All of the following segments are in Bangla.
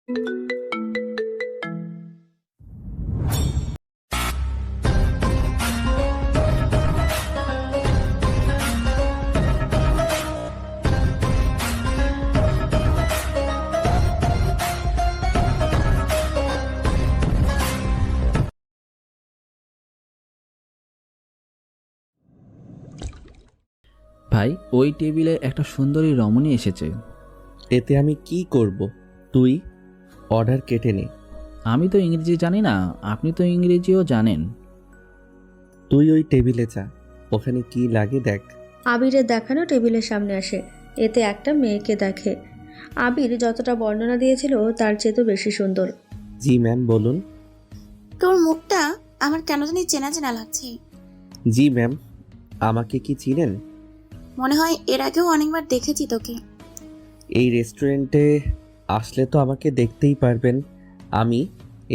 ভাই, ওই টেবিলে একটা সুন্দরী রমণী এসেছে। এতে আমি কি করব? তুই অর্ডার কেটে নে। আমি তো ইংরেজি জানি না, আপনি তো ইংরেজিও জানেন। তুই ওই টেবিলে যা, ওখানে কি লাগে দেখ। আবিরের দেখানো টেবিলের সামনে আসে। এতে একটা মেয়েকে দেখে। আবির যতটা বর্ণনা দিয়েছিল তার চেয়ে তো বেশি সুন্দর। জি ম্যাম, বলুন। তোর মুখটা আমার কেন জানি চেনা চেনা লাগছে। জি ম্যাম, আমাকে কি চিনেন? মনে হয় এর আগেও অনেকবার দেখেছি তোকে। এই রেস্টুরেন্টে আসলে তো আমাকে দেখতেই পারবেন। আমি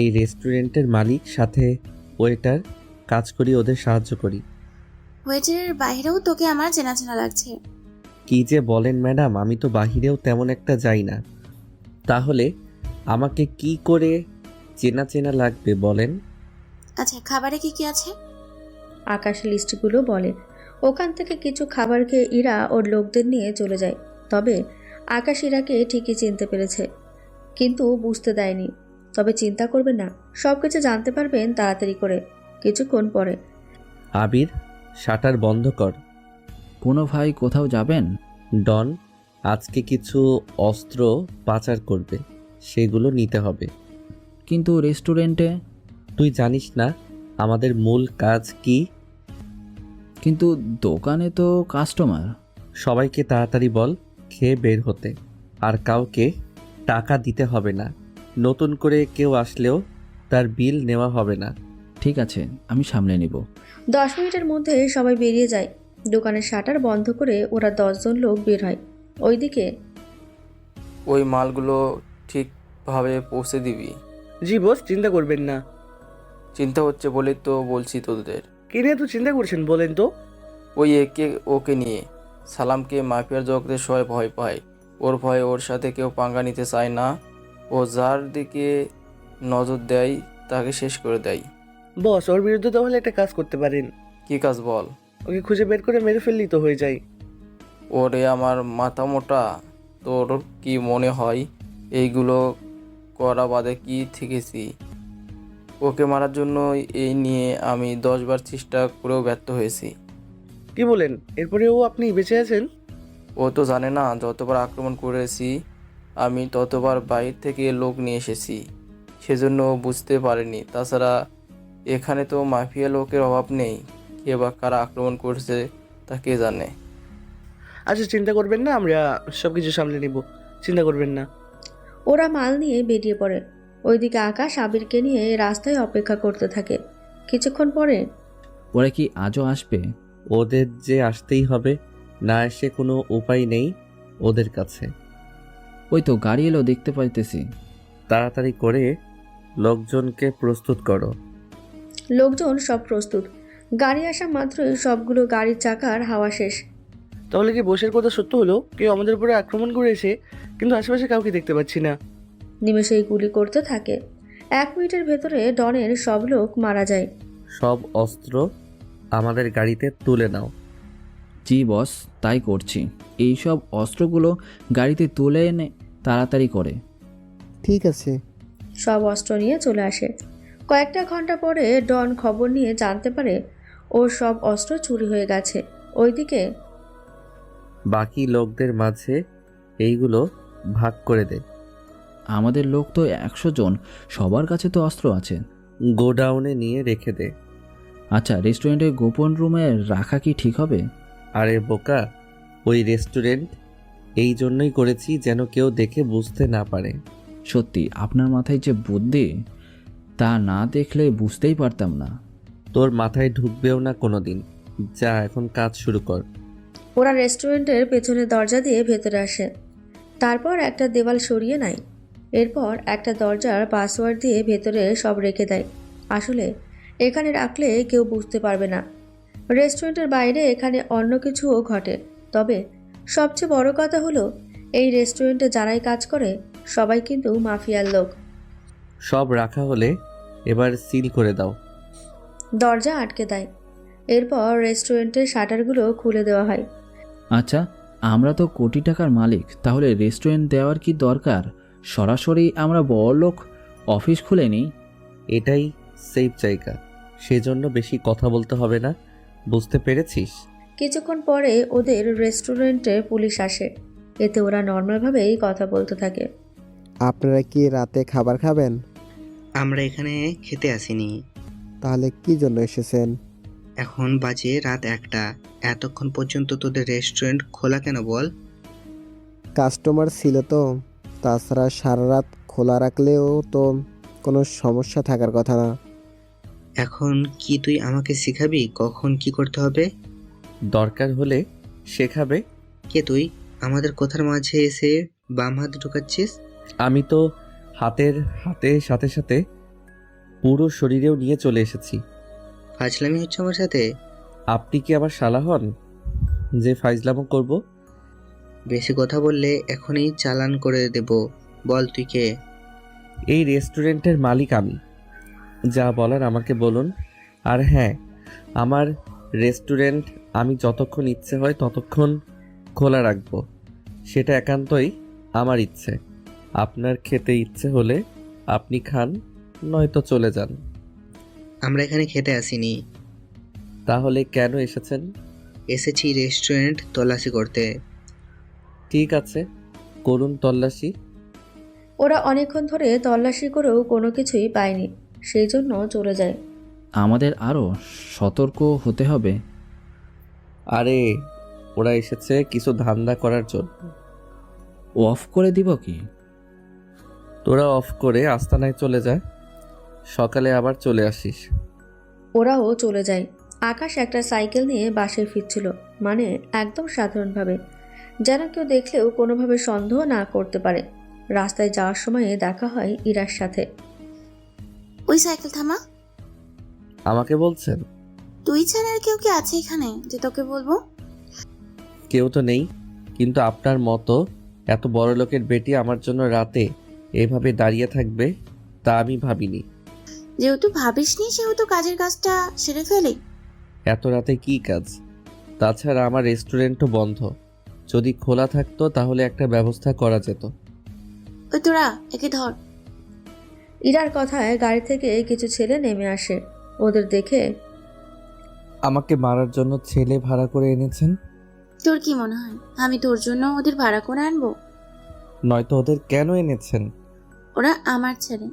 এই রেস্টুরেন্টের মালিক, সাথে ওয়েটার, কাজ করি, ওদের সাহায্য করি। ওয়েটারের বাইরেও তোকে আমার চেনা চেনা লাগছে। কি যে বলেন ম্যাডাম, আমি তো বাহিরেও তেমন একটা যাই না। তাহলে আমাকে কি করে চেনা চেনা লাগবে বলেন? আচ্ছা, খাবারে কি কি আছে? আকাশ লিস্টগুলো বলে। ওখান থেকে কিছু খাবার খেয়ে ইরা ওর লোকদের নিয়ে চলে যায়। তবে আকাশ ইরাকে ঠিকই চিনতে পেরেছে, কিন্তু বুঝতে দেয়নি। তবে চিন্তা করবেন না, সব কিছু জানতে পারবেন তাড়াতাড়ি করে, কিছুক্ষণ পরে। আবির, শাটার বন্ধ কর। কোনো ভাই কোথাও যাবেন? ডন আজকে কিছু অস্ত্র পাচার করবে, সেগুলো নিতে হবে। কিন্তু রেস্টুরেন্টে? তুই জানিস না আমাদের মূল কাজ কি? কিন্তু দোকানে তো কাস্টমার। সবাইকে তাড়াতাড়ি বল খেয়ে বের হতে, আর কাউকে টাকা দিতে হবে না। নতুন করে কেউ আসলেও তার বিল নেওয়া হবে না। ঠিক আছে, আমি সামলে নিব। 10 মিনিটের মধ্যে সবাই বেরিয়ে যায়। দোকানের শাটার বন্ধ করে ওরা 10 জন লোক বের হয়। ওইদিকে ওই মালগুলো ঠিকভাবে পৌঁছে দিবি। জি বস, চিন্তা করবেন না। চিন্তা হচ্ছে বলেই তো বলছি তোদের। কে নিয়ে তো চিন্তা করছেন বলেন তো? ওই ওকে নিয়ে। সালামকে মাফিয়ার জগতে সবাই ভয় পায়। ওর ভয়ে ওর সাথে কেউ পাঙ্গা নিতে চায় না। ও যার দিকে নজর দেয় তাকে শেষ করে দেয়। বস, ওর বিরুদ্ধে তাহলে একটা কাজ করতে পারেন। কি কাজ বল? ওকে খুঁজে বের করে মেরে ফেললেই তো হয়ে যায়। ওরে আমার মাথা মোটা, তোর কি মনে হয় এইগুলো করা বাদে কি থেকেছি? ওকে মারার জন্য এই নিয়ে আমি 10 বার চেষ্টা করেও ব্যর্থ হয়েছি। কি বলেন? এরপরে ও আপনি বেঁচে আছেন? ও তো জানে না যতবার আক্রমণ করেছি আমি ততবার বাইরে থেকে লোক নিয়ে এসেছি, সেজন্য ও বুঝতে পারেনি। তাছাড়া এখানে তো মাফিয়া লোকের অভাব নেই, কে বা কারা আক্রমণ করছে তা কে জানে। আচ্ছা, চিন্তা করবেন না, আমরা সব কিছু সামলে নিব, চিন্তা করবেন না। ওরা মাল নিয়ে বেরিয়ে পড়ে। ওইদিকে আকাশ আবিরকে নিয়ে রাস্তায় অপেক্ষা করতে থাকে। কিছুক্ষণ পরে ওরা কি আজও আসবে? ওদের যে আসতেই হবে, না এসে কোনো উপায় নেই ওদের কাছে। ওই তো গাড়ি এলো, দেখতে পাইতেছি। তাড়াতাড়ি করে লোকজনকে প্রস্তুত করো। লোকজন সব প্রস্তুত। গাড়ি আসা মাত্রই সবগুলো গাড়ির চাকার হাওয়া শেষ। তাহলে কি বসের কথা সত্য হলো? কেউ আমাদের উপরে আক্রমণ করেছে, কিন্তু আশেপাশে কাউকে দেখতে পাচ্ছি না। নিমেষেই গুলি করতে থাকে। 1 মিনিটের ভেতরে ডনের সব লোক মারা যায়। সব অস্ত্র আমাদের গাড়িতে তুলে নাও। জি বস, তাই করছি। এই সব অস্ত্রগুলো গাড়িতে তুলে এনে তাড়াতাড়ি করে। ঠিক আছে। সব অস্ত্র নিয়ে চলে আসে। কয়েকটা ঘন্টা পরে ডন খবর নিয়ে জানতে পারে ওর সব অস্ত্র চুরি হয়ে গেছে। ওইদিকে বাকি লোকদের মাঝে এইগুলো ভাগ করে দে। আমাদের লোক তো 100 জন, সবার কাছে তো অস্ত্র আছে। গোডাউনে নিয়ে রেখে দে। আচ্ছা, রেস্টুরেন্টের গোপন রুমে রাখা কি ঠিক হবে? আরে বোকা, ওই রেস্টুরেন্ট এই জন্যই করেছি যেন কেউ দেখে বুঝতে না পারে। সত্যি আপনার মাথায় যে বুদ্ধি, তা না দেখলে বুঝতেই পারতাম না। তোর মাথায় ঢুকবেও না কোনোদিন। যা, এখন কাজ শুরু কর। ওরা রেস্টুরেন্টের পেছনের দরজা দিয়ে ভেতরে আসে। তারপর একটা দেওয়াল সরিয়ে নেয়। এরপর একটা দরজার পাসওয়ার্ড দিয়ে ভেতরে সব রেখে দেয়। আসলে এখানে রাখলে কেউ বুঝতে পারবে না। রেস্টুরেন্টের বাইরে এখানে অন্য কিছুও ঘটে। তবে সবচেয়ে বড় কথা হলো, এই রেস্টুরেন্টে যারাই কাজ করে সবাই কিন্তু মাফিয়ার লোক। সব রাখা হলে এবার সিল করে দাও। দরজা আটকে দেয়। এরপর রেস্টুরেন্টের শাটারগুলো খুলে দেওয়া হয়। আচ্ছা, আমরা তো কোটি টাকার মালিক, তাহলে রেস্টুরেন্ট দেওয়ার কি দরকার? সরাসরি আমরা বড়লোক অফিস খুলে নিই। এটাই সেফ জায়গা, সেজন্য বেশি কথা বলতে হবে না, বুঝতে পেরেছিস? কিছুক্ষণ পরে ওদের রেস্টুরেন্টে পুলিশ আসে। এতে ওরা নর্মালভাবেই কথা বলতে থাকে। আপনারা কি রাতে খাবার খাবেন? আমরা এখানে খেতে আসিনি। তাহলে কি জন্য এসেছেন? এখন বাজে রাত 1টা। এতক্ষণ পর্যন্ত তোদের রেস্টুরেন্ট খোলা কেন বল? কাস্টমার ছিল তো, তাছাড়া সারা রাত খোলা রাখলেও তো কোনো সমস্যা থাকার কথা না। এখন কি তুই আমাকে শিখাবি কখন কি করতে হবে? দরকার হলে শেখাবে। কে তুই? আমাদের কথার মাঝে এসে বাম হাত ঢুকাচ্ছিস? আমি তো হাতের সাথে সাথে পুরো শরীরেও নিয়ে চলে এসেছি। ফাজলামি হচ্ছে আমার সাথে? আপনি কি আবার শালা হন যে ফাইজলামো করব? বেশি কথা বললে এখনই চালান করে দেব। বল তুই কে? এই রেস্টুরেন্টের মালিক আমি। যা বলার আমাকে বলুন। আর হ্যাঁ, আমার রেস্টুরেন্ট আমি যতক্ষণ ইচ্ছে হয় ততক্ষণ খোলা রাখবো, সেটা একান্তই আমার ইচ্ছে। আপনার খেতে ইচ্ছে হলে আপনি খান, নয়তো চলে যান। আমরা এখানে খেতে আসিনি। তাহলে কেন এসেছেন? এসেছি রেস্টুরেন্ট তল্লাশি করতে। ঠিক আছে, করুন তল্লাশি। ওরা অনেকক্ষণ ধরে তল্লাশি করেও কোনো কিছুই পায়নি, সেই জন্য চলে যায়। আমাদের আরও সতর্ক হতে হবে। আরে ওরা এসেছে কিছু ধান্দা করার জন্য। অফ করে দিব কি? তোরা অফ করে আস্তানায় চলে যা, সকালে আবার চলে আসিস। ওরাও চলে যায়। আকাশ একটা সাইকেল নিয়ে বাসায় ফিরছিল, মানে একদম সাধারণভাবে, যেন কেউ দেখলেও কোনোভাবে সন্দেহ না করতে পারে। রাস্তায় যাওয়ার সময়ে দেখা হয় ইরার সাথে। ওই সাইকেল থামা। আমাকে বলছেন? তুই ছাড়া আর কেউ কি আছে এখানে যে তোকে বলবো? কেউ তো নেই, কিন্তু আপনার মতো এত বড় লোকের বেটি আমার জন্য রাতে এভাবে দাঁড়িয়ে থাকবে তা আমি ভাবিনি। যেহেতু ভাবিসনি সেহেতু কাজের কাজটা সেরে ফেলি। এত রাতে কি কাজ? তাছাড়া আমার রেস্টুরেন্টও বন্ধ, যদি খোলা থাকতো তাহলে একটা ব্যবস্থা করা যেত। ওই তোরা একে ধর। ইরার কথায় গাড়ি থেকে কিছু ছেলে নেমে আসে। ওদের দেখে, আমাকে মারার জন্য ছেলে ভাড়া করে এনেছেন? তোর কি মনে হয় আমি তোর জন্য ওদের ভাড়া করে আনবো? নয়তো ওদের কেন এনেছেন? ওরা আমার ছেলে।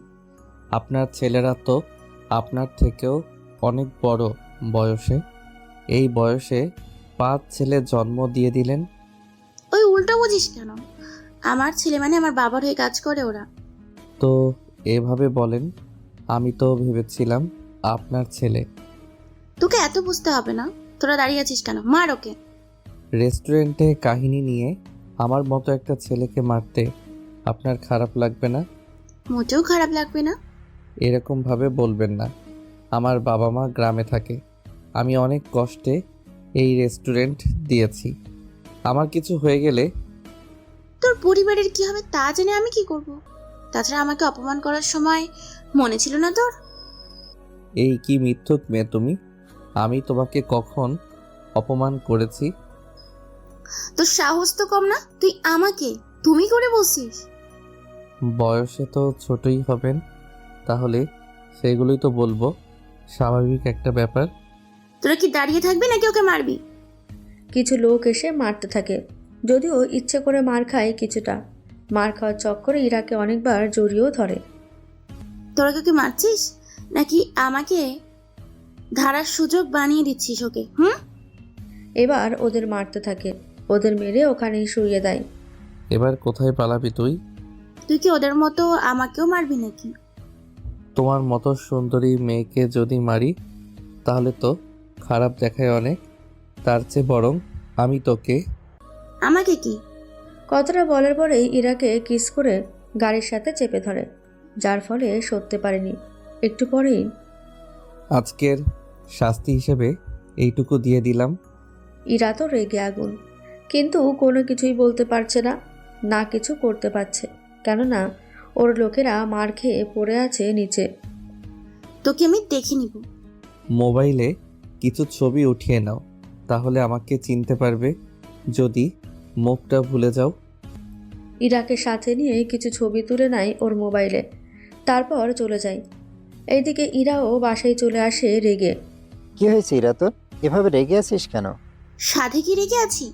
আপনার ছেলেরা তো আপনার থেকেও অনেক বড় বয়সে। এই বয়সে 5 ছেলে জন্ম দিয়ে দিলেন। ওই উল্টো বুঝিস কেন? আমার ছেলে মানে আমার বাবার হয়ে কাজ করে ওরা। তো এভাবে বলেন, আমি তো ভেবেছিলাম আপনার ছেলে। তোকে এত বুঝতে হবে না। তোরা দাঁড়িয়ে আছিস কেন? মার ওকে। রেস্টুরেন্টে কাহিনী নিয়ে আমার মতো একটা ছেলেকে মারতে আপনার খারাপ লাগবে না? মোটেও খারাপ লাগবে না। এরকমভাবে বলবেন না। আমার বাবা মা গ্রামে থাকে, আমি অনেক কষ্টে এই রেস্টুরেন্ট দিয়েছি। আমার কিছু হয়ে গেলে তোর পরিবারের কি হবে তা জেনে আমি কি করব? তাছাড়া আমাকে অপমান করার সময় মনে ছিল না তোর? এই কি মিথ্যুক মেয়ে তুমি? আমি তোমাকে কখন অপমান করেছি? তোর সাহস তো কম না, তুই আমাকে তুমি করে বলছিস। বয়সে তো ছোটই হবেন, তাহলে সেগুলোই তো বলবো, স্বাভাবিক একটা ব্যাপার। তোরা কি দাঁড়িয়ে থাকবি নাকি ওকে মারবি? কিছু লোক এসে মারতে থাকে। যদিও ইচ্ছে করে মার খায় কিছুটা। মার খাওয়ার চক্করে ইরাকে অনেকবার জড়িয়েও ধরে। তোরা কি মারছিস নাকি আমাকে ধারার সুযোগ বানিয়ে দিচ্ছিস ওকে? এবার ওদের মারতে থাকে। ওদের মেরে ওখানেই শুইয়ে দেয়। এবার কোথায় পালাবি তুই? তুই কি ওদের মতো আমাকেও মারবি নাকি? তোমার মতো সুন্দরী মেয়েকে যদি মারি তাহলে তো খারাপ দেখায় অনেক। তার চেয়ে বরং আমি তোকে। আমাকে কি? কথাটা বলার পরেই ইরাকে কিস করে গাড়ির সাথে চেপে ধরে, যার ফলে সরতে পারেনি। একটু পরেই আজকের শাস্তি হিসেবে এইটুকু দিয়ে দিলাম। ইরা তো রেগে আগুন, কিন্তু কোনো কিছুই বলতে পারছে না, না কিছু করতে পারছে। কেননা ওর লোকেরা মার খেয়ে পড়ে আছে নিচে। তোকে আমি দেখে নিব। মোবাইলে কিছু ছবি উঠিয়ে নাও, তাহলে আমাকে চিনতে পারবে যদি মুখটা ভুলে যাও। ইরাকে সাথে নিয়ে কিছু ছবি তুলে নেয় ওর মোবাইলে, তারপর চলে যায়। এইদিকে ইরাও বাসায় চলে আসে রেগে। কি হয়েছে ইরা তোর? এভাবে রেগে আছিস কেন? সাধে কি রেগে আছি?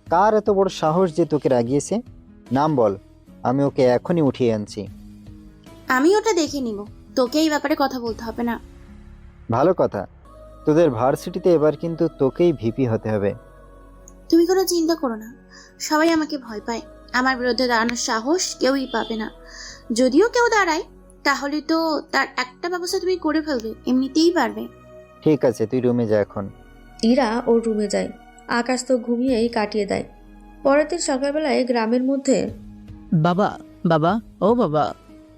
কার এত বড় সাহস যে তোকে রাগিয়েছে? নাম বল, আমি ওকে এখনই উঠিয়ে আনছি। আমি ওটা দেখে নিব, তোকে এই ব্যাপারে কথা বলতে হবে না। ভালো কথা, তোদের ভার্সিটিতে এবার কিন্তু তোকেই ভিপি হতে হবে। তুমি কোনো চিন্তা করো না, সবাই আমাকে ভয় পায়। আমার বিরুদ্ধে দাঁড়ানোর সাহস কেউই পাবে না। যদিও কেউ দাঁড়ায়, তাহলে তো তার একটা ব্যবস্থা তুমি করে ফেলবে, এমনিতেই পারবে। ঠিক আছে, তুই রুমে যা এখন। ইরা ওর রুমে যায়। আকাশ তো ঘুমিয়েই কাটিয়ে দেয়। পরের দিন সকালবেলায় গ্রামের মধ্যে বাবা, বাবা, ও বাবা,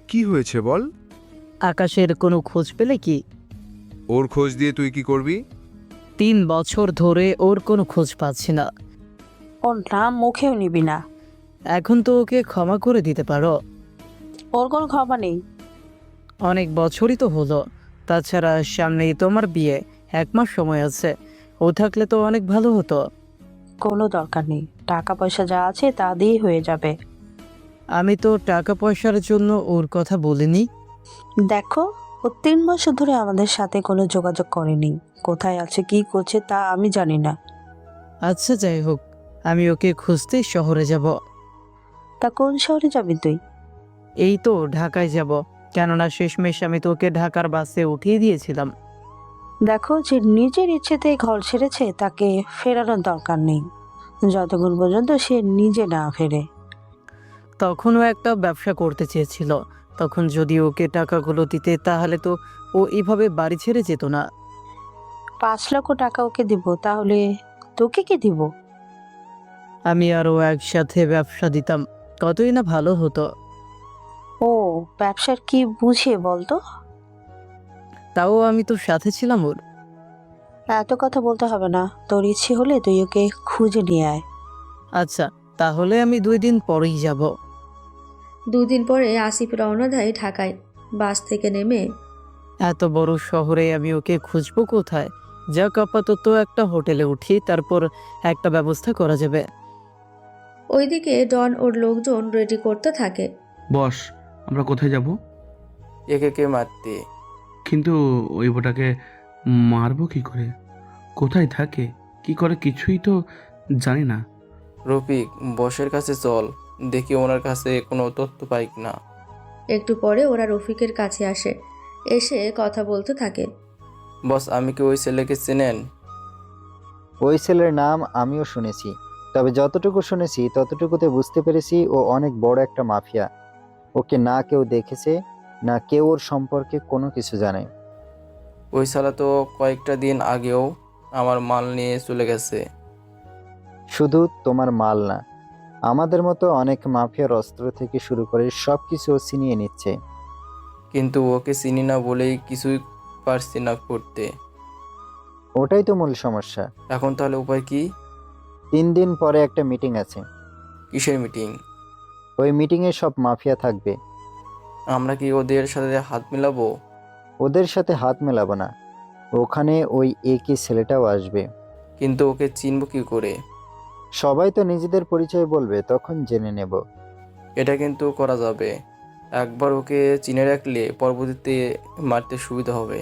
কি হয়েছে বল? আকাশের কোনো খোঁজ পেলে কি? ওর খোঁজ দিয়ে তুই কি করবি? 3 বছর ধরে ওর কোনো খোঁজ পাচ্ছি না। ওর নাম মুখেও নিবি না। এখন তো ওকে ক্ষমা করে দিতে পারো। ওর কোনো ক্ষমা নেই। অনেক বছরই তো হলো। তাছাড়া সামনেই তোমার বিয়ে, 1 মাস সময় আছে। ও থাকলে তো অনেক ভালো হতো। কোনো দরকার নেই, টাকা পয়সা যা আছে তা দিয়েই হয়ে যাবে। আমি তো টাকা পয়সার জন্য ওর কথা বলিনি। দেখো, ও 3 বছর ধরে আমাদের সাথে কোনো যোগাযোগ করেনি। কোথায় আছে, কি করছে তা আমি জানি না। আচ্ছা, যাই হোক, আমি ওকে খুঁজতে শহরে যাব। তা কোন শহরে যাবি তুই? এই তো ঢাকায় যাব, কেননা শেষমেশ আমি তো ওকে ঢাকার বাসে উঠিয়ে দিয়েছিলাম। দেখো, যে নিজের ইচ্ছেতে ঘর ছেড়েছে তাকে ফেরানোর দরকার নেই, যতক্ষণ পর্যন্ত সে নিজে না ফেরে। তখনও একটা ব্যবসা করতে চেয়েছিল। তখন যদি ওকে টাকাগুলো দিতে, তাহলে তো ও এভাবে বাড়ি ছেড়ে যেত না। 5 লক্ষ টাকা ওকে দিব, তাহলে তোকে কি দিব? আমি আরও একসাথে ব্যবসা দিতাম, কতই না ভালো হতো। ও, ব্যবসার কি বুঝিয়ে বলতো? তাও আমি তো সাথে ছিলাম ওর। এত কথা বলতে হবে না, তোর ইচ্ছে হলে তুই ওকে খুঁজে নিয়ে আয়। আচ্ছা, তাহলে আমি 2 দিন পরেই যাব। 2 দিন পরে আসিফ রওনা দেয় ঢাকায়। বাস থেকে নেমে এত বড় শহরে আমি ওকে খুঁজবো কোথায়? যাক, আপাতত একটা হোটেলে উঠি, তারপর একটা ব্যবস্থা করা যাবে। ওইদিকে ডন ওর লোকজন রেডি করতে থাকে। বস, আমরা কোথায় যাব? একে কে মারতে? কিন্তু ওই বোটাকে মারবো কি করে? কোথায় থাকে, কি করে, কিছুই তো জানি না। রফিক, বসের কাছে চল, দেখি ওনার কাছে কোনো তথ্য পাই না। একটু পরে ওরা রফিকের কাছে আসে, এসে কথা বলতে থাকে। বস, আমি কি ওই ছেলেকে চেনেন? ওই ছেলের নাম আমিও শুনেছি, তবে যতটুকু শুনেছি ততটুকুতে বুঝতে পেরেছি ও অনেক বড় একটা মাফিয়া। ওকে না কেউ দেখেছে, না কেউ ওর সম্পর্কে কোনো কিছু জানে। ওই শালা তো কয়েকটা দিন আগেও আমার মাল নিয়ে চলে গেছে। শুধু তোমার মাল না, আমাদের মতো অনেক মাফিয়ার অস্ত্র থেকে শুরু করে সব কিছু ও ছিনিয়ে নিচ্ছে। কিন্তু ওকে চিনি না বলেই কিছুই পারছি না করতে। ওটাই তো মূল সমস্যা। এখন তাহলে উপায় কি? 3 দিন পরে একটা মিটিং আছে। কিসের মিটিং? ওই মিটিংয়ে সব মাফিয়া থাকবে। আমরা কি ওদের সাথে হাত মেলাবো? ওদের সাথে হাত মেলাবো না, ওখানে ওই একই ছেলেটাও আসবে। কিন্তু ওকে চিনব কি করে? সবাই তো নিজেদের পরিচয় বলবে, তখন জেনে নেব। এটা কিন্তু করা যাবে। একবার ওকে চিনে রাখলে পরবর্তীতে মারতে সুবিধা হবে।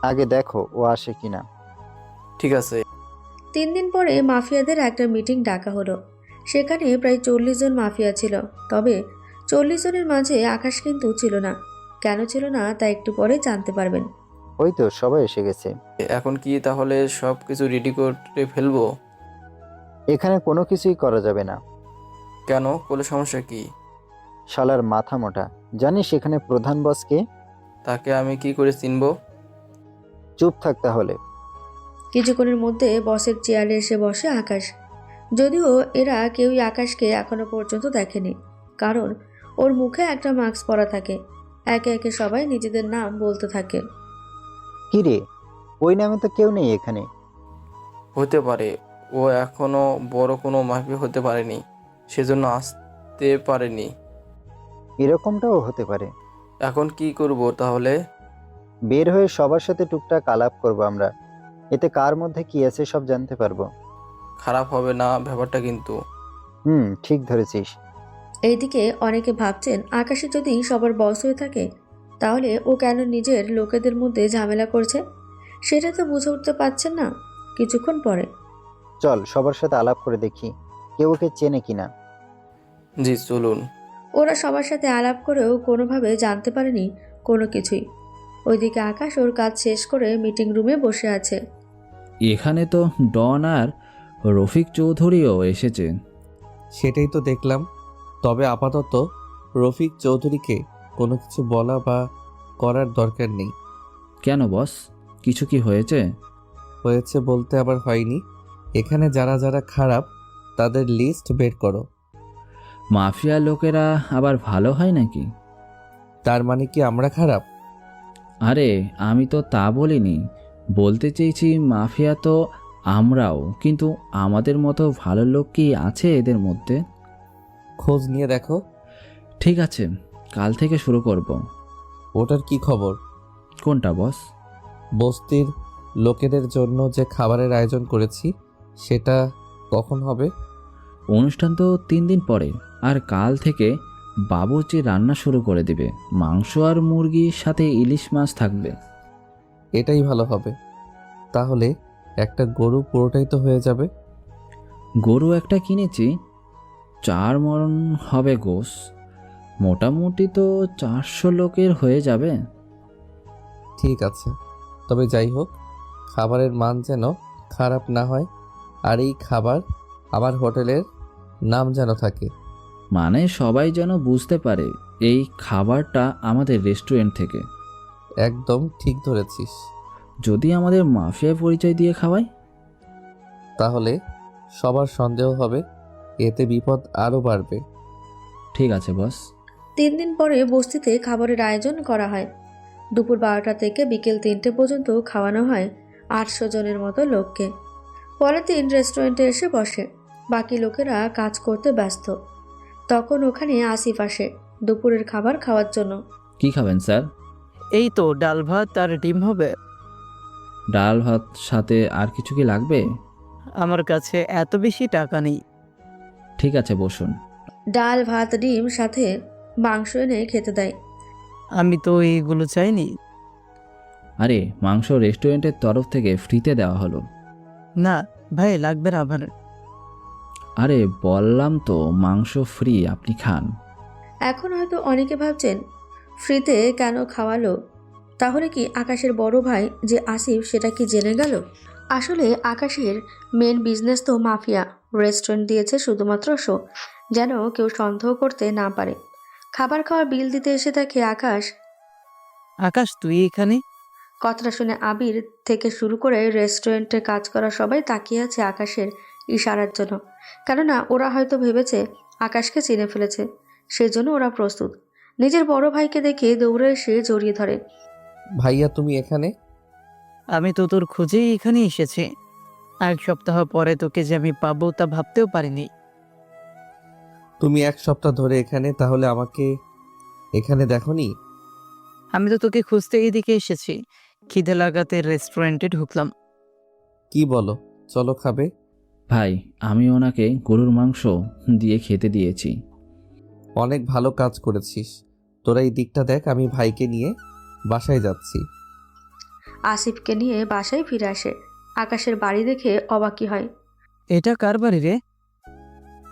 আগে দেখো ও আসে কিনা। ঠিক আছে। 3 দিন পরে মাফিয়াদের একটা মিটিং ডাকা হলো। সেখানে প্রায় 40 জন মাফিয়া ছিল। তবে 40 জনের মাঝে আকাশ কিন্তু ছিল না। কেন ছিল না তা একটু পরে জানতে পারবেন। ওই তো সবাই এসে গেছে। এখন কি তাহলে সব কিছু রেডি করে ফেলবো? এখানে কোনো কিছুই করা যাবে না। কেন? কোনো সমস্যা কি? শালার মাথা মোটা। জানিস এখানে প্রধান বস কে? তাকে আমি কি করে চিনবো? চুপ থাক তাহলে। কিছুক্ষণের মধ্যে বসের চেয়ারে এসে বসে আকাশ। যদিও এরা কেউই আকাশকে এখনো পর্যন্ত দেখেনি, কারণ ওর মুখে একটা মাস্ক পরা থাকে। একে একে সবাই নিজেদের নাম বলতে থাকে। কি রে, ওই নামে তো কেউ নেই এখানে। হতে পারে ও এখনো বড় কোনো মাফিয়া হতে পারেনি, সেজন্য বুঝতে পারিনি। এরকমটাও হতে পারে। এখন কি করব তাহলে? বের হয়ে সবার সাথে টুকটাক আলাপ করবো আমরা, এতে কার মধ্যে কি আছে সব জানতে পারবো। খারাপ হবে না ব্যাপারটা কিন্তু। ঠিক ধরেছিস। এইদিকে অনেকে ভাবছেন আকাশে যদি সবার বস হয়ে থাকে তাহলে ও কেন নিজের লোকেদের মধ্যে ঝামেলা করছে, সেটা তো বুঝে উঠতে পারছেন না। কিছুক্ষণ পরে চল সবার সাথে আলাপ করে দেখি কেউ ওকে চেনে কিনা। জি চলুন। ওরা সবার সাথে আলাপ করেও কোনোভাবে জানতে পারেনি কোনো কিছুই। ওইদিকে আকাশ ওর কাজ শেষ করে মিটিং রুমে বসে আছে। এখানে তো ডন আর রফিক চৌধুরীও এসেছে। সেটাই তো দেখলাম। তবে আপাতত রফিক চৌধুরীকে কোনো কিছু বলা বা করার দরকার নেই। কেন বস, কিছু কি হয়েছে? হয়েছে বলতে আবার হয়নি। এখানে যারা যারা খারাপ তাদের লিস্ট বের করো। মাফিয়া লোকেরা আবার ভালো হয় নাকি? তার মানে কি আমরা খারাপ? আরে আমি তো তা বলিনি, বলতে চেয়েছি মাফিয়া তো আমরাও, কিন্তু আমাদের মতো ভালো লোক কি আছে এদের মধ্যে? খোঁজ নিয়ে দেখো। ঠিক আছে, কাল থেকে শুরু করব। ওটার কি খবর? কোনটা বস? বস্তির লোকেদের জন্য যে খাবারের আয়োজন করেছি সেটা কখন হবে? অনুষ্ঠান তো 3 দিন পরে, আর কাল থেকে বাবুর্চি রান্না শুরু করে দিবে। মাংস আর মুরগির সাথে ইলিশ মাছ থাকবে। এটাই ভালো হবে। তাহলে একটা গরু পুরোটাই তো হয়ে যাবে। গরু একটা কিনেছি, 4 মণ হবে গোশ। মোটামুটি তো 400 লোকের হয়ে যাবে। ঠিক আছে, তবে যাই হোক খাবারের মান যেন খারাপ না হয়, আর এই খাবার আমার হোটেলের নাম যেন থাকে। মানে সবাই যেন বুঝতে পারে এই খাবারটা আমাদের রেস্টুরেন্ট থেকে। একদম ঠিক ধরেছিস। যদি আমাদের মাফিয়া পরিচয় দিয়ে খাওয়াই তাহলে সবার সন্দেহ হবে, এতে বিপদ আরও বাড়বে। ঠিক আছে বস। 3 দিন পরে বস্তিতে খাবারের আয়োজন করা হয়। দুপুর 12টা থেকে বিকেল 3টে পর্যন্ত খাওয়ানো হয় 800 জনের মতো লোককে। পরের দিন রেস্টুরেন্টে এসে বসে, বাকি লোকেরা কাজ করতে ব্যস্ত। তখন ওখানে আসিফ আসে দুপুরের খাবার খাওয়ার জন্য। কি খাবেন স্যার? এই তো ডাল ভাত আর ডিম হবে। ডাল ভাত সাথে আর কিছু কি লাগবে? আমার কাছে এত বেশি টাকা নেই। ঠিক আছে বসুন। ডাল ভাত ডিম সাথে মাংস এনে খেতে দেয়। আমি তো এইগুলো চাইনি। আরে মাংস রেস্টুরেন্টের তরফ থেকে ফ্রিতে দেওয়া হলো। না ভাই, লাগবে না আমার। আরে বললাম তো মাংস ফ্রি, আপনি খান। এখন হয়তো অনেকে ভাবছেন ফ্রিতে কেন খাওয়ালো, তাহলে কি আকাশের বড় ভাই যে আসিফ সেটা কি জেনে গেল? আসলে আকাশের মেন বিজনেস তো মাফিয়া। রেস্টুরেন্ট দিয়েছে শুধুমাত্র শো, যেন কেউ সন্দেহ করতে না পারে। খাবার খাওয়ার বিল দিতে এসে দেখে আকাশ তুই এখানে? কথাটা শুনে আবির থেকে শুরু করে রেস্টুরেন্টে কাজ করা সবাই তাকিয়ে আছে আকাশের ইশারার জন্য। কেননা ওরা হয়তো ভেবেছে আকাশকে চিনে ফেলেছে, সেজন্য ওরা প্রস্তুত। নিজের বড় ভাইকে দেখে দৌড়ে এসে জড়িয়ে ধরে। ভাইয়া তুমি এখানে? আমি তো তোর খোঁজেই এখানে এসেছি। 1 সপ্তাহ পরে তোকে যে আমি পাবো তা ভাবতেও পারিনি। তুমি 1 সপ্তাহ ধরে এখানে, তাহলে আমাকে এখানে দেখোনি? আমি তো তোকে খুঁজতে এদিকে এসেছি। খিদে লাগাতে রেস্টুরেন্টে ঢুকলাম। কি বলো, চলো খাবে? ভাই আমি ওনাকে গরুর মাংস দিয়ে খেতে দিয়েছি। অনেক ভালো কাজ করেছিস। তোরা এই দিকটা দেখ, আমি ভাইকে নিয়ে বাসায় যাচ্ছি। আসিফকে নিয়ে বাসায় ফিরে আসে। আকাশের বাড়ি দেখে অবাকই হয়। এটা কার বাড়ি রে?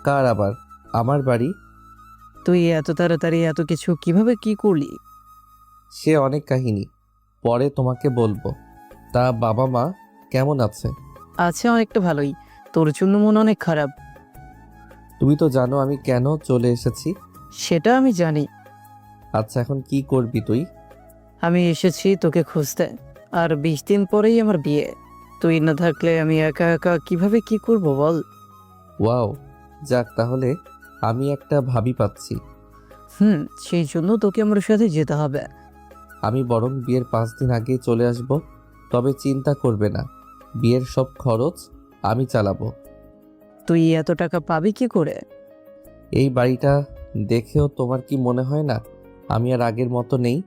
কার আবার? আমার বাড়ি। তুই এত তাড়াতাড়ি এত কিছু কিভাবে কি করলি? সে অনেক কাহিনী, পরে তোমাকে বলবো। তা বাবা মা কেমন আছে? আছে অনেকটা ভালোই। তোর জন্য মন অনেক খারাপ। তুমি তো জানো আমি কেন চলে এসেছি। সেটা আমি জানি। আচ্ছা এখন কি করবি তুই? আমি এসেছি তোকে খুঁজতে, আর 20 দিন পরেই আমার বিয়ে। তুই না থাকলে আমি একা একা কিভাবে কি করব বল? ওয়াও, যাক তাহলে আমি একটা ভাবি পাচ্ছি। সেই জন্য তোকে আমার সাথে যেতে হবে। আমি বরং বিয়ের 5 দিন আগে চলে আসব। তবে চিন্তা করবে না, বিয়ের সব খরচ আমি চালাবো। তুই এত টাকা পাবি কি করে? এই বাড়িটা দেখেও তোমার কি মনে হয় না আমি আর আগের মতো নেই?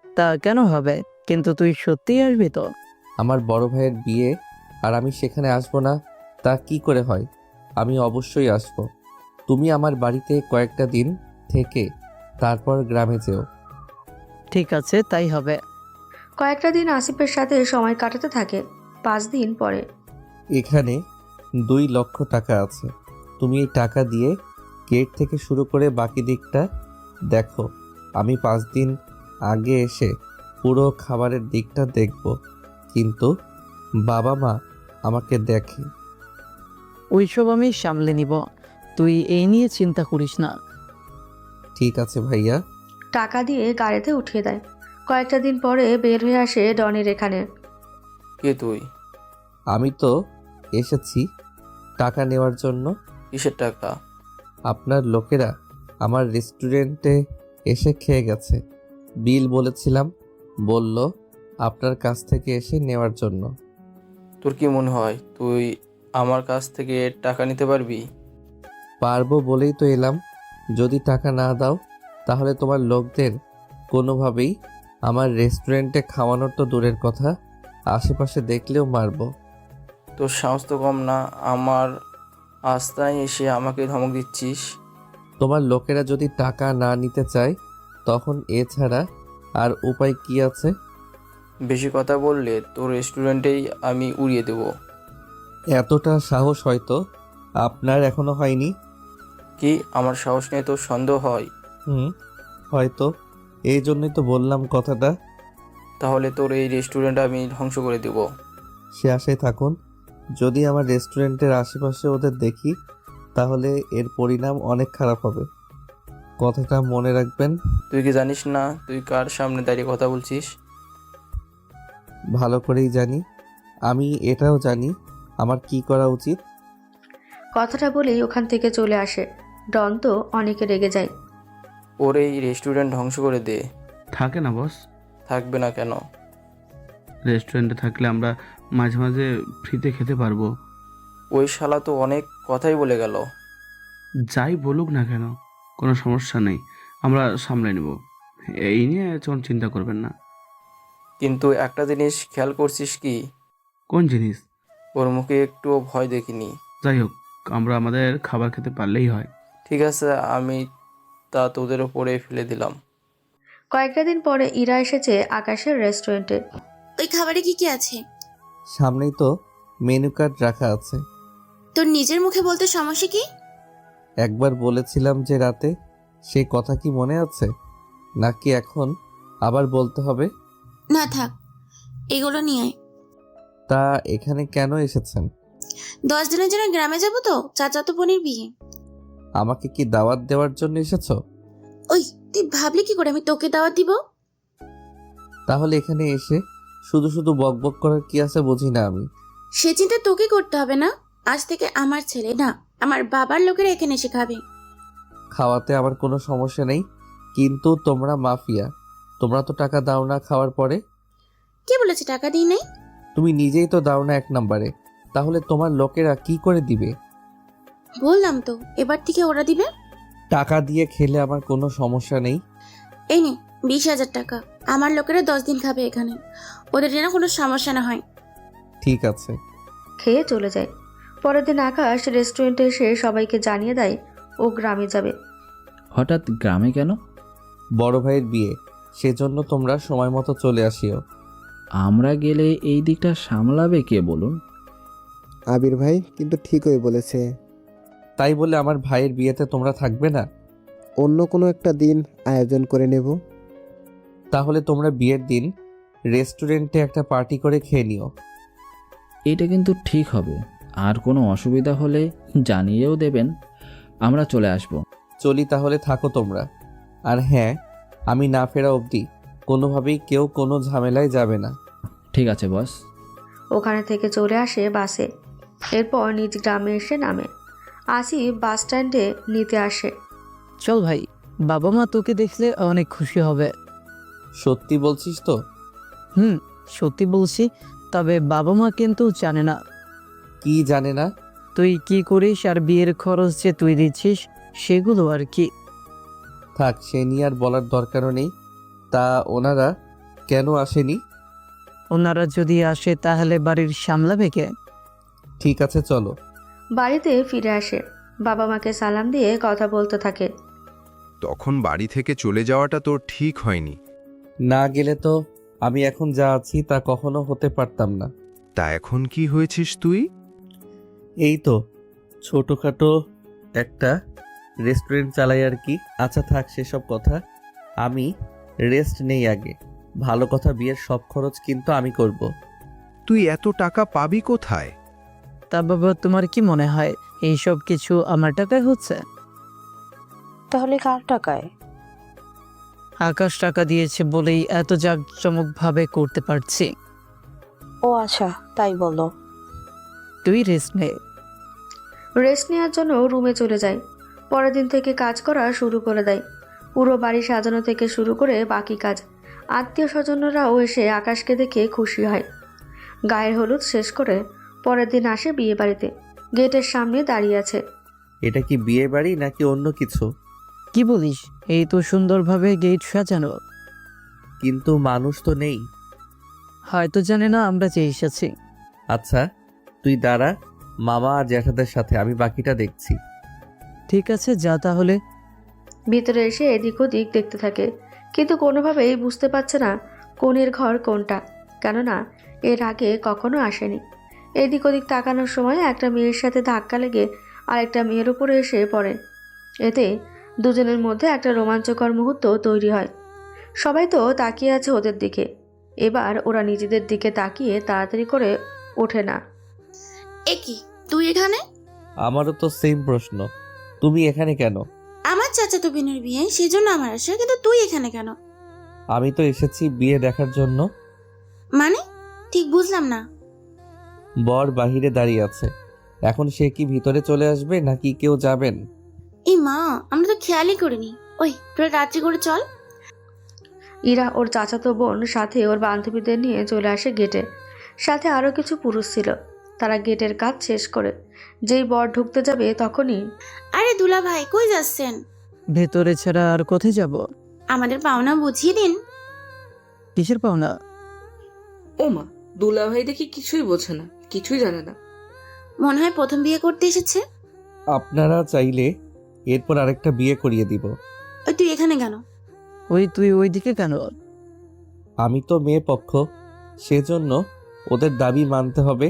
তা কেন হবে? কিন্তু তুই সত্যিই আসবি তো? আমার বড় ভাইয়ের বিয়ে আর আমি সেখানে আসবো না তা কি করে হয়? আমি অবশ্যই আসবো। তুমি আমার বাড়িতে কয়েকটা দিন থেকে তারপর গ্রামে যেও। ঠিক আছে, তাই হবে। কয়েকটা দিন আসিফের সাথে সময় কাটাতে থাকে। 5 দিন পরে এখানে 2 লক্ষ টাকা আছে। তুমি এই টাকা দিয়ে গেট থেকে শুরু করে বাকি দিকটা দেখো। আমি 5 দিন আগে এসে পুরো খাবারের দিকটা দেখব, কিন্তু বাবা মা আমাকে দেখে। ওইসব আমি সামলে নিব, তুই এই নিয়ে চিন্তা করিস না। ঠিক আছে ভাইয়া। টাকা দিয়ে গাড়িতে উঠিয়ে দেয়। কয়েকটা দিন পরে বের হয়ে আসে ডনির এখানে। কে তুই? আমি তো এসেছি টাকা নেওয়ার জন্য। কিসের টাকা? আপনার লোকেরা আমার রেস্টুরেন্টে এসে খেয়ে গেছে। বিল বলেছিলাম, বলল আপনার কাছ থেকে এসে নেওয়ার জন্য। তোর কি মনে হয় তুই আমার কাছ থেকে টাকা নিতে পারবি? পারবো বলেই তো এলাম। যদি টাকা না দাও তাহলে তোমার লোকদের কোনোভাবেই আমার রেস্টুরেন্টে খাওয়ানোর তো দূরের কথা, আশেপাশে দেখলেও মারবো। তোর সাহস তো কম না, আমার আস্তায় এসে আমাকে ধমক দিচ্ছিস। তোমার লোকেরা যদি টাকা না নিতে চায় তখন এছাড়া আর উপায় কি আছে? বেশি কথা বললে তোর রেস্টুরেন্টেই আমি উড়িয়ে দেব। এতটা সাহস হয়তো আপনার এখনো হয়নি। কি আমার সাহস নিয়ে তোর সন্দেহ হয়? হয়তো, এই জন্যই তো বললাম কথাটা। তাহলে তোর এই রেস্টুরেন্ট আমি ধ্বংস করে দেব। সে আশায় থাকুন। যদি আমার রেস্টুরেন্টের আশেপাশে ওদের দেখি তাহলে এর পরিণাম অনেক খারাপ হবে। কথাটা মনে রাখবেন। তুই কি জানিস না তুই কার সামনে দাঁড়িয়ে কথা বলছিস? ভালো করেই জানি। আমি এটাও জানি আমার কি করা উচিত। কথাটা বলেই ওখান থেকে চলে আসে। ডন তো অনেকে রেগে যায়। ওর এই রেস্টুরেন্ট ধ্বংস করে দে। থাকে না বস, থাকবে না কেন? রেস্টুরেন্টে থাকলে আমরা মাঝে মাঝে ফ্রিতে খেতে পারবো। ওই শালা তো অনেক কথাই বলে গেল। যাই বলুক না কেন, কোনো সমস্যা নেই, আমরা সামলে নেব। এই নিয়ে কোন চিন্তা করবেন না। কিন্তু একটা জিনিস খেয়াল করছিস কি? কোন জিনিস? ওর মুখে একটুও ভয় দেখিনি। যাই হোক, আমরা আমাদের খাবার খেতে পারলেই হয়। ঠিক আছে, আমি তা তোদের ওপরে ফেলে দিলাম। কয়েকটা দিন পরে ইরা এসেছে আকাশের রেস্টুরেন্টে। ওই খাবারে কি কি আছে? সামনেই তো মেনু কার্ড রাখা আছে। তোর নিজের মুখে বলতে সমস্যা কি? একবার বলেছিলাম যে রাতে, সেই কথা কি মনে আছে? নাকি এখন আবার বলতে হবে? না থাক, এগুলো নিয়ে আয়। তা এখানে কেন এসেছেন? 10 দিনের জন্য গ্রামে যাবো তো, চাচাতো বোনের বিয়ে। আমাকে কি দাওয়াত দেওয়ার জন্য এসেছো? ওই তুই ভাবলি কি করে আমি তোকে দাওয়াত দিব? তাহলে এখানে এসে শুধু শুধু বকবক করার কি আছে বুঝি না আমি। সে চিন্তা তোকে করতে হবে না। আজ থেকে আমার ছেলে না, আমার বাবার লোকেরা এখানে এসে খাবে। খাওয়াতে আমার কোনো সমস্যা নেই, কিন্তু তোমরা মাফিয়া। তোমরা তো টাকা দাও না খাওয়ার পরে। কে বলেছে টাকা দিই নাই? তুমি নিজেই তো দাও না 1 নম্বরে, তাহলে তোমার লোকেরা কি করে দিবে? বললাম তো, এবার থেকে ওরা দিবে। টাকা দিয়ে খেলে আমার কোনো সমস্যা নেই। এই নে 20,000 টাকা। আমার লোকেরা 10 দিন খাবে এখানে, ওদের যেন কোনো সমস্যা না হয়। ঠিক আছে। খেয়ে চলে যায়। পরের দিন আকাশ রেস্টুরেন্টে এসে সবাইকে জানিয়ে দেয় ও গ্রামে যাবে। হঠাৎ গ্রামে কেন? বড় ভাইয়ের বিয়ে, সেজন্য তোমরা সময় মতো চলে আসিও। আমরা গেলে এই দিকটা সামলাবে কে বলুন? আবির ভাই কিন্তু ঠিকই বলেছে। তাই বলে আমার ভাইয়ের বিয়েতে তোমরা থাকবে না? অন্য কোনো একটা দিন আয়োজন করে নেব। তাহলে তোমরা বিয়ের দিন রেস্টুরেন্টে একটা পার্টি করে খেয়ে নিও। এটা কিন্তু ঠিক হবে। আর কোনো অসুবিধা হলে জানিয়েও দেবেন, আমরা চলে আসব। চলি তাহলে, থাকো তোমরা। আর হ্যাঁ, আমি না ফেরা অবধি কোনোভাবেই কেউ কোনো ঝামেলায় যাবে না। ঠিক আছে বস। ওখানে থেকে চলে আসে বাসে। এরপর নিজ গ্রামে এসে নামে। আসিফ বাস স্ট্যান্ডে নিতে আসে। চল ভাই, বাবা মা তোকে দেখলে অনেক খুশি হবে। সত্যি বলছিস তো? সত্যি বলছি, তবে বাবা মা কিন্তু জানে না। কি জানে না? তুই কি করিস আর বিয়ের খরচ যে তুই দিচ্ছিস সেগুলো আর কি। থাক, সে নিয়ে আর বলার দরকারও নেই। তা ওনারা কেন আসেনি? ওনারা যদি আসে তাহলে বাড়ির সামলাবে কে? ঠিক আছে, চলো। বাড়িতে ফিরে আসে, বাবা মাকে সালাম দিয়ে কথা বলতে থাকে। তখন বাড়ি থেকে চলে যাওয়াটা তোর ঠিক হয়নি। না গেলে তো আমি এখন যা আছি তা কখনো হতে পারতাম না। তা এখন কি হয়েছিস তুই? এই তো ছোটোখাটো একটা রেস্টুরেন্ট চালাই আর কি। আচ্ছা থাক সেসব কথা, আমি রেস্ট নেই আগে। ভালো কথা, বিয়ের সব খরচ কিন্তু আমি করব। তুই এত টাকা পাবি কোথায়? তা বাবা, তোমার কি মনে হয় এইসব কিছু আমার টাকায় হচ্ছে? তাহলে কার টাকায়? আকাশ টাকা দিয়েছে বলেই এত জাঁকজমকভাবে করতে পারছি। ও আচ্ছা, তাই বলো। তুই রেস্ট নে। রেস্ট নেওয়ার জন্য রুমে চলে যায়। পরের দিন থেকে কাজ করা শুরু করে দেয়। পুরো বাড়ি সাজানো থেকে শুরু করে বাকি কাজ। আত্মীয় স্বজনরাও এসে আকাশকে দেখে খুশি হয়। গায়ের হলুদ শেষ করে পরের দিন আসে বিয়ে বাড়িতে। গেটের সামনে দাঁড়িয়ে আছে। এটা কি বিয়ে বাড়ি নাকি অন্য কিছু? কি বলিস? এই তো সুন্দরভাবে গেট সাজানো। কিন্তু মানুষ তো নেই। হয়তো জানে না আমরা যে এসেছি। আচ্ছা তুই দাঁড়া মামা আর জ্যাঠাদের সাথে, আমি বাকিটা দেখছি। ঠিক আছে, যা তাহলে। ভিতরে এসে এদিক ওদিক দেখতে থাকে, কিন্তু কোনোভাবেই বুঝতে পারছে না কোণের ঘর কোনটা, কেননা এর আগে কখনো আসেনি। এদিক ওদিক তাকানোর সময় একটা মেয়ের সাথে ধাক্কা লেগে আরেকটা মেয়ের উপরে এসে পড়ে। এতে দুজনের মধ্যে একটা রোমাঞ্চকর মুহূর্ত তৈরি হয়। সবাই তো তাকিয়ে আছে ওদের দিকে। এবার ওরা নিজেদের দিকে তাকিয়ে তাড়াতাড়ি করে ওঠে না। এ কি, তুই এখানে? আমারও তো সেম প্রশ্ন, তুমি এখানে কেন? আমার চাচাতো বোনের বিয়ে, সেজন্য আমার আসা, কিন্তু তুই এখানে কেন? আমি তো এসেছি বিয়ে দেখার জন্য। মানে ঠিক বুঝলাম না। বর বাহিরে দাঁড়িয়ে আছে, এখন সে কি ভিতরে চলে আসবে নাকি কেউ যাবেন? এই মা, আমরা তো খেয়ালই করিনি। ওই তোরা রাত্রি করে চল। ইরা ওর চাচাতো বোন সাথে ওর বান্ধবীদের নিয়ে চলে আসে গেটে। সাথে আরও কিছু পুরুষ ছিল। তারা গেটের কাজ শেষ করে যেই বর ঢুকতে যাবে তখনই, আরে দুলা ভাই, কই যাচ্ছেন? ভেতরে ছাড়া আর কোথায় যাব? আমাদের পাওনা বুঝিয়ে দিন। কিসের পাওনা? ও মা, দুলাভাই দেখি কিছুই বোঝে না, কিছুই জানে না। মনে হয় প্রথম বিয়ে করতে এসেছে। আপনারা চাইলে এরপর আরেকটা বিয়ে করিয়ে দিব। ওই তুই এখানে কেন? তুই ওইদিকে কেন? আমি তো মেয়ে পক্ষ, সেজন্য ওদের দাবি মানতে হবে।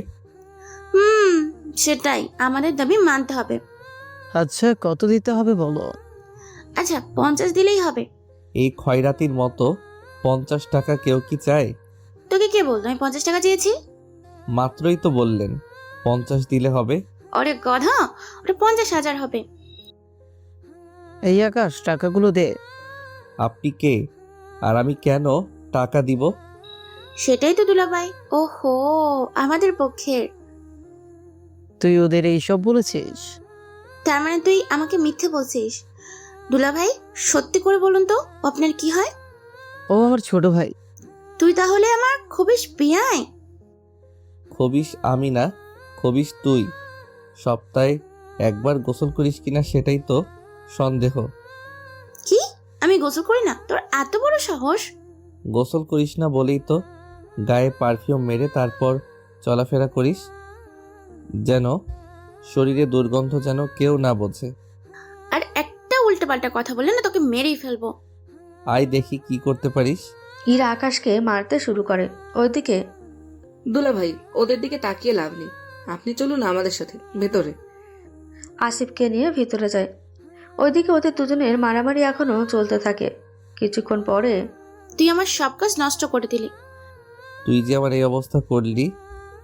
সেটাই, আমাদের দাবি মানতে হবে। আচ্ছা, কত দিতে হবে বলো? আচ্ছা 50 দিলেই হবে। এই খয়রাতির মতো 50 টাকা কেউ কি চায়? তোকে কে বলতো আমি 50 টাকা চেয়েছি? মাত্রই তো বললেন 50 দিলে হবে। ওরে গধা, ওটা 50,000 হবে। এই আকাশ, টাকাগুলো দে। আপনি কে আর আমি কেন টাকা দিব? সেটাই তো দুলাভাই। ওহো, আমাদের পক্ষের। তুই ওদের এইসব বলেছিস? তার মানে তুই আমাকে মিথ্যে বলছিস? দুলাভাই সত্যি করে বলুন তো, আপনার কি হয়? ও আমার ছোট ভাই। তুই তাহলে আমার খবিশ বিয়াই? খবিশ আমি না, খবিশ তুই। সপ্তাহে একবার গোসল করিস কিনা সেটাই তো সন্দেহ। কি, আমি গোসল করি না? তোর এত বড় সাহস! গোসল করিস না বলেই তো গায়ে পারফিউম মেরে তারপর চলাফেরা করিস, যেন শরীরে দুর্গন্ধ যেন কেউ না বোঝে। আর একটা উল্টোপাল্টা কথা বললে না তোকে মেরেই ফেলবো। আয় দেখি কি করতে পারিস। ইরা আকাশকে মারতে শুরু করে। ওইদিকে দুলাভাই, ওদের দিকে তাকিয়ে লাভ নেই, আপনি চলুন আমাদের সাথে ভেতরে। আসিফকে নিয়ে ভিতরে যায়। ওইদিকে ওদের দুজনের মারামারি এখনো চলতে থাকে। কিছুক্ষণ পরে, তুই আমার সব কাজ নষ্ট করে দিলি। তুই যে আমার এই অবস্থা করলি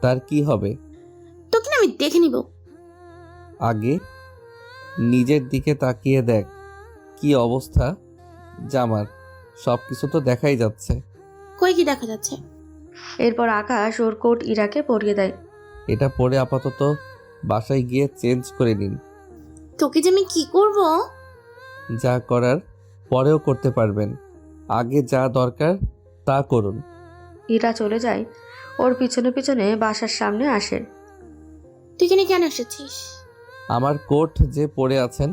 তার কি হবে? তোকে না আমি দেখে নিব। আগে নিজের দিকে তাকিয়ে দেখ কি অবস্থা জামার, সব কিছু তো দেখাই যাচ্ছে। কই কি দেখা যাচ্ছে? এরপর আকাশ ওর কোট ইরাকে পরিয়ে দেয়। এটা পরে আপাতত বাসায় গিয়ে চেঞ্জ করে নিন। তোকে যে আমি কি করব? যা করার পরেও করতে পারবেন, আগে যা দরকার তা করুন। ইরা চলে যায়। ওর পিছনে পিছনে বাসার সামনে আসে। তুই এখানে কেন এসেছিস? আমার কোট যে পরে আছেন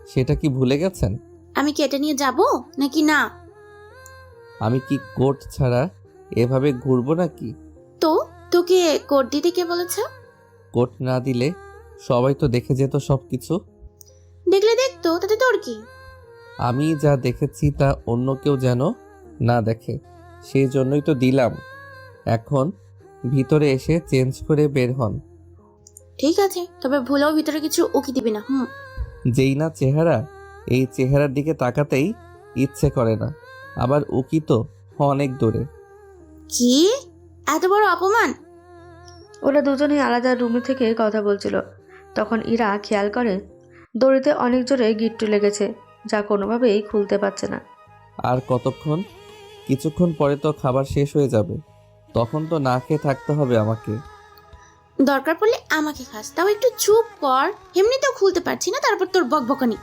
সেটা কি ভুলে গেছেন? আমি কি এটা নিয়ে যাব নাকি না? আমি কি কোট ছাড়া এভাবে ঘুরবো নাকি? তো তোকে কোট দিতে কে বলেছে? কোট না দিলে সবাই তো দেখে যেত সব কিছু। দেখলে দেখতো, তাতে তোর কি? আমি যা দেখেছি তা অন্য কেউ যেন না দেখে, সেই জন্যই তো দিলাম। এখন ভিতরে এসে চেঞ্জ করে বের হন। ঠিক আছে, তবে ভুলেও ভিতরে কিছু উকি দিবি না। যেই না চেহারা, এই চেহারার দিকে তাকাতেই ইচ্ছে করে না। আবার উকি তো অনেক দূরে। কি এত বড় অপমান! ওরা দুজনেই আলাদা রুমে থেকে কথা বলছিল। তখন ইরা খেয়াল করে দড়িতে অনেক জোরে গিট্টু লেগেছে, যা কোনোভাবেই খুলতে পারছে না। আর কতক্ষণ? কিছুক্ষণ পরে তো খাবার শেষ হয়ে যাবে, তখন তো না খেয়ে থাকতে হবে আমাকে। দরকার পড়লে আমাকে খাস, তাও একটু চুপ কর। এমনিতেও খুলতে পারছি না, তারপর তোর বকবকানি।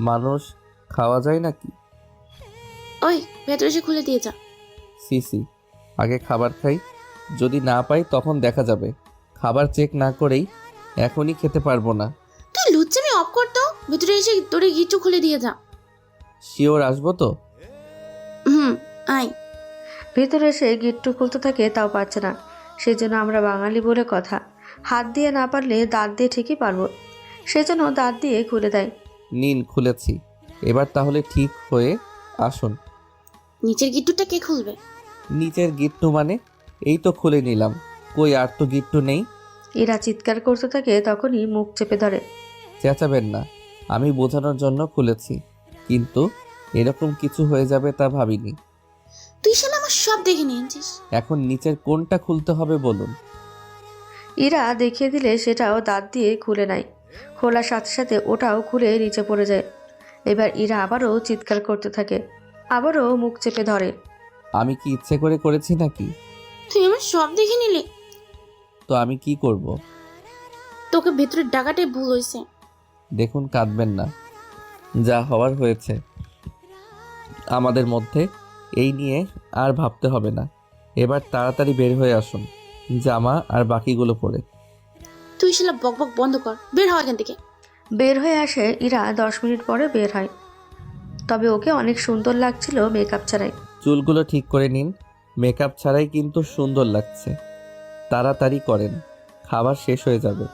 মানুষ খাওয়া যায় নাকি? ওই ভেতরে এসে খুলে দিয়ে যা। সিসি, আগে খাবার খাই, যদি না পাই তখন দেখা যাবে। খাবার চেক না করেই এখনই খেতে পারবো না। তুই লুচ্চামি অফ কর তো, ভেতরে এসে তোর গিট্টু খুলে দিয়ে যা। শিওর আসবো তো? আয়। ভিতরে এসে গিট্টু খুলতে থাকে, তাও পারছে না। সেই জন্য আমরা বাঙালি বলে কথা, হাত দিয়ে না পারলে দাঁত দিয়ে ঠিকই পারবো। সেজন্য দাঁত দিয়ে খুলে দেয়। নিন, খুলেছি। এবার তাহলে ঠিক হয়ে আসুন। নিচের গিট্টুটা কে খুলবে? নিচের গিট্টু মানে? এই তো খুলে নিলাম, কই আর তো গিট্টু নেই। ইরা চিৎকার করতে থাকে, তখনই মুখ চেপে ধরে। চেঁচাবেন না, আমি বোঝানোর জন্য খুলেছি, কিন্তু এরকম কিছু হয়ে যাবে তা ভাবিনি। তুই শালা আমার সব দেখে নিয়েছিস। এখন নিচের কোনটা খুলতে হবে বলুন। ইরা দেখিয়ে দিলে সেটাও দাঁত দিয়ে খুলে নেয়। খোলার সাথে সাথে ওটাও খুলে নিচে পড়ে যায়। এবার ইরা আবারও চিৎকার করতে থাকে, আবারও মুখ চেপে ধরে। আমি কি ইচ্ছে করে করেছি নাকি? তুই আমার সব দেখে নিলি। তো আমি কি করব? তোকে ভেতরে ডাকাটাই ভুল হয়েছে। দেখুন, কাঁদবেন না, যা হওয়ার হয়েছে আমাদের মধ্যে, এই নিয়ে আর ভাবতে হবে না। এবার তাড়াতাড়ি বের হয়ে আসুন, জামা আর বাকিগুলো পরে। তুই শালা বকবক বন্ধ কর, বের হ এখান থেকে। বের হয়ে আসে ইরা। 10 মিনিট পরে বের হয়, তবে ওকে অনেক সুন্দর লাগছিল মেকআপ ছাড়াই। চুলগুলো ঠিক করে নিন, মেকআপ ছাড়াই কিন্তু সুন্দর লাগছে। তাড়াতাড়ি করেন, খাবার শেষ হয়ে যাবে।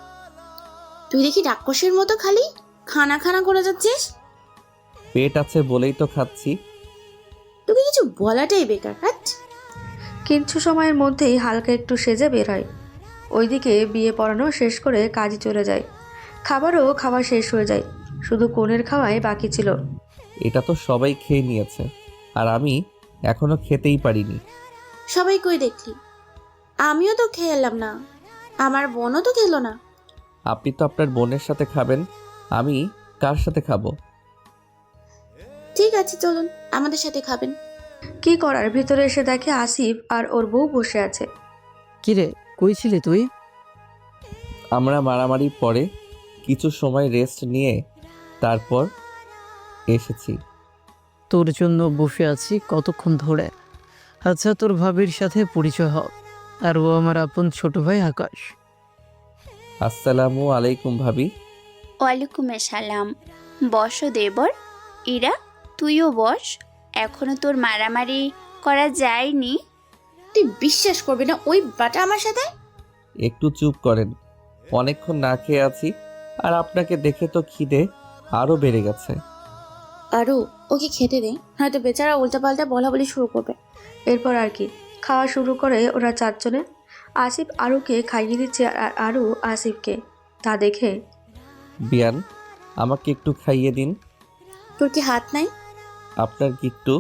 তুই দেখি রাক্ষসের মতো খালি খানা খানা করে যাচ্ছিস। পেট আছে বলেই তো খাচ্ছি। তোকে কিছু বলাটাই বেকার। কিছু সময়ের মধ্যেই হালকা একটু সেজে বের হয়। ওইদিকে বিয়ে পড়ানো শেষ করে কাজে চলে যায়। খাবারও খাওয়া শেষ হয়ে যায়, শুধু কোণের খাওয়াই বাকি ছিল। এটা তো সবাই খেয়ে নিয়েছে, আর আমি এখনো খেতেই পারিনি। সবাই কই দেখলি? আমিও তো খেলাম না, আমার বোনও তো খেলো না। আপনি তো আপনার বোনের সাথে খাবেন, আমি কার সাথে খাবো? ঠিক আছে চলুন, আমাদের সাথে খাবেন। কি করার, ভিতরে এসে দেখে আসিফ আর ওর বউ বসে আছে। কিরে, কই ছিলি তুই? আমরা মারামারি পরে কিছু সময় রেস্ট নিয়ে তারপর এসেছি। তোর জন্য বসে আছি কতক্ষণ ধরে। আচ্ছা, তোর ভাবির সাথে পরিচয় হ, আর ও আমার আপন ছোট ভাই আকাশ। আসসালামু আলাইকুম ভাবি। ওয়ালাইকুম আসসালাম। বসো দেবর। ইরা, তুইও বস। এখনো তোর মারামারি করা যায়নি। তুই বিশ্বাস করবি না, ওই বাটা আমার সাথে। একটু চুপ করেন, অনেকক্ষণ না খেয়ে আছি, আর আপনাকে দেখে তো খিদে আরো বেড়ে গেছে। আরও ওকে খেতে দে, হয়তো বেচারা উল্টাপাল্টা বলা বলি শুরু করবে। এরপর আর কি, খাওয়া শুরু করে ওরা চারজনে। আসিফ আরুকে খাইয়ে দিচ্ছে, আর আরু আসিফকে। তা দেখে, বিয়ান, আমাকে একটু খাইয়ে দিন। তোর কি হাত নাই? আপনার গিট্টু।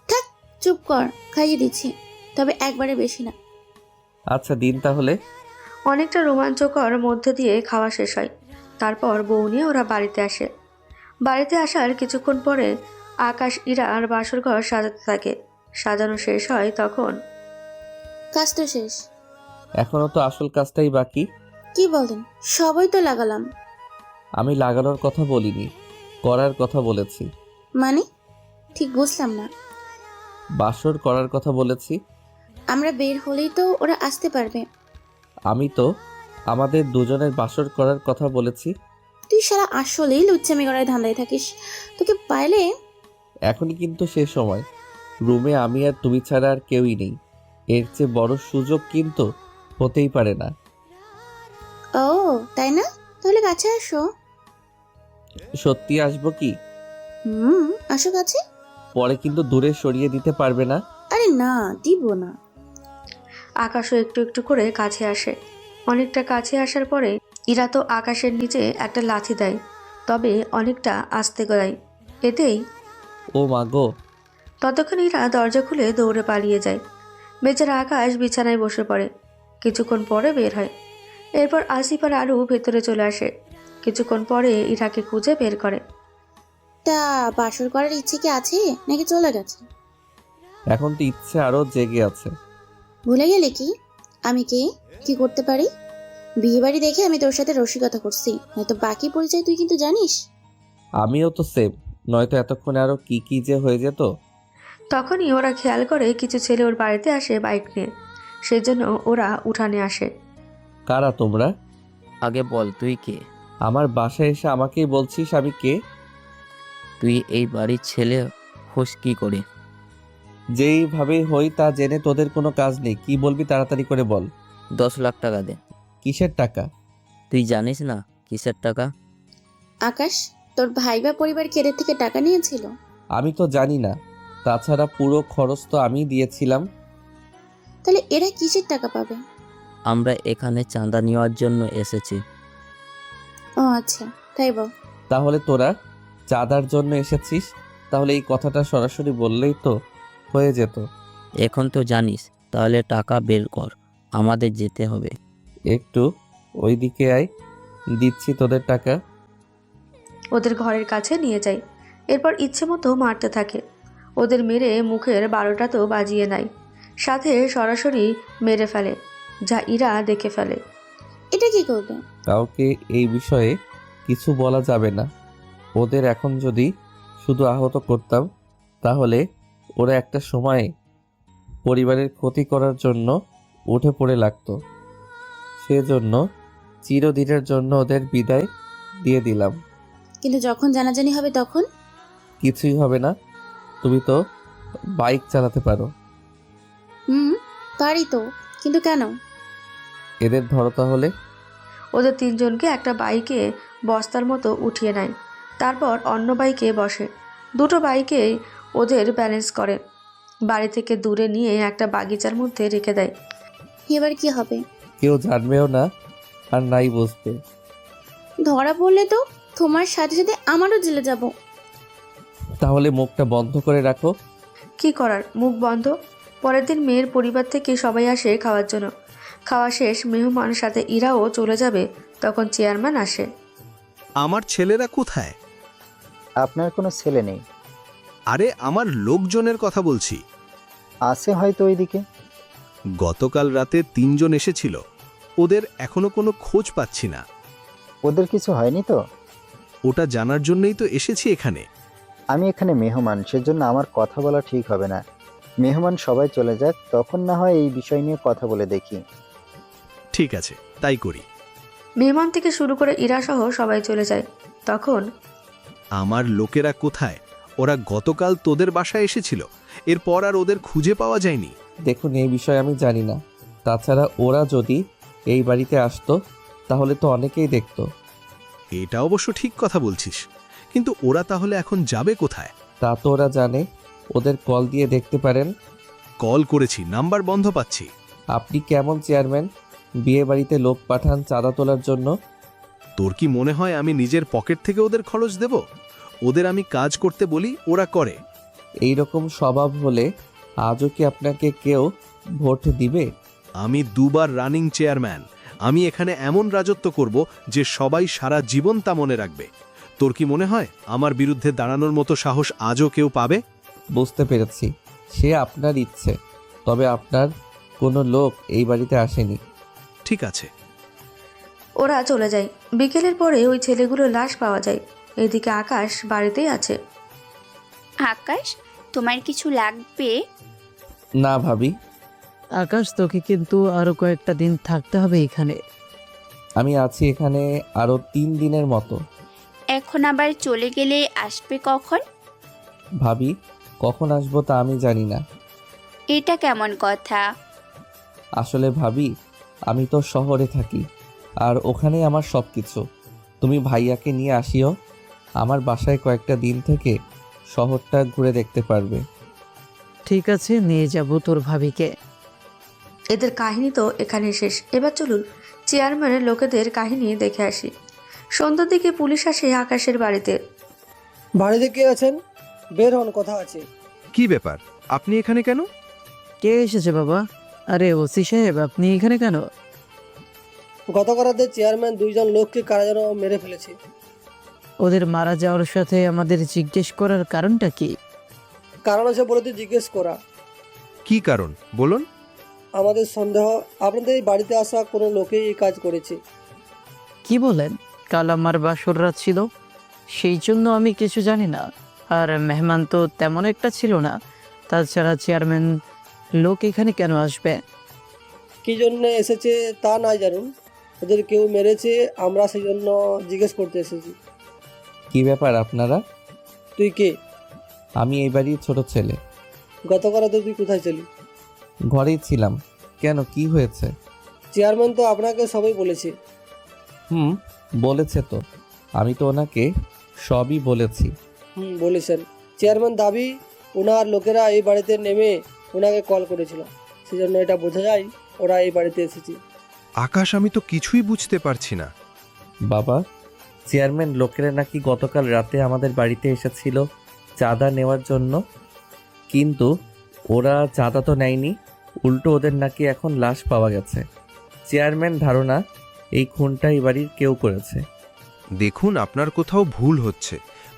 থাক, চুপ কর, খাইয়ে দিচ্ছি, তবে একবারে বেশি না। আচ্ছা দিন তাহলে। অনেকটা রোমাঞ্চকর মধ্যে দিয়ে খাওয়া শেষ হয়। তারপর বউ নিয়ে ওরা বাড়িতে আসে। বাড়িতে আসার কিছুক্ষণ পরে আকাশ ইরা আর বাসর ঘর সাজাতে থাকে। সাজানো শেষ হয় তখন। কাজ তো শেষ, এখনো তো আসল কাজটাই বাকি। কি বলেন? সবাই তো লাগালাম। আমি লাগানোর কথা বলিনি, করার কথা বলেছি। মানে ঠিক বুঝলাম না। বাসর করার কথা বলেছি। আমরা বের হলেই তো ওরা আসতে পারবে। আমি তো আমাদের দুজনের বাসর করার কথা বলেছি। তুই তুই সারা আসলেই লুচ্চামি করার ধান্দায় থাকিস। তোকে পাইলে এখনই কিন্তু সে সময়। রুমে আমি আর তুমি ছাড়া আর কেউই নেই। এর চেয়ে বড় সুযোগ কিন্তু হতেই পারে না। ও তাই না? তাহলে কাছে আসো। সত্যি আসবো কি? আসো কাছে। পরে কিন্তু দূরে সরিয়ে দিতে পারবে না? আরে না, দিব না। আকাশও একটু একটু করে কাছে আসে। অনেকটা কাছে আসার পরে ইরা তো আকাশের নিচে একটা লাথি দেয়, তবে অনেকটা আস্তে গড়ায়। এতেই ও মা গো! ততক্ষণ ইরা দরজা খুলে দৌড়ে পালিয়ে যায়। বেচারা আকাশ বিছানায় বসে পড়ে। কিছুক্ষণ পরে বের হয়। এরপর আসিফ আর আরু ভেতরে চলে আসে। কিছুক্ষণ পরে ইরাকে খুঁজে বের করে। তা বাসর করার ইচ্ছে কি আছে নাকি চলে গেছে? এখন তো ইচ্ছে আরো জেগে আছে। ভুলে গেলে কি আমি কে, কি করতে পারি? বিয়ে বাড়ি দেখে আমি তোর সাথে রসিকতা করছি, নয়তো বাকি পরিচয় তুই কিন্তু জানিস। আমিও তো সেম, নয়তো এতক্ষণে আরো কি কি যে হয়ে যেত। তখনই ওরা খেয়াল করে কিছু ছেলে ওর বাড়িতে আসে বাইক নিয়ে। সেজন্য ওরা উঠানে আসে। কারা তোমরা? আগে বল তুই কে? আমার বাসায় এসে আমাকেই বলছিস আমি কে? তুই এই বাড়ির ছেলে হোস কি করে? যেইভাবেই হই তা জেনে তোদের কোনো কাজ নেই। কি বলবি তাড়াতাড়ি করে বল। 10 লাখ টাকা দে। কিসের টাকা? তুই জানিস না কিসের টাকা? আকাশ, তোর ভাই বা পরিবার কি এদের থেকে টাকা নিয়েছিল? আমি তো জানি না। তাছাড়া পুরো খরচ তো আমিই দিয়েছিলাম। তাহলে এরা কিসের টাকা পাবে? আমরা এখানে চাঁদা নেওয়ার জন্য এসেছি। ও আচ্ছা, তাই বল। তাহলে তোরা চাঁদার জন্য এসেছিস? তাহলে এই কথাটা সরাসরি বললেই তো হয়ে যেত। এখন তো জানিস, তাহলে টাকা বের কর, আমাদের যেতে হবে। একটু ওইদিকে আয়, দিচ্ছি তোদের টাকা। ওদের ঘরের কাছে নিয়ে যায়। এরপর ইচ্ছে মতো মারতে থাকে। ওদের মেরে মুখের 12টা তো বাজিয়ে নেয়, সাথে সরাসরি মেরে ফেলে, যা ইরা দেখে ফেলে। এটা কি করবে? কাউকে এই বিষয়ে কিছু বলা যাবে না। ওদের এখন যদি শুধু আহত করতাম তাহলে ওরা একটা সময়ে পরিবারের ক্ষতি করার জন্য উঠে পড়ে লাগতো। সেজন্য চিরদিনের জন্য ওদের বিদায় দিয়ে দিলাম। কিন্তু যখন জানাজানি হবে তখন? কিছুই হবে না। তুমি তো বাইক চালাতে পারো। পারি তো, কিন্তু কেন? এদের ধরো তাহলে। ওদের তিনজনকে একটা বাইকে বস্তার মতো উঠিয়ে নেয়। তারপর অন্য বাইকে বসে। দুটো বাইকে ওদের ব্যালেন্স করে বাড়ি থেকে দূরে নিয়ে একটা বাগিচার মধ্যে রেখে দেয়। এবার কি হবে? কেউ জানবেও না আর নাই বুঝবে। ধরা পড়লে তো তোমার সাথে সাথে আমারও জেলে যাব। তাহলে মুখটা বন্ধ করে রাখো। কি করার, মুখ বন্ধ। পরের দিন মেয়ের পরিবার থেকে সবাই আসে খাওয়ার জন্য। খাওয়া শেষ, মেহমান সাথে ইরাও চলে যাবে, তখন চেয়ারম্যান আসে। আমার ছেলেরা কোথায়? আপনার কোনো ছেলে নেই। আরে আমার লোকজনের কথা বলছি। আছে হয়তো ওইদিকে। গতকাল রাতে 3 জন এসেছিল, ওদের এখনো কোনো খোঁজ পাচ্ছি না। ওদের কিছু হয়নি তো? ওটা জানার জন্যই তো এসেছি এখানে। আমি এখানে মেহমান, সেজন্য আমার কথা বলা ঠিক হবে না। মেহমান সবাই চলে যাক, তখন না হয় এই বিষয় নিয়ে কথা বলে দেখি। ঠিক আছে, তাই করি। মেহমান থেকে শুরু করে ইরা সহ সবাই চলে যায়। তখন আমার লোকেরা কোথায়? ওরা গতকাল তোদের বাসায় এসেছিল, এরপর আর ওদের খুঁজে পাওয়া যায়নি। দেখুন, এই বিষয়ে আমি জানি না। তাছাড়া ওরা যদি এই বাড়িতে আসতো তাহলে তো অনেকেই দেখতো। এটা অবশ্য ঠিক কথা বলছিস, কিন্তু ওরা তাহলে এখন যাবে কোথায়? তা তো ওরা জানে। ওদের কল দিয়ে দেখতে পারেন। কল করেছি, নাম্বার বন্ধ পাচ্ছি। আপনি কেমন চেয়ারম্যান, বিয়ে বাড়িতে লোক পাঠান চাঁদা তোলার জন্য? তোর কি মনে হয় আমি নিজের পকেট থেকে ওদের খরচ দেব? ওদের আমি কাজ করতে বলি, ওরা করে। এই রকম স্বভাব হলে আজও কি আপনাকে কেউ ভোট দিবে? আমি 2 বার রানিং চেয়ারম্যান। আমি এখানে এমন রাজত্ব করব যে সবাই সারা জীবন তা মনে রাখবে। তোর কি মনে হয় আমার বিরুদ্ধে দাঁড়ানোর মতো সাহস আজও কেউ পাবে? বুঝতে পেরেছি, সে আপনার ইচ্ছে। তবে আপনার কোনো লোক এই বাড়িতে আসেনি। ঠিক আছে। ওরা চলে যায়। বিকেলের পরে ওই ছেলেগুলোর লাশ পাওয়া যায়। এদিকে আকাশ বাড়িতেই আছে। আকাশ, তোমার কিছু লাগবে? না ভাবি। আকাশ, তোকে কিন্তু আরো কয়েকটা দিন থাকতে হবে এখানে। আমি আছি এখানে আরো 3 দিনের মতো। তখন আবার চলে গেলে আসবে কখন? ভাবি, কখন আসবো তা আমি জানি না। এটা কেমন কথা? আসলে ভাবি, আমি তো শহরে থাকি, আর ওখানেই আমার সব কিছু। তুমি ভাইয়াকে নিয়ে আসিও, আমার বাসায় কয়েকটা দিন থেকে শহরটা ঘুরে দেখতে পারবে। ঠিক আছে, নিয়ে যাব তোর ভাবিকে। এদের কাহিনী তো এখানে শেষ। এবার চলুন চেয়ারম্যানের লোকেদের কাহিনী দেখে আসি। সন্ধ্যার দিকে পুলিশ আসে আকাশের বাড়িতে। বাড়িতে কে আছেন? বের হন, কথা আছে। কি ব্যাপার, আপনি এখানে কেন? কে এসেছে বাবা? আরে ওসি সাহেব, আপনি এখানে কেন? গতকাল রাতে চেয়ারম্যান 2 জন লোককে কারা যেন মেরে ফেলেছে। ওদের মারা যাওয়ার সাথে আমাদের জিজ্ঞেস করার কারণটা কি? কারণ আছে বলে তো জিজ্ঞেস করা। কি কারণ বলুন? আমাদের সন্দেহ আপনাদের এই বাড়িতে আসা কোনো লোকেই এই কাজ করেছে। কি বলেন? কাল আমার বাসর রাত ছিল, সেই জন্য আমি কিছু জানি না। আর মেহমান তো তেমন একটা ছিল না। তাছাড়া চেয়ারম্যান লোক এখানে কেন আসবে? কি জন্য এসেছে তা নাই জানুন, ওদের কেউ মেরেছে, আমরা সেই জন্য জিজ্ঞেস করতে এসেছি। কি ব্যাপার আপনারা? তুই কে? আমি এই বাড়ির ছোট ছেলে। গতকাল রাতে তুই কোথায় ছিলি? ঘরেই ছিলাম। কেন, কি হয়েছে? চেয়ারম্যান তো আপনাকে সবই বলেছে। বলেছে তো, আমি তো ওনাকে সবই বলেছি। বলেছেন। চেয়ারম্যান দাবি ওনার লোকেরা এই বাড়িতে নেমে ওনাকে কল করেছিল, সেজন্য এটা বোঝা যায় ওরা এই বাড়িতে এসেছে। আকাশ, আমি তো কিছুই বুঝতে পারছি না। বাবা, চেয়ারম্যান লোকেরা নাকি গতকাল রাতে আমাদের বাড়িতে এসেছিল চাঁদা নেওয়ার জন্য, কিন্তু ওরা চাঁদা তো নেয়নি, উল্টো ওদের নাকি এখন লাশ পাওয়া গেছে। চেয়ারম্যান ধারণা এই খুনটা এই বাড়ির কেউ করেছে। দেখুন, আপনার কোথাও ভুল হচ্ছে।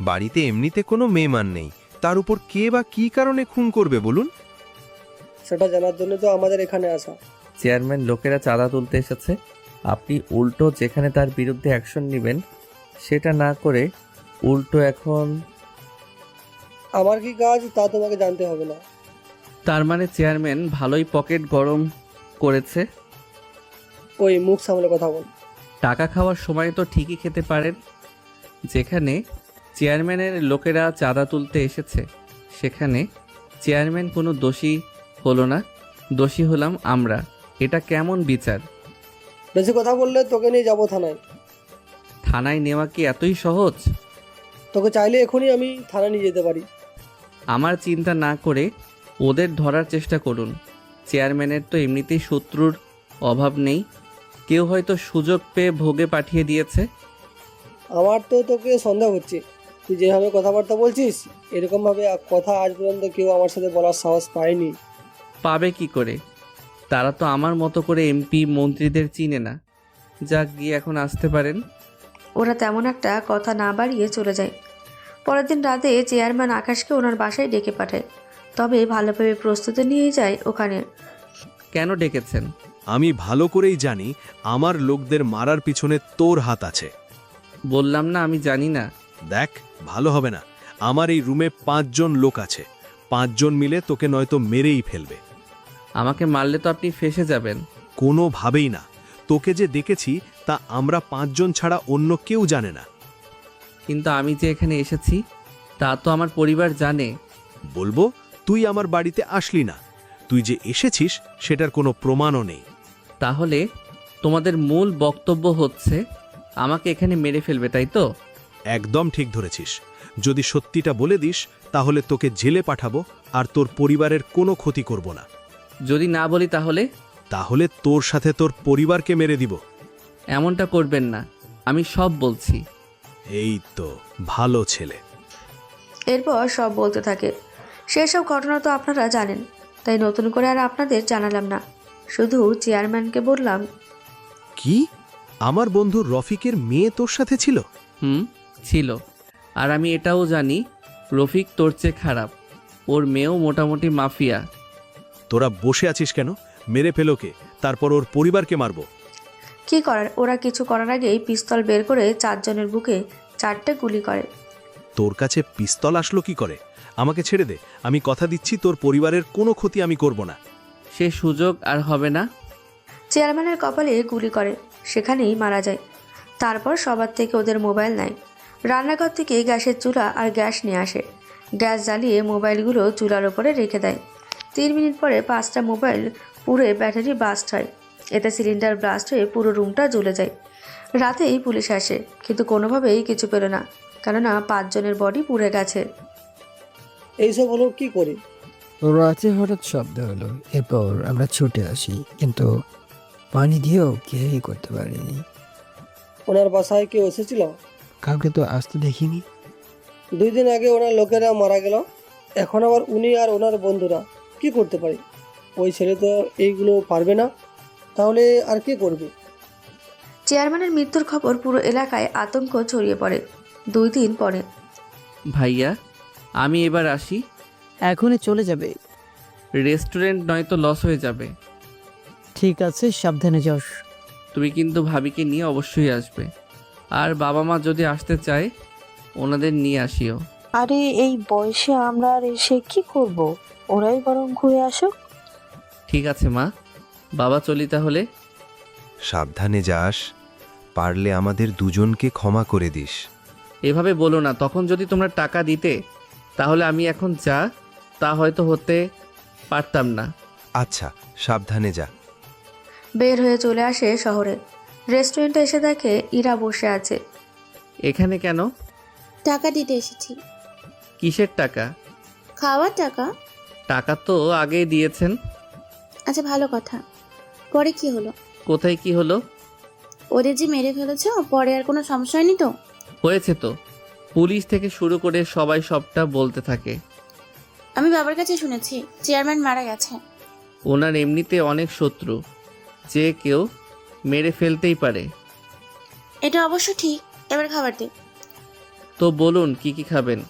বাড়িতে এমনিতে কোনো মেহমান নেই, তার উপর কে বা কি কারণে খুন করবে বলুন? সেটা জানার জন্য তো আমাদের এখানে আসা। চেয়ারম্যান লোকেরা চাঁদা তুলতে এসেছে, আপনি উল্টো যেখানে তার বিরুদ্ধে অ্যাকশন নেবেন সেটা না করে উল্টো এখন। আমার কি কাজ তা তোমাকে জানতে হবে না। তার মানে চেয়ারম্যান ভালোই পকেট গরম করেছে। ওই মুখ সামলে কথা বল। টাকা খাওয়ার সময় তো ঠিকই খেতে পারেন। যেখানে চেয়ারম্যানের লোকেরা চাঁদা তুলতে এসেছে সেখানে চেয়ারম্যান কোনো দোষী হলো না, দোষী হলাম আমরা। এটা কেমন বিচার? বেশি কথা বললে তোকে নিয়ে যাবো থানায়। থানায় নেওয়া কি এতই সহজ? তোকে চাইলে এখনই আমি থানায় নিয়ে যেতে পারি। আমার চিন্তা না করে ওদের ধরার চেষ্টা করুন। চেয়ারম্যানের তো এমনিতেই শত্রুর অভাব নেই, কেউ হয়তো সুযোগ পেয়ে ভোগে পাঠিয়ে দিয়েছে। আমার তো তোকে সন্দেহ হচ্ছে, তুই যেভাবে কথাবার্তা বলছিস এরকমভাবে কথা আজ পর্যন্ত কেউ আমার সাথে বলার সাহস পায়নি। পাবে কি করে? তারা তো আমার মতো করে এমপি মন্ত্রীদের চিনে না। যাক, গিয়ে এখন আসতে পারেন। ওরা তেমন একটা কথা না বাড়িয়ে চলে যায়। পরের দিন রাতে চেয়ারম্যান আকাশকে ওনার বাসায় ডেকে পাঠায়, তবে ভালোভাবে প্রস্তুতি নিয়ে যায় ওখানে। কেন ডেকেছেন? আমি ভালো করেই জানি আমার লোকদের মারার পিছনে তোর হাত আছে। বললাম না আমি জানি না। দেখ, ভালো হবে না। আমার এই রুমে 5 জন লোক আছে, 5 জন মিলে তোকে নয়তো মেরেই ফেলবে। আমাকে মারলে তো আপনি ফেঁসে যাবেন। কোনোভাবেই না। তোকে যে দেখেছি তা আমরা 5 জন ছাড়া অন্য কেউ জানে না। কিন্তু আমি যে এখানে এসেছি তা তো আমার পরিবার জানে। বলবো তুই আমার বাড়িতে আসলি না, তুই যে এসেছিস সেটার কোনো প্রমাণও নেই। তাহলে তোমাদের মূল বক্তব্য হচ্ছে আমাকে এখানে মেরে ফেলবে, তাই তো? একদম ঠিক ধরেছিস। যদি সত্যিটা বলে দিস তাহলে তোকে জেলে পাঠাবো আর তোর পরিবারের কোনো ক্ষতি করব না। যদি না বলি তাহলে? তাহলে তোর সাথে তোর পরিবারকে মেরে দিব। এমনটা করবেন না, আমি সব বলছি। এই তো ভালো ছেলে। এরপর সব বলতে থাকে। সেসব ঘটনা তো আপনারা জানেন, তাই নতুন করে আর আপনাদের জানালাম না, শুধু চেয়ারম্যানকে বললাম। কি, আমার বন্ধু রফিকের মেয়ে তোর সাথে ছিল? ছিল। আর আমি এটাও জানি রফিক তোর চেয়ে খারাপ, ওর মেয়েও মোটামুটি মাফিয়া। তোরা বসে আছিস কেন? মেরে ফেলোকে, তারপর ওর পরিবারকে মারবো। কি করার, ওরা কিছু করার আগেই পিস্তল বের করে 4 জনের বুকে 4টে গুলি করে। তোর কাছে পিস্তল আসলো কি করে? আমাকে ছেড়ে দে, আমি কথা দিচ্ছি তোর পরিবারের কোনো ক্ষতি আমি করব না। সে সুযোগ আর হবে না। চেয়ারম্যানের কপালে গুলি করে, সেখানেই মারা যায়। তারপর সবার থেকে ওদের মোবাইল নেয় রান্নাঘর থেকে গ্যাসের চুলা আর গ্যাস নিয়ে আসে। গ্যাস জ্বালিয়ে মোবাইলগুলো চুলার ওপরে রেখে দেয়। 3 মিনিট পরে 5টা মোবাইল পুড়ে ব্যাটারি বাস্ট হয়। এতে সিলিন্ডার ব্লাস্ট হয়ে পুরো রুমটা জ্বলে যায়। রাতেই পুলিশ আসে, কিন্তু কোনোভাবেই কিছু পেল না, কেননা 5 জনের বডি পুড়ে গেছে। এইসব হলো কি করে? রাতে হঠাৎ শব্দ হলো, এরপর আমরা ছুটে আসি, কিন্তু পানি দিয়েও কেউই করতে পারিনি। ওনার বাসায় কেউ এসেছিল? কাউকে তো আসতে দেখিনি। 2 দিন আগে ওনার লোকেরা মারা গেল, এখন আবার উনি আর ওনার বন্ধুরা কি করতে পারে? ওই ছেলে তো এইগুলো পারবে না, তাহলে আর কে করবে? চেয়ারম্যানের মৃত্যুর খবর পুরো এলাকায় আতঙ্ক ছড়িয়ে পড়ে। 2 দিন পরে ভাইয়া, আমি এবার আসি। এখনই চলে যাবে? রেস্টুরেন্ট নয়তো লস হয়ে যাবে। ঠিক আছে, সাবধানে যাস। তুমি কিন্তু ভাবিকে নিয়ে অবশ্যই আসবে, আর বাবা মা যদি আসতে চায় ওনাদের নিয়ে আসিও। আরে এই বয়সে আমরা আর এসে কি করব? ওরাই বরং ঘুরে আসুক। ঠিক আছে মা, বাবা চলি তাহলে। সাবধানে যাস, পারলে আমাদের দুজনকে ক্ষমা করে দিস। এভাবে বলো না, তখন যদি তোমরা টাকা দিতে তাহলে আমি এখন যা তা হয়তো হতে পারতাম না। আচ্ছা, সাবধানে যা। বের হয়ে চলে আসে শহরে। রেস্টুরেন্টে এসে দেখে ইরা বসে আছে। এখানে কেন? টাকা দিতে এসেছি। কিসের টাকা? খাওয়ার টাকা। টাকা তো আগেই দিয়েছেন। আচ্ছা, ভালো কথা। পরে কি হলো? কোথায় কি হলো? ওদের যে মেরে ফেলেছো, পরে আর কোনো সমস্যা হয়নি তো? হয়েছে তো, পুলিশ থেকে শুরু করে সবাই সবটা বলতে থাকে। আমি বাবার কাছে শুনেছি চেয়ারম্যান মারা গেছে। ওনার এমনিতে অনেক শত্রু, যে কেউ মেরে ফেলতেই পারে। এটা অবশ্য ঠিক। এবার খাবার দে। তো বলুন কি কি খাবেন?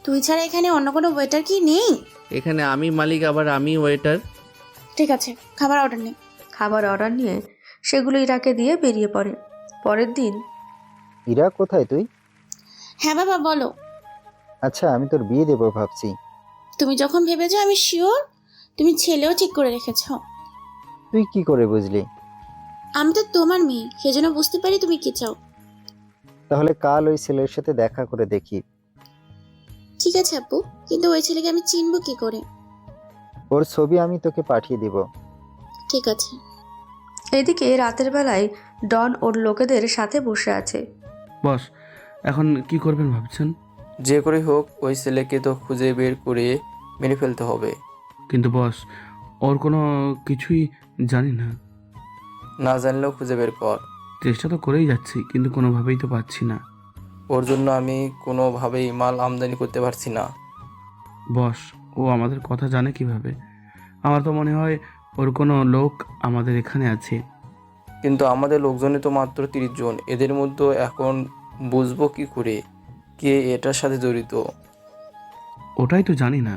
তুই ছাড়া এখানে অন্য কোনো ওয়েটার কি নেই? এখানে আমি মালিক, আবার আমি ওয়েটার। ঠিক আছে, খাবার অর্ডার নে। খাবার অর্ডার নিয়ে সেগুলো ইরাকে দিয়ে বেরিয়ে পড়ে। পরের দিন ইরা, কোথায় তুই? হ্যাঁ বাবা, বলো। আচ্ছা, আমি তোর বিয়ে দেবো ভাবছি। তুমি যখন ভেবেছো আমি শিওর, তুমি ছেলেও ঠিক করে রেখেছো। তুই কি করে বুঝলি? আমি তো তোমার মেয়ে, সেজন্য বুঝতে পারি তুমি কি চাও। তাহলে কাল ওই ছেলের সাথে দেখা করে দেখি। ঠিক আছে আপু, কিন্তু ওই ছেলেকে আমি চিনবো কি করে? ওর ছবি আমি তোকে পাঠিয়ে দিব। ঠিক আছে। এদিকে রাতের বেলায় ডন ওর লোকেদের সাথে বসে আছে। বস, এখন কি করবেন ভাবছেন? যে করে হোক ওই ছেলেকে তো খুঁজে বের করে মেরে ফেলতে হবে। কিন্তু বস, ওর কোনো কিছুই জানি না। না জানলেও খুঁজে বের কর। চেষ্টা তো করেই যাচ্ছি, কিন্তু কোনোভাবেই তো পাচ্ছি না। ওর জন্য আমি কোনোভাবেই মাল আমদানি করতে পারছি না। বস, ও আমাদের কথা জানে কিভাবে? আমার তো মনে হয় ওর কোনো লোক আমাদের এখানে আছে। কিন্তু আমাদের লোকজনই তো মাত্র 30 জন, এদের মধ্যে এখন বুঝবো কি করে কে এটার সাথে জড়িত? ওটাই তো জানি না।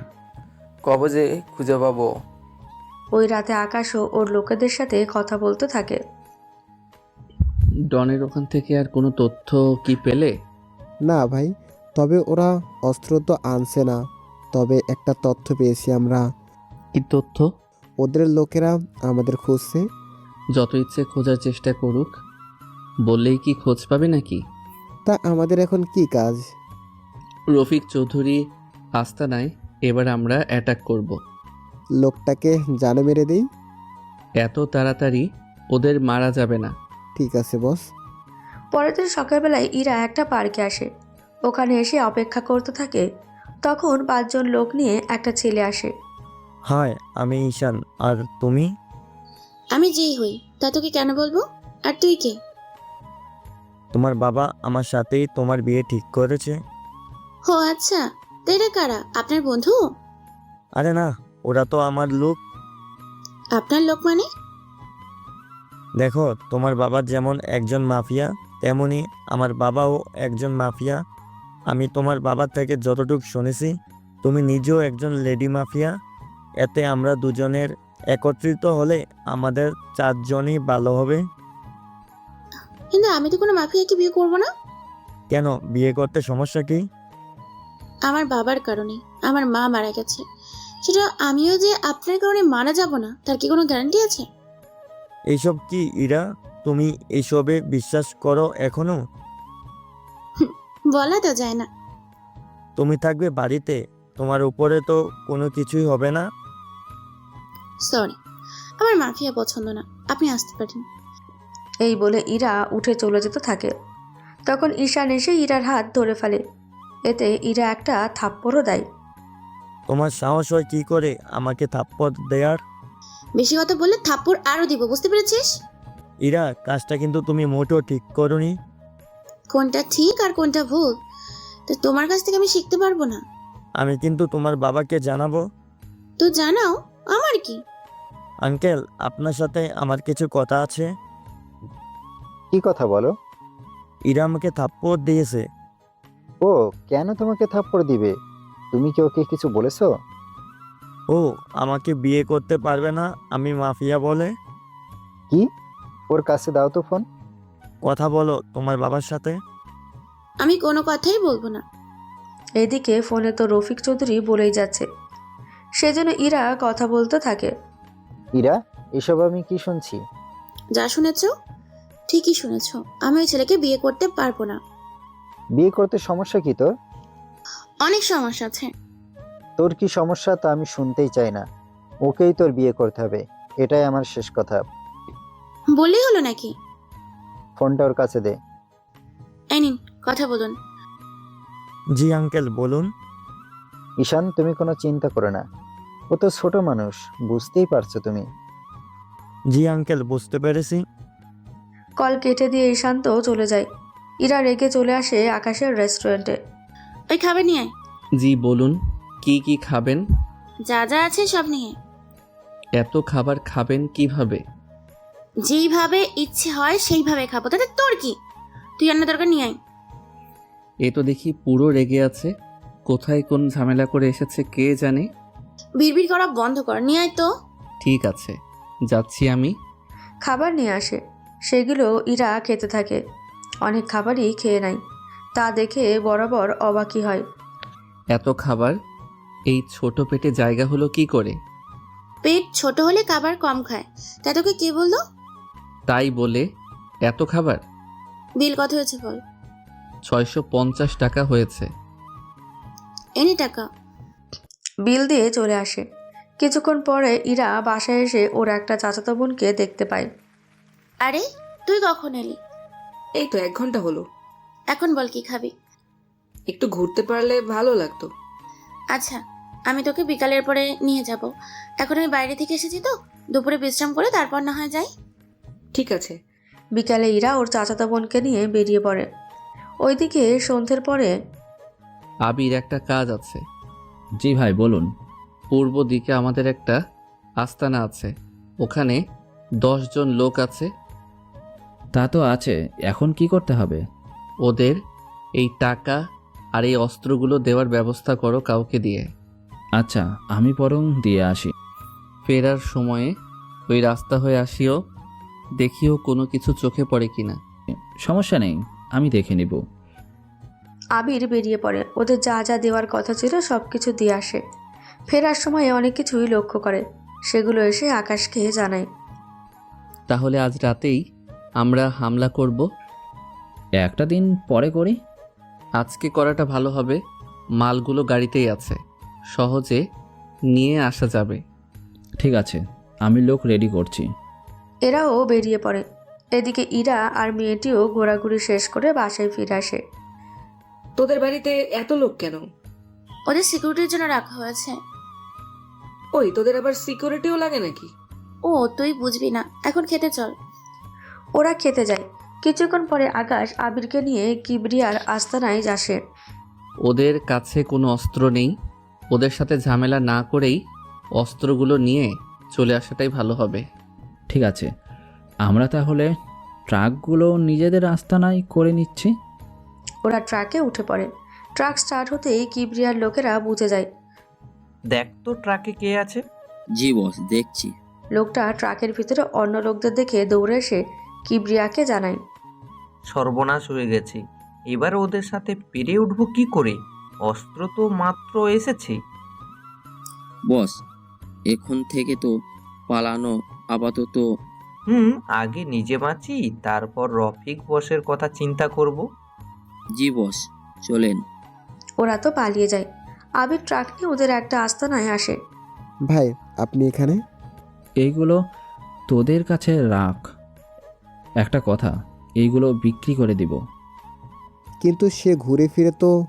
কবে যে খুঁজে পাবো? ওই রাতে আকাশও ওর লোকেদের সাথে কথা বলতে থাকে। ডনের ওখান থেকে আর কোনো তথ্য কি পেলে? না ভাই, তবে ওরা অস্ত্র তো আনছে না। তবে একটা তথ্য পেয়েছি আমরা। কি তথ্য? ওদের লোকেরা আমাদের খুঁজছে। যত ইচ্ছে খোঁজার চেষ্টা করুক, বললেই কি খোঁজ পাবে নাকি? তা আমাদের এখন কি কাজ? রফিক চৌধুরী আস্তানায় এবার আমরা অ্যাটাক করব। লোকটাকে জানে মেরে দেই। এত তাড়াতাড়ি ওদের মারা যাবে না। ঠিক আছে বস। পরের দিন সকালবেলায় ইরা একটা পার্কে আসে। ওখানে এসে অপেক্ষা করতে থাকে। তখন 5 জন লোক নিয়ে একটা ছেলে আসে। হাই, আমি ঈশান। আর তুমি? আমি যেই হই তা তোকে কেন বলবো? আর তুই কে? তোমার বাবা আমার সাথেই তোমার বিয়ে ঠিক করেছে। ও আচ্ছা, তো এরা কারা? আপনার বন্ধু? আরে না, ওরা তো আমার লোক। আপনার লোক মানে? দেখো, তোমার বাবা যেমন একজন মাফিয়া, তেমনি আমার বাবাও একজন মাফিয়া। আমি তোমার বাবা থেকে যতটুকু শুনেছি, তুমি নিজেও একজন লেডি মাফিয়া। এতে আমরা দুজনের একত্রিত হলে আমাদের 4 জনই ভালো হবে। কিন্তু আমি তো কোনো মাফিয়াকে বিয়ে করব না। কেন? বিয়ে করতে সমস্যা কি? আমার বাবার কারণে আমার মা মারা গেছে, সেটা আমিও যে আপনার কারণে মারা যাব না তার কি কোনো গ্যারান্টি আছে? এইসব কি ইরা? তুমি এইসবে বিশ্বাস করো এখনো? বলা তো যায় না। তুমি থাকবে বাড়িতে, তোমার উপরে তো কোনো কিছুই হবে না। সরি, আমার মাফিয়া পছন্দ না, আপনি আসতে পারেন। এই বলে ইরা উঠে চলে যেতে থাকে। তখন ঈশান এসে ইরার হাত ধরে ফেলে। এতে ইরা একটা থাপ্পড়ও দেয়। তোমার সাহস হয় কি করে আমাকে থাপ্পড় দেয়ার? বেশি কথা বললে থাপ্পড় আরো দিব, বুঝতে পেরেছিস? ইরা, কাজটা কিন্তু তুমি মোটেও ঠিক করনি। কোনটা ঠিক আর কোনটা ভুল তো তোমার কাছ থেকে আমি শিখতে পারবো না। আমি কিন্তু তোমার বাবাকে জানাবো। তো জানাও, আমার কি। আঙ্কেল, আপনার সাথে আমার কিছু কথা আছে। কি কথা বলো? ইরা আমাকে থাপ্পড় দিয়েছে। ও, কেন তোমাকে থাপ্পড় দিবে? তুমি কি ওকে কিছু বলেছো? ও আমাকে বিয়ে করতে পারবে না, আমি মাফিয়া বলে। কি? ওর কাছে দাও তো ফোন। কথা বলো তোমার বাবার সাথে। আমি কোনো কথাই বলবো না। এদিকে ফোনে তো রফিক চৌধুরী বলেই যাচ্ছে, সেজন্য ইরা কথা বলতে থাকে। ইরা, এসব আমি কি শুনছি? যা শুনেছ ঠিকই শুনেছ, আমি ওই ছেলেকে বিয়ে করতে পারবো না। বিয়ে করতে সমস্যা কি তোর? অনেক সমস্যা আছে। তোর কি সমস্যা তা আমি শুনতেই চাই না। ওকেই তোর বিয়ে করতে হবে, এটাই আমার শেষ কথা। বললেই হলো নাকি? ফোনটা ওর কাছে দে। এই নিন, কথা বলুন। জি আঙ্কেল, বলুন। ঈশান, তুমি কোনো চিন্তা করো না, ও তো ছোট মানুষ, বুঝতেই পারছো তুমি। জি আঙ্কেল, বুঝতে পেরেছি। কল কেটে দিয়ে ঈশান্ত চলে যায়। ইরা রেগে চলে আসে আকাশের রেস্টুরেন্টে। ওই খাবার নিয়ে আয়। জি বলুন, কি কি খাবেন? যা যা আছে সব নিয়ে। এত খাবার খাবেন কিভাবে? যেইভাবে ইচ্ছে হয় সেইভাবে খাবো, তাতে তোর কি? তুই অন্য দরকার নিয়ে আয়। এ তো দেখি পুরো রেগে আছে, কোথায় কোন ঝামেলা করে এসেছে কে জানে। বিড়বিড় করা বন্ধ কর, নিয়ে আয় তো। ঠিক আছে, যাচ্ছি আমি। খাবার নিয়ে আসে, সেগুলো ইরা খেতে থাকে। অনেক খাবারই খেয়ে নেয়, তা দেখে বরাবর অবাকই হয়। এত খাবার এই ছোট পেটে জায়গা হলো কি করে? পেট ছোট হলে খাবার কম খায়, তাই তোকে কে বললো? তাই বলে এত খাবার? বিল কত হয়েছে বল। 650 টাকা হয়েছে। এনে টাকা। বিল দিয়ে চলে আসে। কিছুক্ষণ পরে ইরা বাসায় এসে ওর একটা চাচাতো বোনকে দেখতে পায়। আরে তুই কখন এলি? এই তো 1 ঘন্টা হলো। এখন বল কি খাবি? একটু ঘুরতে পারলে ভালো লাগতো। আচ্ছা, আমি তোকে বিকালের পরে নিয়ে যাব। এখন আমি বাইরে থেকে এসেছি তো, দুপুরে বিশ্রাম করে তারপর না হয় যাই। ঠিক আছে। বিকালে ইরা ওর চাচাতো বোনকে নিয়ে বেরিয়ে পড়ে। ওইদিকে সন্ধ্যের পরে আবির, একটা কাজ আছে। জি ভাই, বলুন। পূর্ব দিকে আমাদের একটা আস্তানা আছে, ওখানে 10 জন লোক আছে। তা তো আছে, এখন কি করতে হবে? ওদের এই টাকা আর এই অস্ত্রগুলো দেওয়ার ব্যবস্থা করো কাউকে দিয়ে। আচ্ছা, আমি বরং দিয়ে আসি। ফেরার সময়ে ওই রাস্তা হয়ে আসিও, দেখিও কোনো কিছু চোখে পড়ে কিনা। সমস্যা নেই, আমি দেখে নিব। আবির বেরিয়ে পড়ে। ওদের যা যা দেওয়ার কথা ছিল সব কিছু দিয়ে আসে। ফেরার সময় অনেক কিছুই লক্ষ্য করে, সেগুলো এসে আকাশকে জানায়। তাহলে আজ রাতেই আমরা হামলা করব। একটা দিন পরে করি। আজকে করাটা ভালো হবে, মালগুলো গাড়িতেই আছে, সহজে নিয়ে আসা যাবে। ঠিক আছে, আমি লোক রেডি করছি। এরাও বেরিয়ে পড়ে। এদিকে ইরা আর মেয়েটিও ঘোরাঘুরি শেষ করে বাসায় ফিরে আসে। তোদের বাড়িতে এত লোক কেন? ওদের সিকিউরিটির জন্য রাখা হয়েছে। ওই তোদের আবার সিকিউরিটিও লাগে নাকি? ও তুই বুঝবি না, এখন খেতে চল। ওরা খেতে যায়। কিছুক্ষণ পরে আকাশ আবিরকে নিয়ে কিবরিয়ার আস্তানায় আসে। ওদের কাছে কোনো অস্ত্র নেই, ওদের সাথে ঝামেলা না করেই অস্ত্রগুলো নিয়ে চলে আসাটাই ভালো হবে। ঠিক আছে, আমরা তাহলে ট্রাকগুলো নিজেদের আস্তানায় করে নিচ্ছি। ওরা ট্রাকে উঠে পড়ে। ট্রাক স্টার্ট হতেই কিবরিয়ার লোকেরা বুঝে যায়। দেখ তো ট্রাকে কে আছে। জি বস, দেখছি। লোকটা ট্রাকের ভিতরে অন্য লোকদের দেখে দৌড়ে এসে কিবরিয়াকে জানায়। সর্বনাশ হয়ে গেছে, এবার ওদের সাথে পেরে উঠবো কি করে? অস্ত্র তো মাত্র এসেছে। বস, এখন থেকে তো পালানো আপাতত। আগে নিজে বাঁচি, তারপর রফিক বসের কথা চিন্তা করব। জি বস, চলেন। ওরা তো পালিয়ে যায়। আবির ট্রাক নিয়ে ওদের একটা আস্তানায় আসে। ভাই আপনি এখানে? এইগুলো তোদের কাছে রাখ। একটা কথা, এইগুলো বিক্রি করে দিব। কিন্তু সে ঘুরে ফিরে তো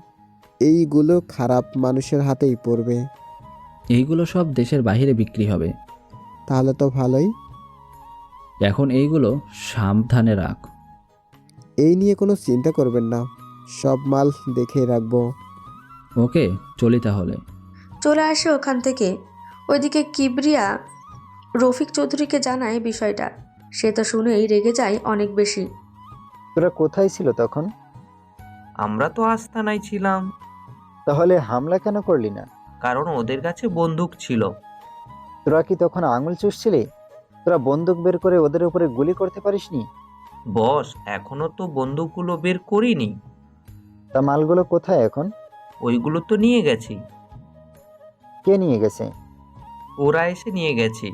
এইগুলো খারাপ মানুষের হাতেই পড়বে। এইগুলো সব দেশের বাইরে বিক্রি হবে। তাহলে তো ভালোই। এখন এইগুলো সাবধানে রাখ। এই নিয়ে কোনো চিন্তা করবেন না, সব মাল দেখে রাখবো। ওকে, চলি তাহলে। চলে আসে ওখান থেকে। ওইদিকে কিবরিয়া রফিক চৌধুরীকে জানায় বিষয়টা। সে তো শুনেই রেগে যায় অনেক বেশি। তোরা কোথায় ছিল তখন? আমরা তো আস্তানায় ছিলাম। তাহলে হামলা কেন করলি না? কারণ ওদের কাছে বন্দুক ছিল। তোরা কি তখন আঙুল চুষছিলি? তোরা বন্দুক বের করে ওদের উপরে গুলি করতে পারিসনি? বস, এখনো তো বন্দুকগুলো বের করিনি। তা মালগুলো কোথায় এখন? ওইগুলো তো নিয়ে গেছি। কে নিয়ে গেছে? ওরা এসে নিয়ে গেছে।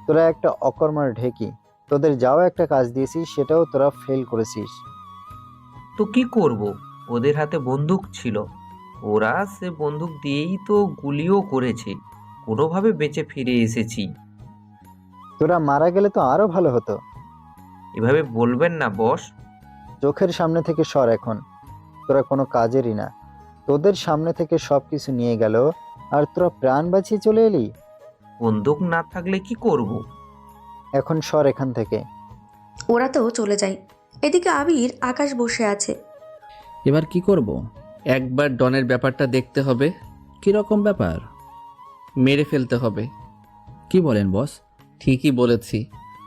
তোরা একটা অকর্মার ঢেকি। তোদের যাও একটা কাজ দিয়েছিস, সেটাও তোরা ফেল করেছিস। তো কি করব? ওদের হাতে বন্দুক ছিল। ওরা সে বন্দুক দিয়েই তো গুলিও করেছে। কোনোভাবে বেঁচে ফিরে এসেছি। তোরা মারা গেলে তো আরো ভালো হতো। এভাবে বলবেন না বস। চোখের সামনে থেকে সর এখন। তোরা কোনো কাজেরই না। তোদের সামনে থেকে সবকিছু নিয়ে গেল আর তোরা প্রাণ বাঁচিয়ে চলে এলি। বন্দুক না থাকলে কি করব? এখন সর এখান থেকে। ওরা তো চলে যায়। এদিকে আবির আকাশ বসে আছে। এবার কি করব? একবার ডনের ব্যাপারটা দেখতে হবে। কিরকম ব্যাপার? মেরে ফেলতে হবে। কি বলেন বস? ঠিকই বলেছি।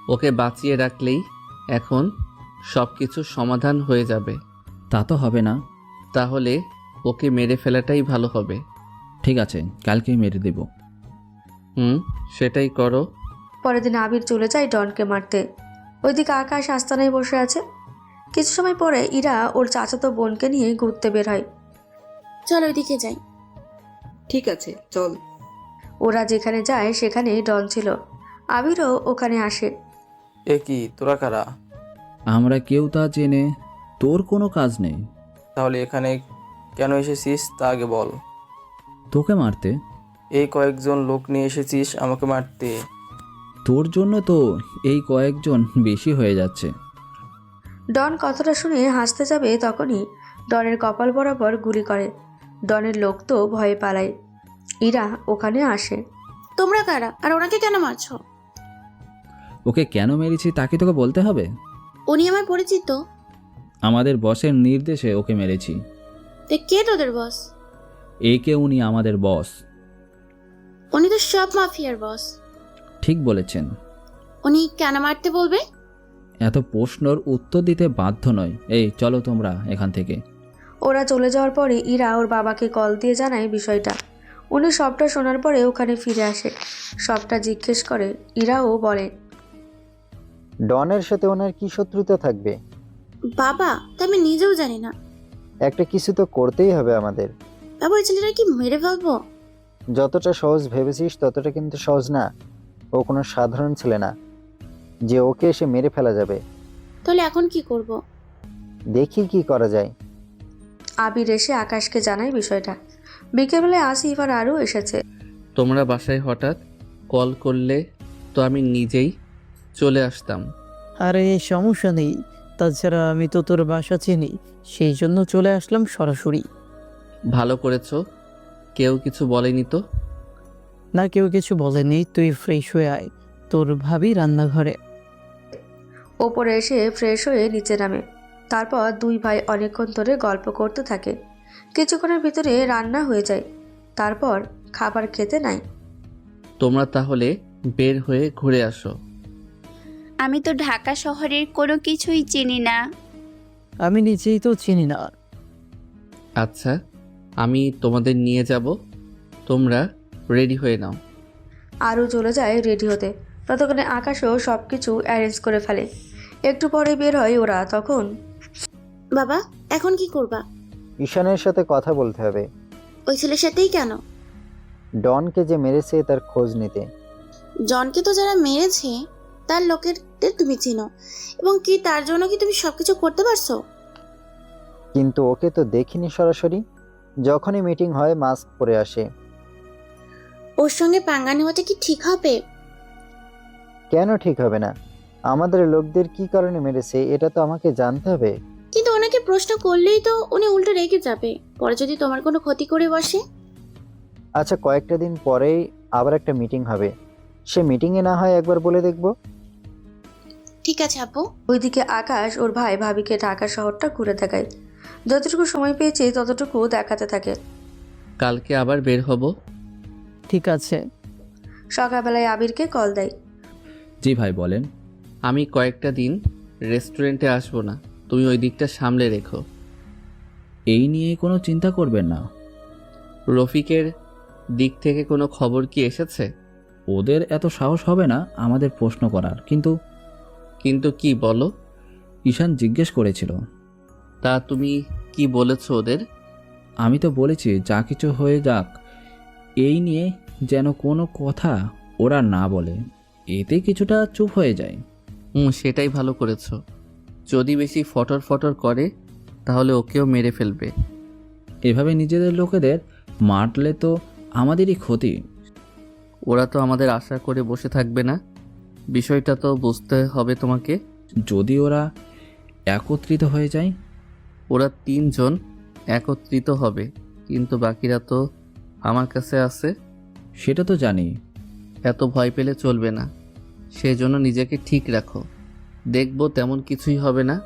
ওকে বাঁচিয়ে রাখলেই এখন সব কিছু সমাধান হয়ে যাবে। তা তো হবে না। তাহলে ওকে মেরে ফেলাটাই ভালো হবে। ঠিক আছে, কালকেই মেরে দেব। সেটাই করো। পরের দিন আবির চলে যায় ডনকে মারতে। ওইদিকে আকাশ আস্তানায় বসে আছে। কিছু সময় পরে ইরা ওর চাচাতো বোনকে নিয়ে ঘুরতে বের হয়। চল ওইদিকে যাই। ঠিক আছে, চল। ওরা যেখানে যায় সেখানে ডন ছিল। আবিরও ওখানে আসে। এ কি, তোরা কারা? আমরা কেউ তা জেনে তোর কোনো কাজ নেই। তাহলে এখানে কেন এসেছিস তা আগে বল। তোকে মারতে। এই কয়েকজন লোক নিয়ে এসেছিস আমাকে মারতে? তোর জন্য তো এই কয়েকজন বেশি হয়ে যাচ্ছে। ডন কথাটা শুনে হাসতে যাবে তখনই ডনের কপাল বরাবর গুলি করে। ডনের লোক তো ভয়ে পালায়। ইরা ওখানে আসে। তোমরা কারা আর ওনাকে কেন মারছো? ওকে কেন মেরেছি তা কি তোকে বলতে হবে? উনি আমার পরিচিত। আমাদের বসের নির্দেশে ওকে মেরেছি। কে তোদের বস? একে উনি আমাদের বস। উনি তো সব মাফিয়ার বস। ঠিক বলেছেন। উনি কেন মারতে বলবে? এত প্রশ্নর উত্তর দিতে বাধ্য নয়। এই চলো তোমরা এখান থেকে। ওরা চলে যাওয়ার পরে ইরা ওর বাবাকে কল দিয়ে জানায় বিষয়টা। উনি সবটা শোনার পরে ওখানে ফিরে আসে। সবটা জিজ্ঞেস করে। ইরাও বলে, ডনের সাথে ওনার কি শত্রুতা থাকবে? বাবা, তা আমি নিজেও জানি না। একটা কিছু তো করতেই হবে আমাদের। বাবা, ওই ছেলেটা কি মেরে ফেলবো? যতটা সহজ ভেবেছিস ততটা কিন্তু সহজ না। ও কোনো সাধারণ ছেলে না যে ওকে এসে মেরে ফেলা যাবে। তাহলে এখন কি করব? দেখি কি করা যায়। আবির এসে আকাশকে জানায় বিষয়টা। বিকেলবেলায় আসিফ আর আরও এসেছে। তোমরা বাসায় হঠাৎ কল করলে তো আমি নিজেই চলে আসতাম। আরে সমস্যা নেই, তাছাড়া আমি তো তোর বাসা চিনি, সেই জন্য চলে আসলাম সরাসরি। ভালো করেছো। কেউ কিছু বলেনি তো? না, কেউ কিছু বলেনি। তুই ফ্রেশ হয়ে আয়, তোর ভাবি রান্নাঘরে। ওপরে এসে ফ্রেশ হয়ে নিচে নামে। তারপর দুই ভাই অনেকক্ষণ ধরে গল্প করতে থাকে। কিছুক্ষণের ভিতরে রান্না হয়ে যায়। তারপর খাবার খেতে নাই। তোমরা তাহলে বের হয়ে ঘুরে আসো। আমি তো ঢাকা শহরের কোনো কিছুই চিনি না। আমি নিজেই তো চিনি না। আচ্ছা, আমি তোমাদের নিয়ে যাব। তোমরা রেডি হয়ে নাও। আরও চলে যায় রেডি হতে। ততক্ষণে আকাশও সব কিছু অ্যারেঞ্জ করে ফেলে। একটু পরে বের হয় ওরা। তখন, বাবা, এখন কি করবা? ঈশানের সাথে কথা বলতে হবে। ওই ছেলের সাথেই কেন? ডনকে যে মেরেছে তার খোঁজ নিতে। জনকে তো যারা মেরেছে তার লোকেদের তুমি চিনো, এবং কি তার জন্য কি তুমি সবকিছু করতে পারছো? কিন্তু ওকে তো দেখিনি সরাসরি। যখনই মিটিং হয় মাস্ক পরে আসে। ওর সঙ্গে পাঙ্গা নেওয়াটা কি ঠিক হবে? কেন ঠিক হবে না? আমাদের লোকদের কি কারণে মেরেছে এটা তো আমাকে জানতে হবে। কিন্তু ওনাকে প্রশ্ন করলেই তো উনি উল্টো রেগে যাবে, পরে যদি তোমার কোনো ক্ষতি করে বসে। আচ্ছা, কয়েকটা দিন পরেই আবার একটা মিটিং হবে, সে মিটিংয়ে না হয় একবার বলে দেখব। ঠিক আছে আপু। ওইদিকে আকাশ ওর ভাই ভাবিকে ঢাকা শহরটা ঘুরে দেখায়। যতটুকু সময় পেয়েছে ততটুকু দেখাতে থাকে। কালকে আবার বের হব। ঠিক আছে। সকালবেলায় আবিরকে কল দেয়। জি ভাই বলেন। আমি কয়েকটা দিন রেস্টুরেন্টে আসবো না, তুমি ওই দিকটা সামলে রেখো। এই নিয়ে কোনো চিন্তা করবেন না। রফিকের দিক থেকে কোনো খবর কি এসেছে? ওদের এত সাহস হবে না আমাদের প্রশ্ন করার। কিন্তু কিন্তু কি বলো? ঈশান জিজ্ঞেস করেছিল। তা তুমি কি বলেছো ওদের? আমি তো বলেছি যা কিছু হয়ে যাক এই নিয়ে যেন কোনো কথা ওরা না বলে, এতে কিছুটা চুপ হয়ে যায়। সেটাই ভালো করেছো। যদি বেশি ফটর ফটর করে তাহলে ওকেও মেরে ফেলবে। এভাবে নিজেদের লোকেদের মারলে তো আমাদেরই ক্ষতি। ওরা তো আমাদের আশা করে বসে থাকবে না, বিষয়টা তো বুঝতে হবে তোমাকে। যদি ওরা একত্রিত হয়ে যায়? ওরা 3 জন একত্রিত হবে, কিন্তু বাকিরা তো আমার কাছে আছে। সেটা তো জানি। এত ভয় পেলে চলবে না, সেজন্য নিজেকে ঠিক রাখো। দেখবো তেমন কিছুই হবে না।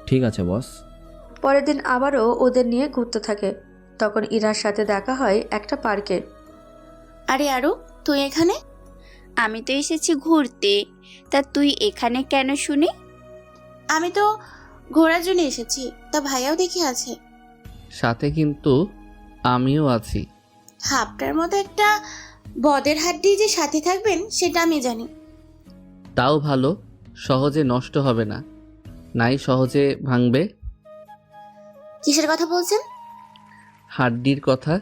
ঠিক আছে বস। পরের দিন আবারও ওদের নিয়ে ঘুরতে থাকে। তখন ইরার সাথে দেখা হয় একটা পার্কে। আরে আরু, তুই এখানে? আমি তো এসেছি ঘুরতে, তা তুই এখানে কেন শুনি? আমি তো ঘোরার জন্য এসেছি, তা ভাইয়াও দেখে আছে। সাথে কিন্তু আমিও আছি। হাফটার মতো একটা বদের হাড্ডি যে সাথে থাকবেন সেটা আমি জানি। তাও ভালো, সহজে নষ্ট হবে না, নাই সহজে ভাঙবে। কিসের কথা বলছেন? হাড্ডির কথা।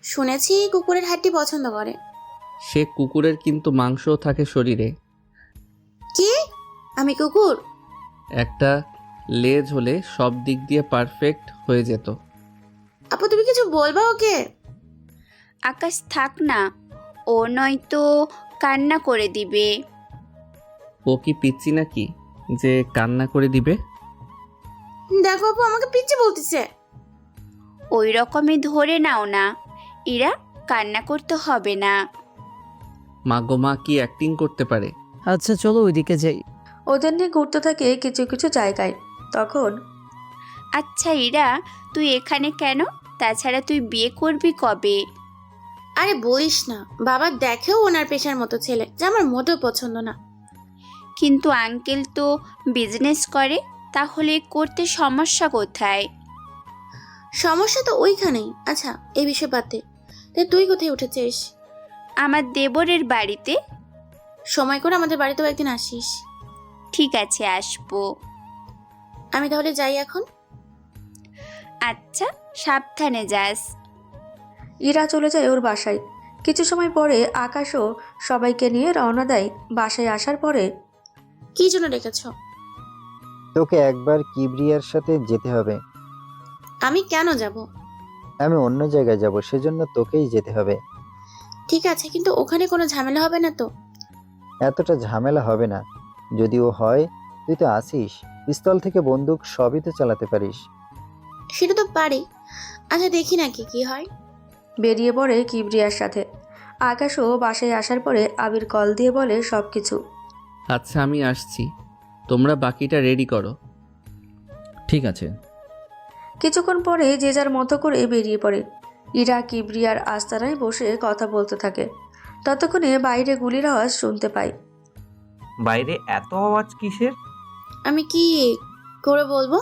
শুনেছি কুকুরের হাড্ডি পছন্দ করে। সে কুকুরের কিন্তু মাংসও থাকে শরীরে। কি? আমি কুকুর? একটা লেজ হলে সব দিক দিয়ে পারফেক্ট হয়ে যেত। আপু তুমি কিছু বলবা ওকে? আকাশ থাক না, ও নয়তো কান্না করে দিবে। ও কি পিচ্ছি নাকি যে কান্না করে দিবে? দেখো আপু আমাকে পিচ্ছি বলতেছে। ওই রকমই ধরে নাও না, এরা কান্না করতে হবে না। মা গো মা, কি অ্যাক্টিং করতে পারে। আচ্ছা চলো ওইদিকে যাই। ওদের নিয়ে ঘুরতে থাকে কিছু কিছু জায়গায়। তখন আচ্ছা ইরা, তুই এখানে কেন? তাছাড়া তুই বিয়ে করবি কবে? আরে বলিস না, বাবা দেখেও ওনার পেশার মতো ছেলে, যা আমার মোটেও পছন্দ না। কিন্তু আঙ্কেল তো বিজনেস করে, তাহলে করতে সমস্যা কোথায়? সমস্যা তো ওইখানেই। আচ্ছা এই বিষয় বাদ দে, তাই তুই কোথায় উঠেছিস? আমার দেবরের বাড়িতে। সময় করে আমাদের বাড়িতেও একদিন আসিস। ঠিক আছে, আসবো। আমি তাহলে যাই এখন। আচ্ছা, সাবধানে যাস। ইরা চলে যায় ওর বাসায়। কিছু সময় পরে আকাশও সবাইকে নিয়ে রওনা দেয়। বাসায় আসার পরে কি জন্য ডেকেছ? তোকে একবার কিবরিয়ার সাথে যেতে হবে। আমি কেন যাব? আমি অন্য জায়গায় যাব, সেজন্য তোকেই যেতে হবে। ঠিক আছে, কিন্তু ওখানে কোনো ঝামেলা হবে না তো? এতটা ঝামেলা হবে না। যদিও হয়, তুই তো আসিস, পিস্তল থেকে বন্দুক সবই তো চালাতে পারিস। সেটা তো পারি। আচ্ছা দেখি নাকি কি হয়। বেরিয়ে পড়ে কিবরিয়ার সাথে। আকাশও বাসায় আসার পরে আবির কল দিয়ে বলে সব কিছু। আচ্ছা আমি আসছি, তোমরা বাকিটা রেডি করো। ঠিক আছে। কিছুক্ষণ পরে যে যার মতো করে বেরিয়ে পড়ে। ইরা কিবরিয়ার আস্তানায় বসে কথা বলতে থাকে। ততক্ষণে বাইরে গুলির আওয়াজ শুনতে পায়। বাইরে এত আওয়াজ কিসের? আমি কি করে বলবো?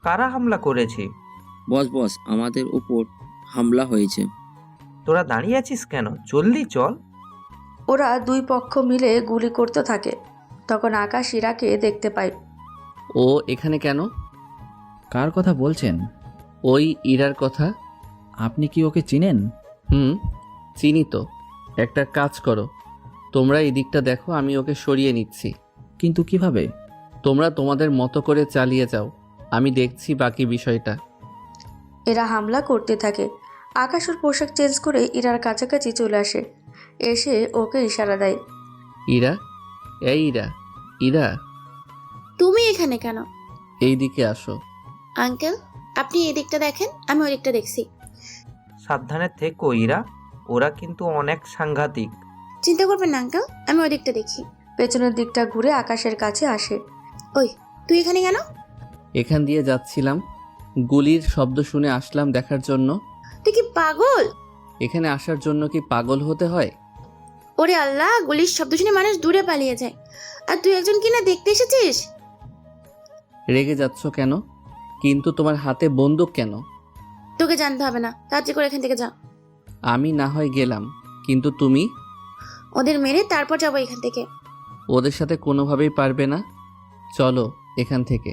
কারা হামলা করেছে? বস বস, আমাদের উপর হামলা হয়েছে। তোরা দাঁড়িয়ে আছিস কেন? জলদি চল। ওরা দুই পক্ষ মিলে গুলি করতে থাকে। তখন আকাশ ইরাকে দেখতে পায়। ও এখানে কেন? কার কথা বলছেন? ওই ইরার কথা। আপনি কি ওকে চিনেন? চিনি তো। একটা কাজ করো, তোমরা এই দিকটা দেখো, আমি ওকে সরিয়ে নিচ্ছি। কিন্তু কিভাবে? তোমরা তোমাদের মতো করে চালিয়ে যাও, আমি দেখছি বাকি বিষয়টা। এরা হামলা করতে থাকে। আকাশ ওর পোশাক চেঞ্জ করে ইরার কাছাকাছি চলে আসে, এসে ওকে ইশারা দেয়। ইরা, এই ইরা, ইরা তুমি এখানে কেন? এই দিকে আসো। আঙ্কেল, আপনি এই দিকটা দেখেন, আমি ওই দিকটা দেখছি। সাবধানে থেকো ইরা, ওরা কিন্তু অনেক সাংঘাতিক। চিন্তা করবেন না আঙ্কেল, আমি ওই দিকটা দেখি। পেছনের দিকটা ঘুরে আকাশের কাছে আসে। ওই, তুই এখানে কেন? এখান দিয়ে যাচ্ছিলাম, গুলির শব্দ শুনে আসলাম দেখার জন্য। তুই কি পাগল? এখানে আসার জন্য কি পাগল হতে হয়? ওরে আল্লাহ, গুলির শব্দ শুনে মানুষ দূরে পালিয়ে যায়, আর তুই একজন কিনা দেখতে এসেছিস। রেগে যাচ্ছ কেন? কিন্তু তোমার হাতে বন্দুক কেন? তোকে জানতে হবে না, তাড়াতাড়ি করে এখান থেকে যা। আমি না হয় গেলাম, কিন্তু তুমি? ওদের মেরে তারপর যাবো এখান থেকে। ওদের সাথে কোনোভাবেই পারবে না, চলো এখান থেকে।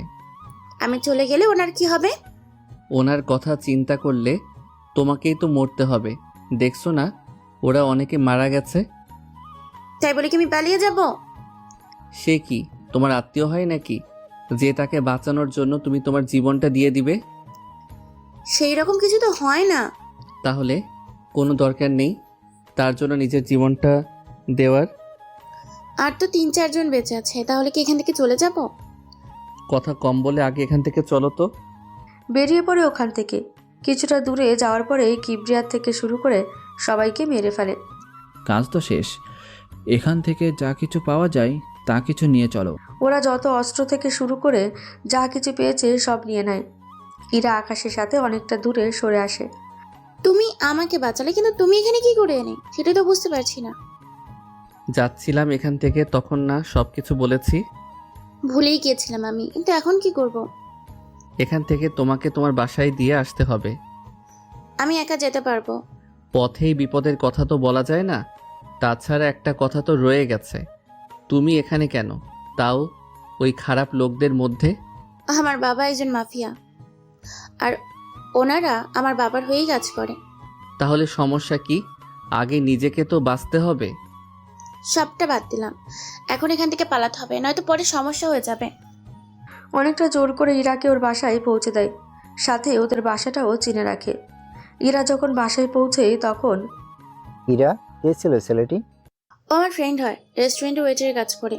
আমি চলে গেলে ওনার কি হবে? ওনার কথা চিন্তা করলে তোমাকেই তো মরতে হবে। দেখছো না ওরা অনেকে মারা গেছে। তাই বলে কি আমি পালিয়ে যাব? সে কি তোমার আত্মীয় হয় নাকি যে তাকে বাঁচানোর জন্য তুমি তোমার জীবনটা দিয়ে দিবে? সেই রকম কিছু তো হয় না। তাহলে কোনো দরকার নেই তার জন্য নিজের জীবনটা দেওয়ার। আর তো 3-4 জন বেঁচে আছে, তাহলে কি এখান থেকে চলে যাব? কথা কম বলে আগে এখান থেকে চলো তো। বেরিয়ে পড়ে ওখান থেকে। কিছুটা দূরে যাওয়ার পরে কিবরিয়ার থেকে শুরু করে সবাইকে মেরে ফেলে। কাজ তো শেষ, এখান থেকে যা কিছু পাওয়া যায় তা কিছু নিয়ে চলো। ওরা যত অস্ত্র থেকে শুরু করে যা কিছু পেয়েছে সব নিয়ে নেয়। ইরা আকাশের সাথে অনেকটা দূরে সরে আসে। তুমি আমাকে বাঁচালে, কিন্তু তুমি এখানে কি করে এনে সেটাই তো বুঝতে পারছি না। যাচ্ছিলাম এখান থেকে, তখন না সব কিছু বলেছি? ভুলেই গিয়েছিলাম আমি, কিন্তু এখন কি করব? এখান থেকে তোমাকে তোমার বাসায় দিয়ে আসতে হবে। আমি একা যেতে পারবো। পথেই বিপদের কথা তো বলা যায় না। তাছাড়া একটা কথা তো রয়ে গেছে, তুমি এখানে কেন, তাও ওই খারাপ লোকদের মধ্যে? আমার বাবা একজন মাফিয়া, আর ওনারা আমার বাবার হয়েই কাজ করে। তাহলে সমস্যা কি? আগে নিজেকে তো বাঁচতে হবে। সবটা বাদ দিলাম, এখন এখান থেকে পালাতে হবে, নয়তো পরে সমস্যা হয়ে যাবে। অনেকটা জোর করে ইরাকে ওর বাসায় পৌঁছে দেয়, সাথে ওদের বাসাটাও চিনে রাখে। ইরা যখন বাসায় পৌঁছেই তখন ইরা, কে ছিল ছেলেটি? ও আমার ফ্রেন্ড হয়, রেস্টুরেন্টে ওয়েটারের কাজ করে।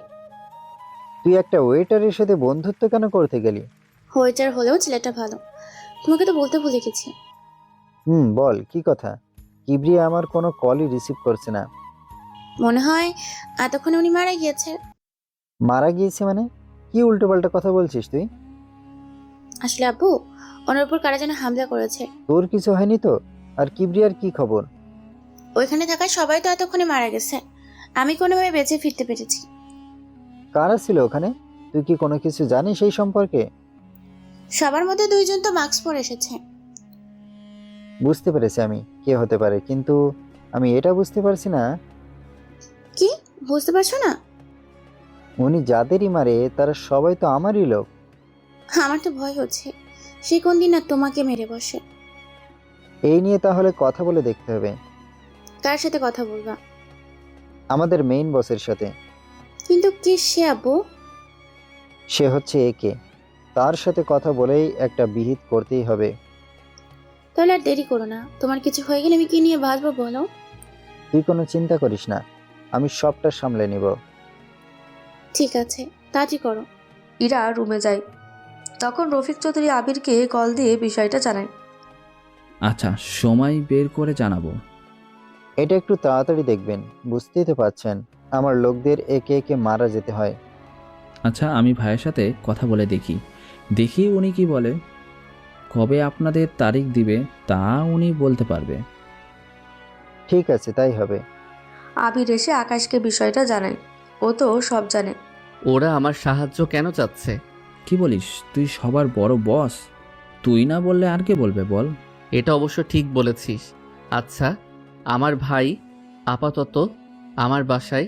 তুই একটা ওয়েটারের সাথে বন্ধুত্ব কেন করতে গেলি? ওয়েটার হলেও ছেলেটা ভালো, তোমাকে তো বলতে ভুলে গেছি। বল কি কথা? কিবরিয়া আমার কোনো কলই রিসিভ করছে না। মনে হয় এতক্ষণে উনি মারা গিয়েছে। মারা গিয়েছে মানে? কি উল্টোপাল্টা কথা বলছিস তুই? আসলে আব্বু, ওনার উপর কারা যেন হামলা করেছে। তোর কিছু হয়নি তো? আর কিবরিয়ার কি খবর? ওইখানে থাকা সবাই তো এতক্ষণে মারা গেছে, আমি কোনোভাবে বেঁচে ফিরতে পেরেছি। কারা ছিল ওখানে? তুই কি কোনো কিছু জানিস এই সম্পর্কে? সবার মধ্যে 2 জন তো মাস্ক পরে এসেছে। বুঝতে পেরেছি আমি কে হতে পারে, কিন্তু আমি এটা বুঝতে পারছি না। কি বুঝতে পারছো না? উনি যাদেরই মারে তারা সবাই তো আমারই লোক। আমার তো ভয় হচ্ছে সে কোন দিন না তোমাকে মেরে বসে। এই নিয়ে তাহলে কথা বলে দেখতে হবে। কার সাথে কথা বলবা? আমাদের মেইন বসের সাথে। কিন্তু কে সে আব্বু? সে হচ্ছে একে, তার সাথে কথা বলেই একটা বিহিত করতেই হবে। তাহলে আর দেরি করো না, তোমার কিছু হয়ে গেলে আমি কি নিয়ে বাঁচবো বলো? তুই কোনো চিন্তা করিস না, আমি সবটা সামলে নিব। ঠিক আছে, তাড়াতাড়ি করো। ইরা রুমে যায়। তখন রফিক চৌধুরী আবিরকে কল দিয়ে বিষয়টা জানায়। আচ্ছা, সময় বের করে জানাবো। এটা একটু তাড়াতাড়ি দেখবেন, বুঝতেই তো পারছেন আমার লোকদের একে একে মারা যেতে হয়। আচ্ছা, আমি ভাইয়ের সাথে কথা বলে দেখি উনি কি বলে। কবে আপনাদের তারিখ দিবে তা উনি বলতে পারবে। ঠিক আছে, তাই হবে। আবির এসে আকাশকে বিষয়টা জানায়। ও তো সব জানে। ওরা আমার সাহায্য কেন চাচ্ছে? কি বলিস? তুই সবার বড় বস, তুই না বললে আর কে বলবে বল? এটা অবশ্য ঠিক বলেছিস। আচ্ছা, আমার ভাই আপাতত আমার বাসায়,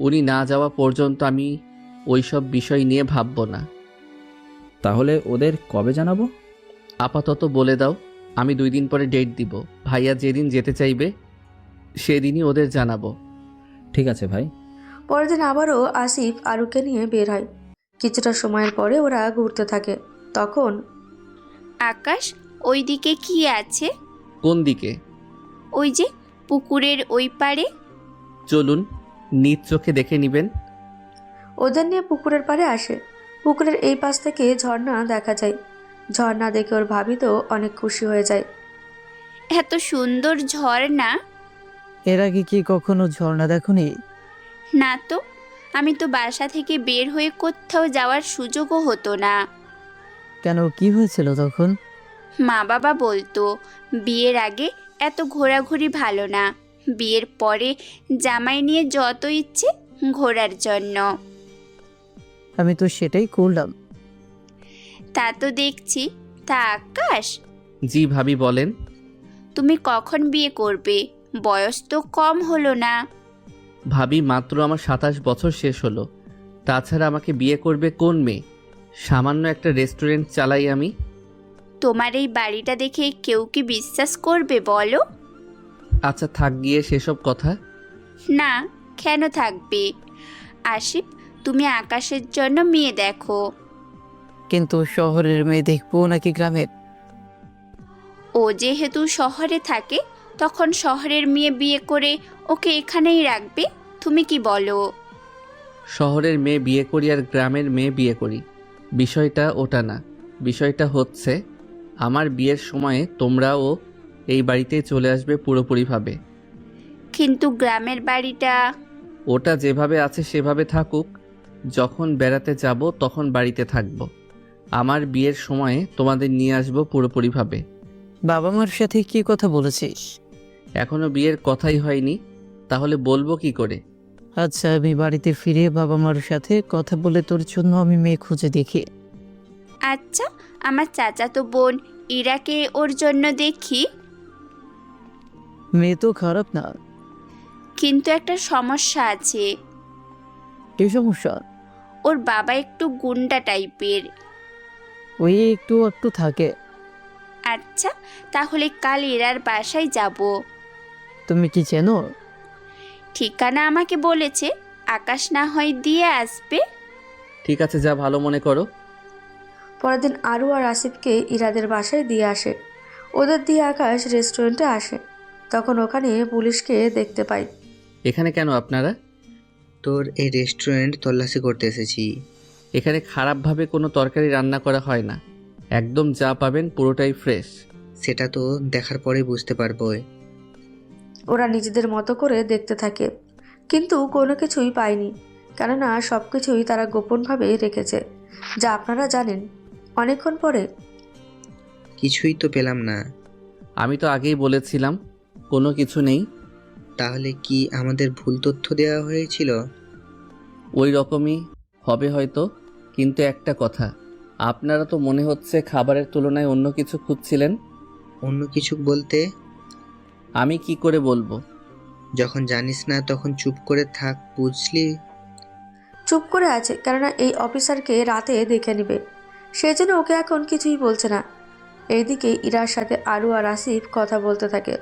উনি না যাওয়া পর্যন্ত আমি ওইসব বিষয় নিয়ে ভাববো না। তাহলে ওদের কবে জানাবো? আপাতত বলে দাও, আমি 2 দিন পরে ডেট দিব। ভাইয়া যেদিন যেতে চাইবে সেদিনই ওদের জানাবো। ঠিক আছে ভাই। পরের দিন আবারও আসিফ আরুকে নিয়ে বের হয়। কিছুটা সময়ের পরে ওরা ঘুরতে থাকে। তখন আকাশ, ওইদিকে কি আছে? কোন দিকে? ওই যে পুকুরের ওই পারে। চলুন, নিজ চোখে দেখে নিবেন। ওদের নিয়ে পুকুরের পাড়ে আসে। পুকুরের এই পাশ থেকে ঝর্ণা দেখা যায়। ঝর্ণা দেখে ওর ভাবি তো অনেক খুশি হয়ে যায়। এত সুন্দর ঝর্ণা! এর আগে কি কখনো ঝর্ণা দেখোনি? না তো, আমি তো বাসা থেকে বের হয়ে কোথাও যাওয়ার সুযোগও হতো না। কেন, কি হয়েছিল তখন? মা বাবা বলতো বিয়ের আগে এত ঘোরাঘুরি ভালো না, বিয়ের পরে জামাই নিয়ে যত ইচ্ছে ঘোরার জন্য। আমি তো সেটাই করলাম। তা তো দেখছি। তা আকাশ, জি ভাবি বলেন। তুমি কখন বিয়ে করবে? বয়স তো কম হলো না। ভাবি, মাত্র আমার 27 বছর শেষ হলো। তাছাড়া আমাকে বিয়ে করবে কোন মেয়ে? সামান্য একটা রেস্টুরেন্ট চালাই আমি। তোমার এই বাড়িটা দেখে কেউ কি বিশ্বাস করবে বলো? আচ্ছা থাক গিয়ে সেসব কথা। না, কেন থাকবে? আসিফ, তুমি আকাশের জন্য মেয়ে দেখো। কিন্তু শহরের মেয়ে দেখবো নাকি গ্রামের? ও যেহেতু শহরে থাকে, তখন শহরের মেয়ে বিয়ে করে ওকে এখানেই রাখবে। তুমি কি বলো? শহরের মেয়ে বিয়ে করি আর গ্রামের মেয়ে বিয়ে করি, বিষয়টা ওটা না। বিষয়টা হচ্ছে আমার বিয়ের সময়ে তোমরাও এই বাড়িতে চলে আসবে পুরোপুরিভাবে। কিন্তু গ্রামের বাড়িটা? ওটা যেভাবে আছে সেভাবে থাকুক। যখন বেড়াতে যাব তখন বাড়িতে থাকব। আমার বিয়ের সময়ে তোমাদের নিয়ে আসবো পুরোপুরিভাবে। বাবা মার সাথে কি কথা বলেছিস? এখনো বিয়ের কথাই হয়নি, তাহলে বলবো কি করে? আচ্ছা, আমি বাড়িতে ফিরে বাবা মার সাথে কথা বলে তোর জন্য আমি মেয়ে খুঁজে দেখি। আচ্ছা, আমার চাচাতো বোন ইরাকে ওর জন্য দেখি। মেয়ে তো খারাপ না। কিন্তু একটা সমস্যা আছে। কি সমস্যা? ওর বাবা একটু গুন্ডা টাইপের। ওই একটু একটু থাকে। আচ্ছা, তাহলে কাল ইরার বাসায় যাব। তুমি কি চেনো? ঠিকানা আমাকে বলেছে, আকাশ না হয় দিয়ে আসবে। ঠিক আছে, যা ভালো মনে করো। পরের দিন আরু আর আসিফকে ইরাদের বাসায় দিয়ে আসে। ওদের দিয়ে আকাশ রেস্টুরেন্টে আসে। তখন ওখানে পুলিশকে দেখতে পায়। এখানে কেন আপনারা? তোর এই রেস্টুরেন্ট তল্লাশি করতে এসেছি। এখানে খারাপভাবে কোনো তরকারি রান্না করা হয় না, একদম যা পাবেন পুরোটাই ফ্রেশ। সেটা তো দেখার পরেই বুঝতে পারবো। ওরা নিজেদের মতো করে দেখতে থাকে, কিন্তু কোনো কিছুই পায়নি, কেননা সব কিছুই তারা গোপনভাবে রেখেছে, যা আপনারা জানেন। অনেকক্ষণ পরে, কিছুই তো পেলাম না। আমি তো আগেই বলেছিলাম কোনো কিছু নেই। তাহলে কি আমাদের ভুল তথ্য দেওয়া হয়েছিল? ওই রকমই হবে হয়তো, কিন্তু একটা কথা, আপনারা তো মনে হচ্ছে খাবারের তুলনায় অন্য কিছু খুঁজছিলেন। অন্য কিছু বলতে? আমি কি করে বলবো? যখন জানিস না তখন চুপ করে থাক, বুঝলি? চুপ করে আছে কেননা এই অফিসারকে রাতে দেখে নেবে, সেই জন্য ওকে এখন কিছুই বলছে না। এইদিকে ইরার সাথে আরু আর আসিফ কথা বলতে থাকে।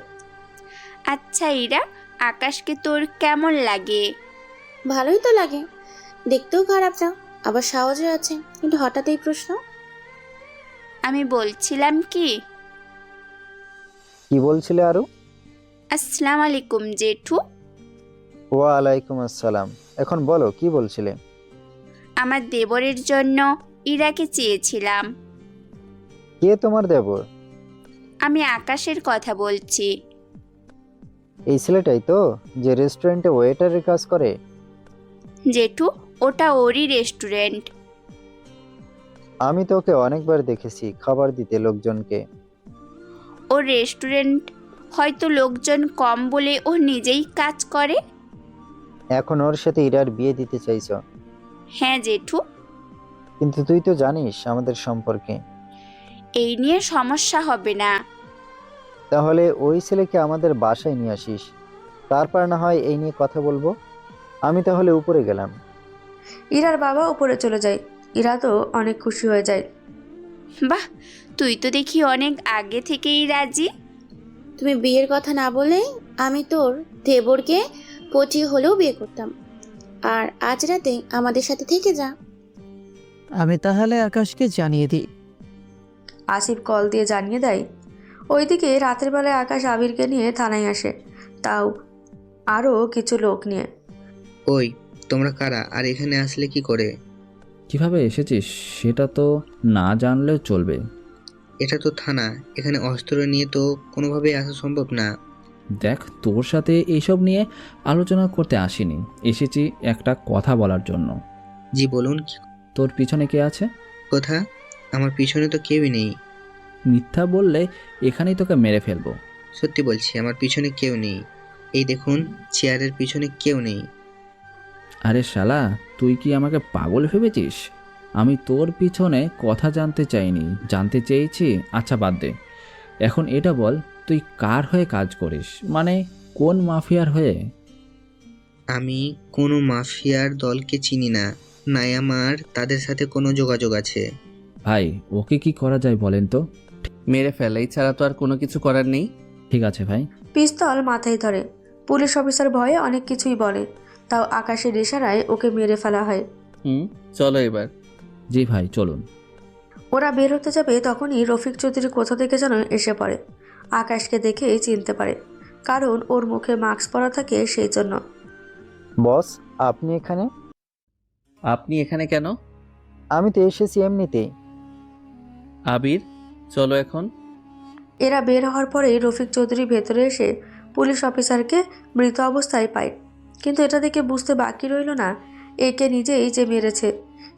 আচ্ছা ইরা, আকাশকে তোর কেমন লাগে? ভালোই তো লাগে, দেখতেও খারাপ না, আবার সাহসও আছে, কিন্তু হঠাৎ এই প্রশ্ন? আমি বলছিলাম কি বলছিলে আরু? আসসালামু আলাইকুম জেঠু। ওয়ালাইকুম আসসালাম। এখন বলো, কি বলছিলে? আমার দেবরের জন্য ইরাকে চেয়েছিলাম। কে তোমার দেবর? আমি আকাশের কথা বলছি। এই ছেলেটাই তো, যে রেস্টুরেন্টে ওয়েটারের কাজ করে? জেঠু, ওটা ওরই রেস্টুরেন্ট। আমি তো ওকে অনেকবার দেখেছি খাবার দিতে লোকজনকে। ওর রেস্টুরেন্ট হয়তো লোকজন কম বলে ও নিজেই কাজ করে। এখন ওর সাথে ইরার বিয়ে দিতে চাইছো? হ্যাঁ জেঠু। কিন্তু তুই তো জানিস আমাদের সম্পর্কে। এই নিয়ে সমস্যা হবে না। তাহলে ওই ছেলেকে আমাদের বাসায় নিয়ে আসিস, তারপর না হয় এই নিয়ে কথা বলবো। আমি তাহলে উপরে গেলাম। ইরার বাবা উপরে চলে যায়। ইরা তো অনেক খুশি হয়ে যায়। বাহ, তুই তো দেখি অনেক আগে থেকেই রাজি। তুমি বিয়ের কথা না বলে আমি তোর দেবরকে পটিয়ে হলেও বিয়ে করতাম। আর আজ রাতে আমাদের সাথে থেকে যা। আমি তাহলে আকাশকে জানিয়ে দিই। আসিফ কল দিয়ে জানিয়ে দেয়। ওইদিকে রাতের বেলায় আকাশ আবিরকে নিয়ে থানায় আসে, তাও আরও কিছু লোক নিয়ে। ওই তোমরা কারা আর এখানে আসলে কি করে? কিভাবে এসেছিস সেটা তো না জানলেও চলবে। এটা তো থানা, এখানে অস্ত্র নিয়ে তো কোনোভাবেই আসা সম্ভব না। দেখ, তোর সাথে এইসব নিয়ে আলোচনা করতে আসিনি, এসেছি একটা কথা বলার জন্য। জি বলুন। তোর পিছনে কে আছে? কথা? আমার পিছনে তো কেউই নেই। মিথ্যা বললে এখানেই তোকে মেরে ফেলবো। সত্যি বলছি, আমার পিছনে কেউ নেই। এই দেখুন, চেয়ারের পিছনে কেউ নেই। আরে শালা, তুই কি আমাকে পাগল ভেবেছিস? আমি তোর পিছনে কথা জানতে চাইনি, জানতে চেয়েছি। আচ্ছা বাদ দে, এখন এটা বল, তুই কার হয়ে কাজ করিস, মানে কোন মাফিয়ার হয়ে? আমি কোনো মাফিয়ার দলকে চিনি না, নাই আমার তাদের সাথে কোনো যোগাযোগ আছে। ভাই, ওকে কি করা যায় বলেন তো? মেরে ফেলাই ছাড়া তো আর কোনো কিছু করার নেই। ঠিক আছে ভাই। পিস্তল মাথায় ধরে। পুলিশ অফিসার ভয়ে অনেক কিছুই বলে, তাও আকাশের ইশারায় ওকে মেরে ফেলা হয়। চলো এবার। জি ভাই, চলুন। ওরা বের হতে যাবে তখনই রফিক চৌধুরী কোথা থেকে যেন এসে পড়ে। আকাশকে দেখেই চিনতে পারে, কারণ ওর মুখে মাস্ক পরা থাকে সেই জন্য। বস, আপনি এখানে? আপনি এখানে কেন? আমি তো এসেছি এমনিতেই। আবির, চলো এখন। এরা বের হওয়ার পরেই রফিক চৌধুরী ভেতরে এসে পুলিশ অফিসারকে মৃত অবস্থায় পায়, কিন্তু এটা দেখে বুঝতে বাকি রইল না একে নিজেই যে মেরেছে।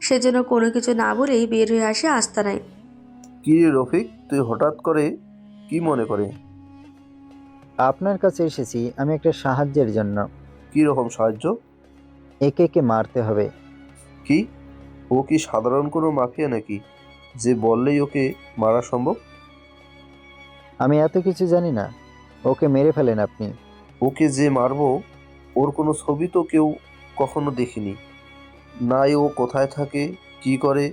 সেজন্য কোনো কিছু না বলেই বের হয়ে আসে আস্তানায়। কি রে রফিক, তুই হঠাৎ করে কি মনে করে? আপনার কাছে এসেছি আমি একটা সাহায্যের জন্য। কি রকম সাহায্য? একে মারতে হবে। কি? ও কি সাধারণ কোনো মাফিয়া নাকি যে বললেই ওকে মারা সম্ভব? আমি এত কিছু জানি না, ওকে মেরে ফেলেন আপনি। ওকে যে মারবো ওর কোনো ছবি তো কেউ কখনো দেখিনি, নাই ও কোথায় থাকে, কি করে,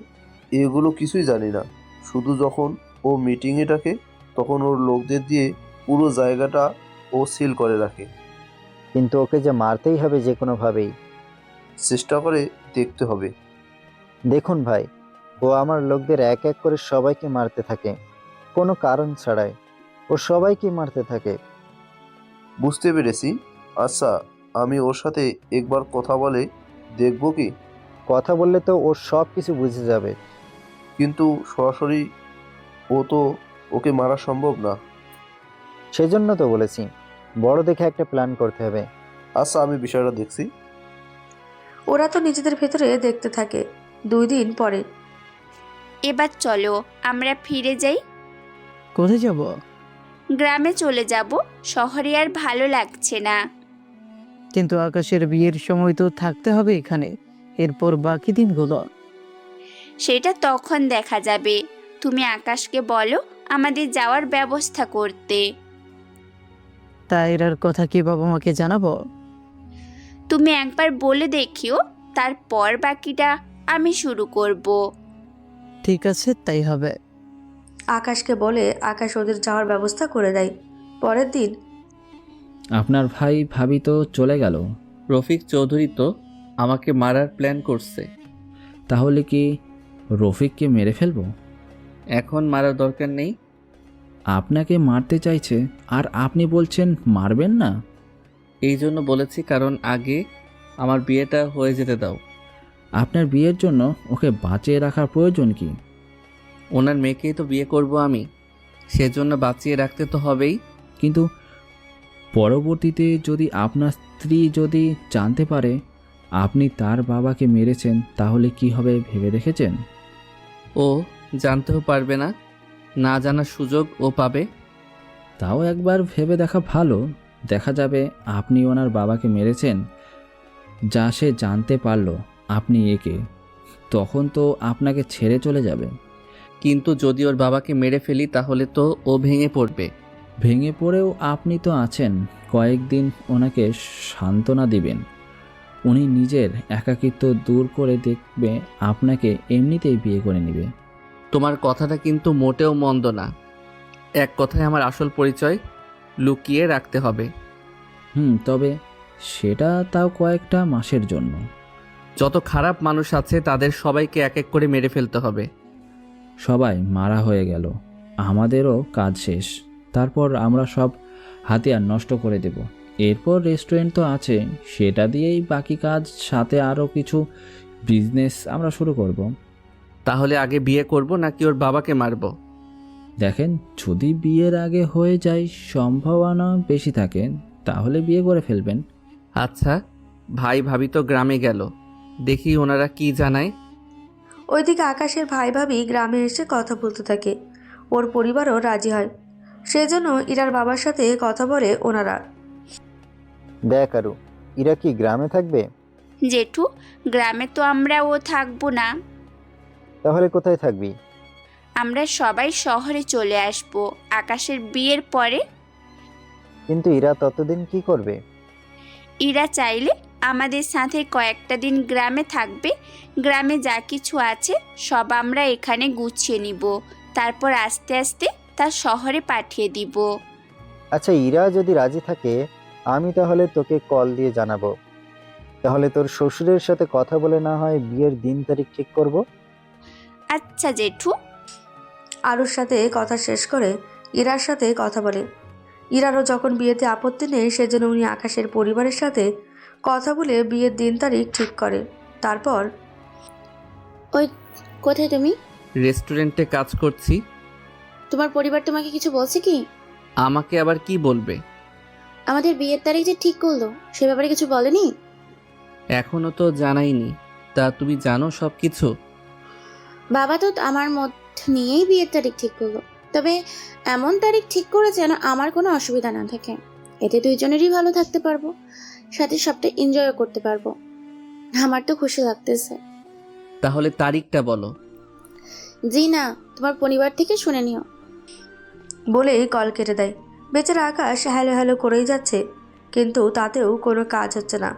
এগুলো কিছুই জানি না। শুধু যখন ও মিটিংয়ে ডাকে তখন ওর লোকদের দিয়ে পুরো জায়গাটা ও সিল করে রাখে। কিন্তু ওকে যে মারতেই হবে যে কোনোভাবেই। চেষ্টা করে দেখতে হবে। দেখুন ভাই, ও আমার লোকদের এক এক করে সবাইকে মারতে থাকে, কোনো কারণ ছাড়াই। ও সবাইকে মারতে থাকে। বুঝতে পেরেছি। আচ্ছা, আমি ওর সাথে একবার কথা বলে দেখবো কি? কথা বললে তো ওর সব কিছু বুঝে যাবে। কিন্তু সরাসরি ও তো ওকে মারা সম্ভব না। সেজন্য তো বলেছি, বড় দেখে একটা প্ল্যান করতে হবে। আচ্ছা, আমি বিষয়টা দেখছি। ওরা তো নিজেদের ভেতরে দেখতে থাকে। 2 দিন পরে। এবার চলো আমরা ফিরে যাই। কোথায় যাব? গ্রামে চলে যাব, শহরে আর ভালো লাগছে না। কিন্তু আকাশের বিয়ের সময় তো থাকতে হবে এখানে, এরপর বাকি দিনগুলো। সেটা তখন দেখা যাবে। তুমি আকাশকে বলো আমাদের যাওয়ার ব্যবস্থা করতে। তাইরার কথা কি বাবা মাকে জানাবো? তুমি একবার বলে দেখিও, তারপর বাকিটা আমি শুরু করব। ঠিক আছে, তাই হবে। আকাশকে বলে আকাশ ওদের যাওয়ার ব্যবস্থা করে দেয়। পরের দিন। আপনার ভাই ভাবি তো চলে গেল। রফিক চৌধুরী তো আমাকে মারার প্ল্যান করছে। তাহলে কি রফিককে মেরে ফেলবো? এখন মারার দরকার নেই। আপনাকে মারতে চাইছে আর আপনি বলছেন মারবেন না? এই জন্য বলেছি, কারণ আগে আমার বিয়েটা হয়ে যেতে দাও। আপনার বিয়ের জন্য ওকে বাঁচিয়ে রাখার প্রয়োজন কি? ওনার মেয়েকেই তো বিয়ে করব আমি, সেজন্য বাঁচিয়ে রাখতে তো হবেই। কিন্তু পরবর্তীতে যদি আপনার স্ত্রী যদি জানতে পারে আপনি তার বাবাকে মেরেছেন, তাহলে কি হবে ভেবে দেখেছেন? ও জানতেও পারবে না, না জানার সুযোগ ও পাবে। তাও একবার ভেবে দেখা ভালো। দেখা যাবে আপনি ওনার বাবাকে মেরেছেন, যা সে জানতে পারলো আপনি একে, তখন তো আপনাকে ছেড়ে চলে যাবে। কিন্তু যদি ওর বাবাকে মেরে ফেলি তাহলে তো ও ভেঙে পড়বে। ভেঙে পড়েও আপনি তো আছেন, কয়েকদিন ওনাকে সান্ত্বনা দিবেন। উনি নিজের একাকিত্ব দূর করে দেখবে, আপনাকে এমনিতেই বিয়ে করে নেবে। তোমার কথাটা কিন্তু মোটেও মন্দ না। এক কথায় আমার আসল পরিচয় লুকিয়ে রাখতে হবে। তবে সেটা তাও কয়েকটা মাসের জন্য। যত খারাপ মানুষ আছে তাদের সবাইকে এক এক করে মেরে ফেলতে হবে। সবাই মারা হয়ে গেল, আমাদেরও কাজ শেষ। তারপর আমরা সব হাতিয়ার নষ্ট করে দেব। এরপর রেস্টুরেন্ট তো আছে, সেটা দিয়েই বাকি কাজ, সাথে আরও কিছু বিজনেস আমরা শুরু করব। তাহলে আগে বিয়ে করব নাকি ওর বাবাকে মারবো? দেখেন, যদি বিয়ের আগে হয়ে যায়, সম্ভাবনা বেশি থাকে, তাহলে বিয়ে করে ফেলবেন। আচ্ছা, ভাই ভাবি তো গ্রামে গেল, দেখি ওনারা কি জানায়। ওইদিকে আকাশের ভাই ভাবি গ্রামে এসে কথা বলতে থাকে। ওর পরিবারও রাজি হয়, সেজন্য ইরার বাবার সাথে কথা বলে ওনারা। দেখ আরু, ইরা কি গ্রামে থাকবে? জেঠু, গ্রামে তো আমরা ও থাকবো না, তাহলে কোথায় থাকবি? আমরা সবাই শহরে চলে আসবো আকাশের বিয়ের পরে। কিন্তু ইরা ততদিন কি করবে? ইরা চাইলে আমাদের সাথে কয়েকটা দিন গ্রামে থাকবে। গ্রামে যা কিছু আছে সব আমরা এখানে গুছিয়ে নিব, তারপর আস্তে আস্তে তা শহরে পাঠিয়ে দিব। আচ্ছা, ইরা যদি রাজি থাকে, আমি তাহলে তোকে কল দিয়ে জানাবো। তাহলে তোর শ্বশুরের সাথে কথা বলে না হয় বিয়ের দিন তারিখ ঠিক করব। আচ্ছা জেঠু। আরুর সাথে কথা শেষ করে ইরার সাথে কথা বলে। ইরারও যখন বিয়েতে আপত্তি নেই, সেজন্য উনি আকাশের পরিবারের সাথে কথা বলে বিয়ের দিন তারিখ ঠিক করে। তারপর, ওই কোথায় তুমি? রেস্টুরেন্টে কাজ করছি। তোমার পরিবার তোমাকে কিছু বলছে কি? আমাকে আবার কি বলবে? আমাদের বিয়ের তারিখ যে ঠিক করলো, সে ব্যাপারে কিছু বলেনি? এখনো তো জানাইনি। তা তুমি জানো সব কিছু? বাবা তো আমার মত নিয়েই বিয়ের তারিখ ঠিক করলো, তবে এমন তারিখ ঠিক করে যেন আমার কোনো অসুবিধা না থাকে। এতে দুইজনেরই ভালো থাকতে পারবো, সাথে সবটা এনজয় করতে পারবো। আমার তো খুশি লাগতেছে। তাহলে তারিখটা বলো। জি না, তোমার পরিবার থেকে শুনে নিও। বলেই কল কেটে দেয়। বেচারা আকাশ হ্যালো হ্যালো করেই যাচ্ছে, কিন্তু তাতেও কোনো কাজ হচ্ছে না।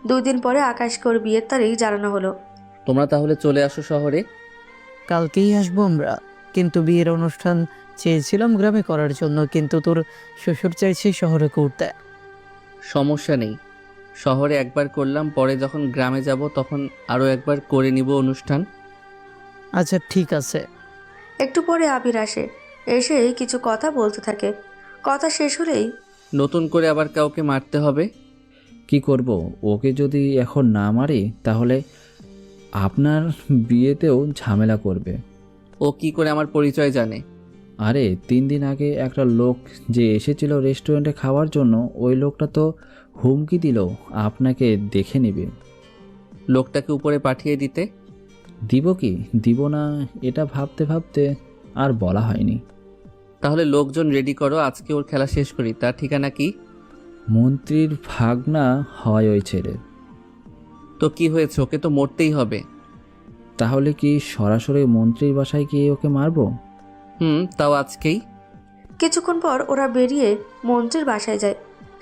2 দিন পরে আকাশকে ওর বিয়ের তারিখ জানানো হলো। তোমরা তাহলে চলে আসো শহরে। কালকেই আসবো আমরা, কিন্তু বিয়ের অনুষ্ঠান চেয়েছিলাম গ্রামে করার জন্য, কিন্তু তোর শ্বশুর চাইছে শহরে করতে। সমস্যা নেই, শহরে একবার করলাম, পরে যখন গ্রামে যাব তখন আরও একবার করে নিব অনুষ্ঠান। আচ্ছা ঠিক আছে। একটু পরে আবির আসে, এসেই কিছু কথা বলতে থাকে। কথা শেষ হলেই, নতুন করে আবার কাউকে মারতে হবে? কি করব, ওকে যদি এখন না মারি তাহলে আপনার বিয়েতেও ঝামেলা করবে। ও কি করে আমার পরিচয় জানে? আরে 3 দিন আগে একটা লোক যে এসেছিল রেস্টুরেন্টে খাওয়ার জন্য, ওই লোকটা তো হুমকি দিল আপনাকে দেখে নেবে। লোকটাকে উপরে পাঠিয়ে দিতে? দিব কি দিব না এটা ভাবতে ভাবতে আর বলা হয়নি। তাহলে লোকজন রেডি করো, আজকে ওর খেলা শেষ করি। তার ঠিকানা কি? মন্ত্রীর ভাগনা হয় ওই ছেলে। তো কি হয়েছে, ওকে তো মরতেই হবে। তাহলে কি সরাসরি মন্ত্রীর বাসায় গিয়ে ওকে মারবো? তাও আজকেই। কিছুক্ষণ পর ওরা বেরিয়ে মন্ত্রীর বাসায় যায়।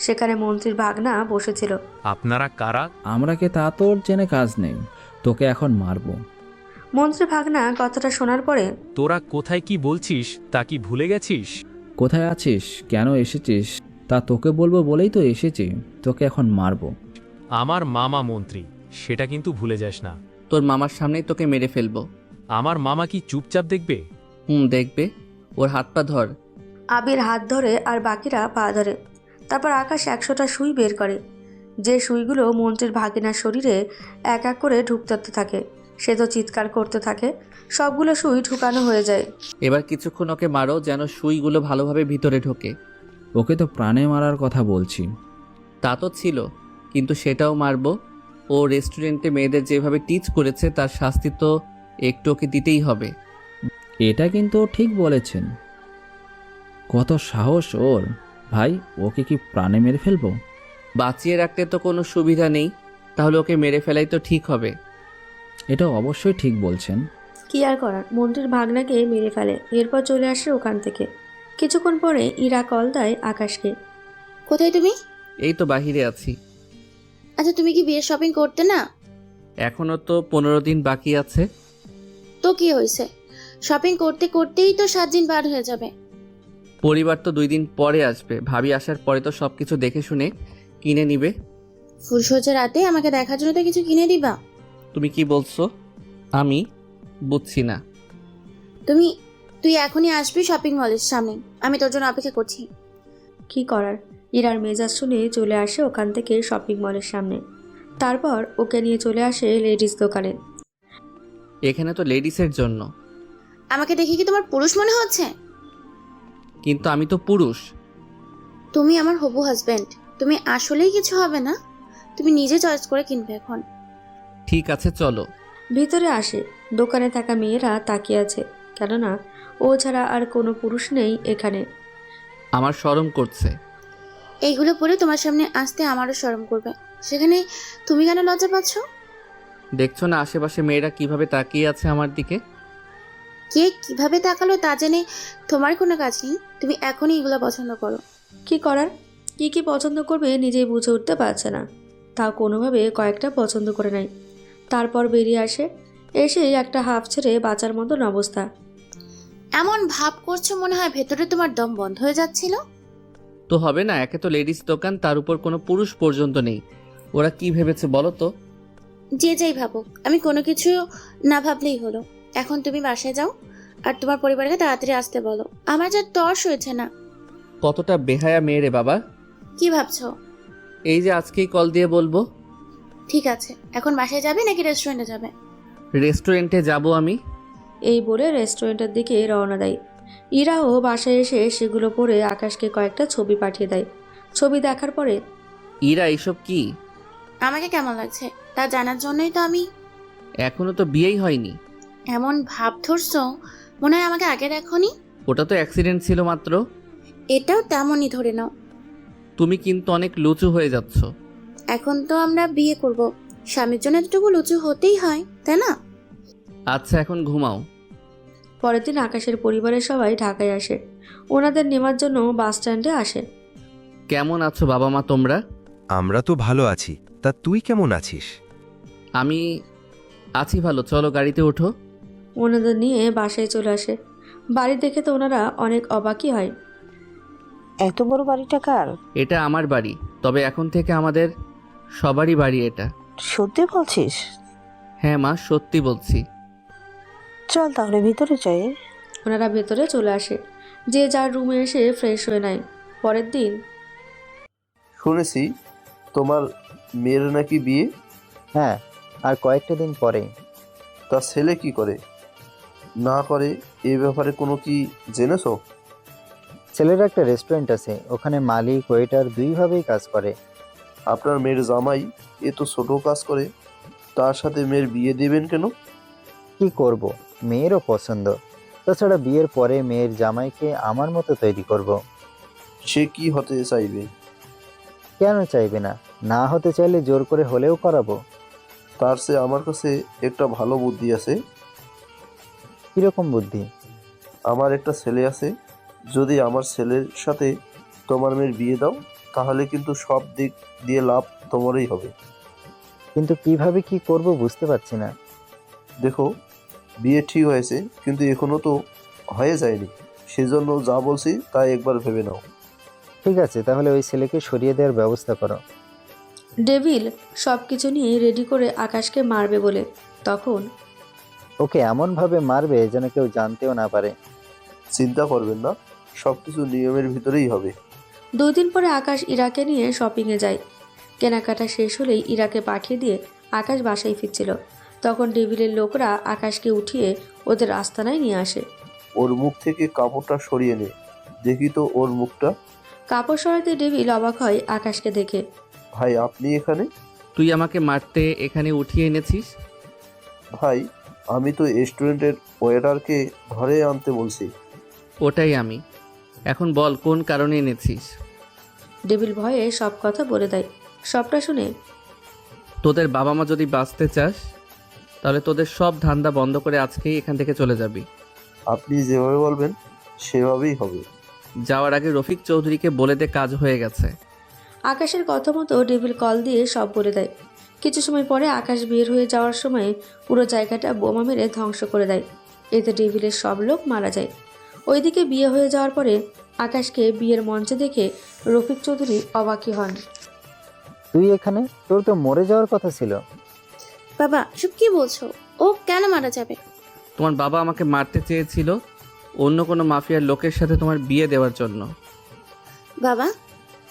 সেখানে মন্ত্রীর ভাগনা বসেছিল। আপনারা কারা? আমরা কে তা তোর জেনে কাজ নেই, তোকে এখন মারবো। মন্ত্রী ভাগনা কথাটা শোনার পরে, তোরা কোথায় কি বলছিস তা কি ভুলে গেছিস? কোথায় আছিস, কেন এসেছিস তা তোকে বলবো বলেই তো এসেছি, তোকে এখন মারবো। আমার মামা মন্ত্রী, সেটা কিন্তু ভুলে যাস না। তোর মামার সামনেই তোকে মেরে ফেলবো। আমার মামা কি চুপচাপ দেখবে? দেখবে। ওর হাত পা ধর। আবির হাত ধরে আর বাকিরা পা ধরে। তারপর আকাশ 100টা সুই বের করে, যে সুইগুলো মন্ত্রীর ভাগিনার শরীরে এক এক করে ঢুকতে থাকে। সে তো চিৎকার করতে থাকে। সবগুলো সুই ঢুকানো হয়ে যায়। এবার কিছুক্ষণ ওকে মারো যেন সুইগুলো ভালোভাবে ভিতরে ঢোকে। ওকে তো প্রাণে মারার কথা বলছি। তা তো ছিল, কিন্তু সেটাও মারবো। ও রেস্টুরেন্টে মেয়েদের যেভাবে টিচ করেছে তার শাস্তি তো একটু ওকে দিতেই হবে। এটা কিন্তু ঠিক বলেছেন। কত সাহস ওর! ভাই, ওকে কি প্রাণে মেরে ফেলবো? বাঁচিয়ে রাখতে তো কোনো সুবিধা নেই, তাহলে ওকে মেরে ফেলাই তো ঠিক হবে। এটা অবশ্যই ঠিক বলছেন। কি আর করার, মন্ত্রীর ভাগনাকে মেরে ফেলে। এরপর চলে আসে ওখান থেকে। কিছুক্ষণ পরে ইরা কল দেয় আকাশকে। কোথায় তুমি? এই তো বাহিরে আছি। আচ্ছা, তুমি কি বিয়ের শপিং করতে না? এখনো তো 15 দিন বাকি আছে। তো কি হয়েছে, শপিং করতে করতেই তো 7 দিন পার হয়ে যাবে। পরিবার তো 2 দিন পরে আসবে, ভাবি আসার পরে তো সবকিছু দেখে শুনে কিনে নিবে। ফুলসজ্জা রাতে আমাকে দেখার জন্য তো কিছু কিনে দিবা? তুমি কি বলছো? আমি বুঝছি না। তুই এখনই আসবি শপিং মলের সামনে, আমি তোর জন্য অপেক্ষা করছি। কি করার, ইরার মেজাজ শুনে চলে আসে ওখান থেকে শপিং মলের সামনে। তারপর ওকে নিয়ে চলে আসে লেডিস দোকানে। এখানে তো লেডিসের জন্য। আমাকে দেখে কি তোমার পুরুষ মনে হচ্ছে? কিন্তু আমি তো পুরুষ। তুমি আমার হবু হাজবেন্ড, তুমি আসলেই কিছু হবে না, তুমি নিজে চয়েস করে কিনবে এখন। ঠিক আছে চলো। ভিতরে আসে। দোকানে থাকা মেয়েরা তাকিয়ে আছে, কেননা ও ছাড়া আর কোনো পুরুষ নেই এখানে। আমার শরম করছে। এইগুলো পরে তোমার সামনে আসতে আমারও শরম করবে, সেখানে তুমি কেন লজ্জা পাচ্ছ? দেখছো না আশেপাশে মেয়েরা কিভাবে তাকিয়ে আছে আমার দিকে? কে কিভাবে তাকালো তা জেনে তোমার কোনো কাজ নেই, তুমি এখনই এগুলো পছন্দ করো। কি করার, কি পছন্দ করবে নিজেই বুঝে উঠতে পারছে না। তা কোনোভাবে কয়েকটা পছন্দ করে নেয়। তারপর বেরিয়ে আসে। এসেই একটা হাফ ছেড়ে বাঁচার মতন অবস্থা। এমন ভাব করছো মনে হয় ভেতরে তোমার দম বন্ধ হয়ে যাচ্ছিল। তো হবে না, একে তো লেডিস দোকান, তার উপর কোনো পুরুষ পর্যন্ত নেই। ওরা কি ভেবেছে বলো তো? যে যাই ভাবুক, আমি কোনো কিছু না ভাবলেই হলো। এখন তুমি বাসায় যাও আর তোমার পরিবারকে তাড়াতাড়ি আসতে বলো, আমার যা তর্স হয়েছে না। কতটা বেহায়া মেয়ে রে বাবা। কি ভাবছো? এই যে আজকেই কল দিয়ে বলবো। ঠিক আছে, এখন বাসায় যাবে নাকি রেস্টুরেন্টে যাবে? রেস্টুরেন্টে যাব আমি। এই বলে রেস্টুরেন্টের দিকে রওনা দেয়। ইরাও বাসায় এসে সেগুলো পরে আকাশকে কয়েকটা ছবি পাঠিয়ে দেয়। ছবি দেখার পরে, ইরা এইসব কি? আমাকে কেমন লাগছে তা জানার জন্যই তো আমি। এখনো তো বিয়েই হয়নি। এমন ভাব ধরছো মনে হয় আমাকে আগে দেখোনি। ওটা তো অ্যাক্সিডেন্ট ছিল মাত্র। এটাও তেমনই ধরে নাও। তুমি কিন্তু অনেক লুচু হয়ে যাচ্ছ। এখন তো আমরা বিয়ে করব, স্বামীর জন্য এতটুকু লুচু হতেই হয়, তাই না? আচ্ছা এখন ঘুমাও। পরের দিন আকাশের পরিবারের সবাই ঢাকায় আসে। ওনাদের নেওয়ার জন্য বাস স্ট্যান্ডে আসে। কেমন আছো বাবা মা তোমরা? আমরা তো ভালো আছি, তা তুই কেমন আছিস? আমি আছি ভালো, চলো গাড়িতে ওঠো। ওনাদের নিয়ে বাসায় চলে আসে। বাড়ি দেখে তো ওনারা অনেক অবাকই হয়। এত বড় বাড়িটা কার? এটা আমার বাড়ি, তবে এখন থেকে আমাদের সবারই বাড়ি এটা। সত্যি বলছিস? হ্যাঁ মা, সত্যি বলছি। চল তাহলে ভিতরে যাই। ওনারা ভেতরে চলে আসে। যে যার রুমে এসে ফ্রেশ হয়ে নেয়। পরের দিন শুনেছি তোমার মেয়ের নাকি বিয়ে। হ্যাঁ, আর কয়েকটা দিন পরেই। তার ছেলে কি করে না করে এ ব্যাপারে কোনো কি জেনেছো? ছেলের একটা রেস্টুরেন্ট আছে, ওখানে মালিক ওয়েটার দুইভাবেই কাজ করে। আপনার মেয়ের জামাই এ তো ছোট কাজ করে, তার সাথে মেয়ের বিয়ে দেবেন কেন? কি করব, মেয়েরও পছন্দ। তাছাড়া বিয়ের পরে মেয়ের জামাইকে আমার মতো তৈরি করব। সে কি হতে চাইবে? কেন চাইবে না? না হতে চাইলে জোর করে হলেও করাবো। তার চেয়ে আমার কাছে একটা ভালো বুদ্ধি আছে। কিরকম বুদ্ধি? আমার একটা ছেলে আছে, যদি আমার ছেলের সাথে তোমার মেয়ের বিয়ে দাও তাহলে কিন্তু সব দিক দিয়ে লাভ তোমারই হবে। কিন্তু কিভাবে কি করব বুঝতে পারছি না। দেখো, বিয়ে ঠিক হয়েছে কিন্তু এখনো তো হয়ে যায়নি, সেজন্য যা বলছি তাই একবার ভেবে নাও। ঠিক আছে, তাহলে ওই ছেলেকে সরিয়ে দেওয়ার ব্যবস্থা করো। ডেভিল সব কিছু নিয়ে রেডি করে আকাশকে মারবে বলে, তখন ওকে এমনভাবে মারবে যেন কেউ জানতেও না পারে। চিন্তা করবেন না, সব কিছু নিয়মের ভিতরেই হবে। 2 দিন পরে আকাশ ইরাকে নিয়ে শপিংয়ে যায়। কেনাকাটা শেষ হলেই ইরাকে পাঠিয়ে দিয়ে আকাশ বাসায় ফিরছিল। তখন ডেভিলের লোকরা আকাশকে উঠিয়ে ওদের আস্তানায় নিয়ে আসে। ওর মুখ থেকে কাপড়টা সরিয়ে নে, দেখি তো ওর মুখটা। কাপড় সরাতে ডেভিল অবাক হয় আকাশকে দেখে। ভাই আপনি এখানে? তুই আমাকে মারতে এখানে উঠিয়ে এনেছিস? ভাই আমি তো রেস্টুরেন্টের ওয়েটারকে ধরে আনতে বলছি। ওটাই আমি। এখন বল কোন কারণে এনেছিস? ডেভিল ভয়ে সব কথা বলে দেয়। সবটা শুনে, তোদের বাবা মা যদি বাঁচতে চাস তাহলে তোদের সব ধান্দা বন্ধ করে আজকেই এখান থেকে চলে যাবি। আপনি যেভাবে বলবেন সেভাবেই হবে। যাওয়ার আগে রফিক চৌধুরীকে বলে দে কাজ হয়ে গেছে। আকাশের কথা মতো ডেভিল কল দিয়ে সব বলে দেয়। কিছু সময় পরে আকাশ বের হয়ে যাওয়ার সময় পুরো জায়গাটা বোমা মেরে ধ্বংস করে দেয়। এতে ডেভিলের সব লোক মারা যায়। ওইদিকে বিয়ে হয়ে যাওয়ার পরে আকাশকে বিয়ের মঞ্চে দেখে রফিক চৌধুরী অবাকই হন। তুই এখানে? তোর তো মরে যাওয়ার কথা ছিল। বাবা সব কি বলছো? ও কেন মারা যাবে? তোমার বাবা আমাকে মারতে চেয়েছিল অন্য কোনো মাফিয়ার লোকের সাথে তোমার বিয়ে দেওয়ার জন্য। বাবা,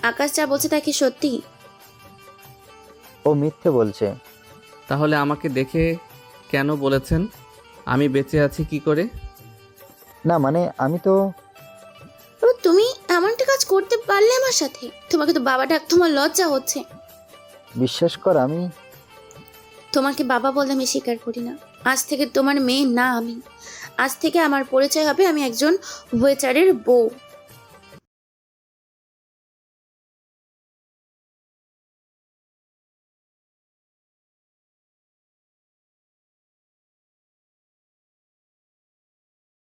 আকাশ যা বলছে তা কি সত্যি? ও মিথ্যে বলছে। তাহলে আমাকে দেখে কেন বলেছেন আমি বেঁচে আছি কি করে? না মানে আমি তো ও, তুমি এমনটা কাজ করতে পারলে আমার সাথে? তোমাকে তো বাবা ডাক, তোমার লজ্জা হচ্ছে? বিশ্বাস কর আমি তোমাকে বাবা বলে আমি স্বীকার করি না। আজ থেকে তোমার মেয়ে না আমি। আজ থেকে আমার পরিচয় হবে আমি একজন ওয়েটারের বউ।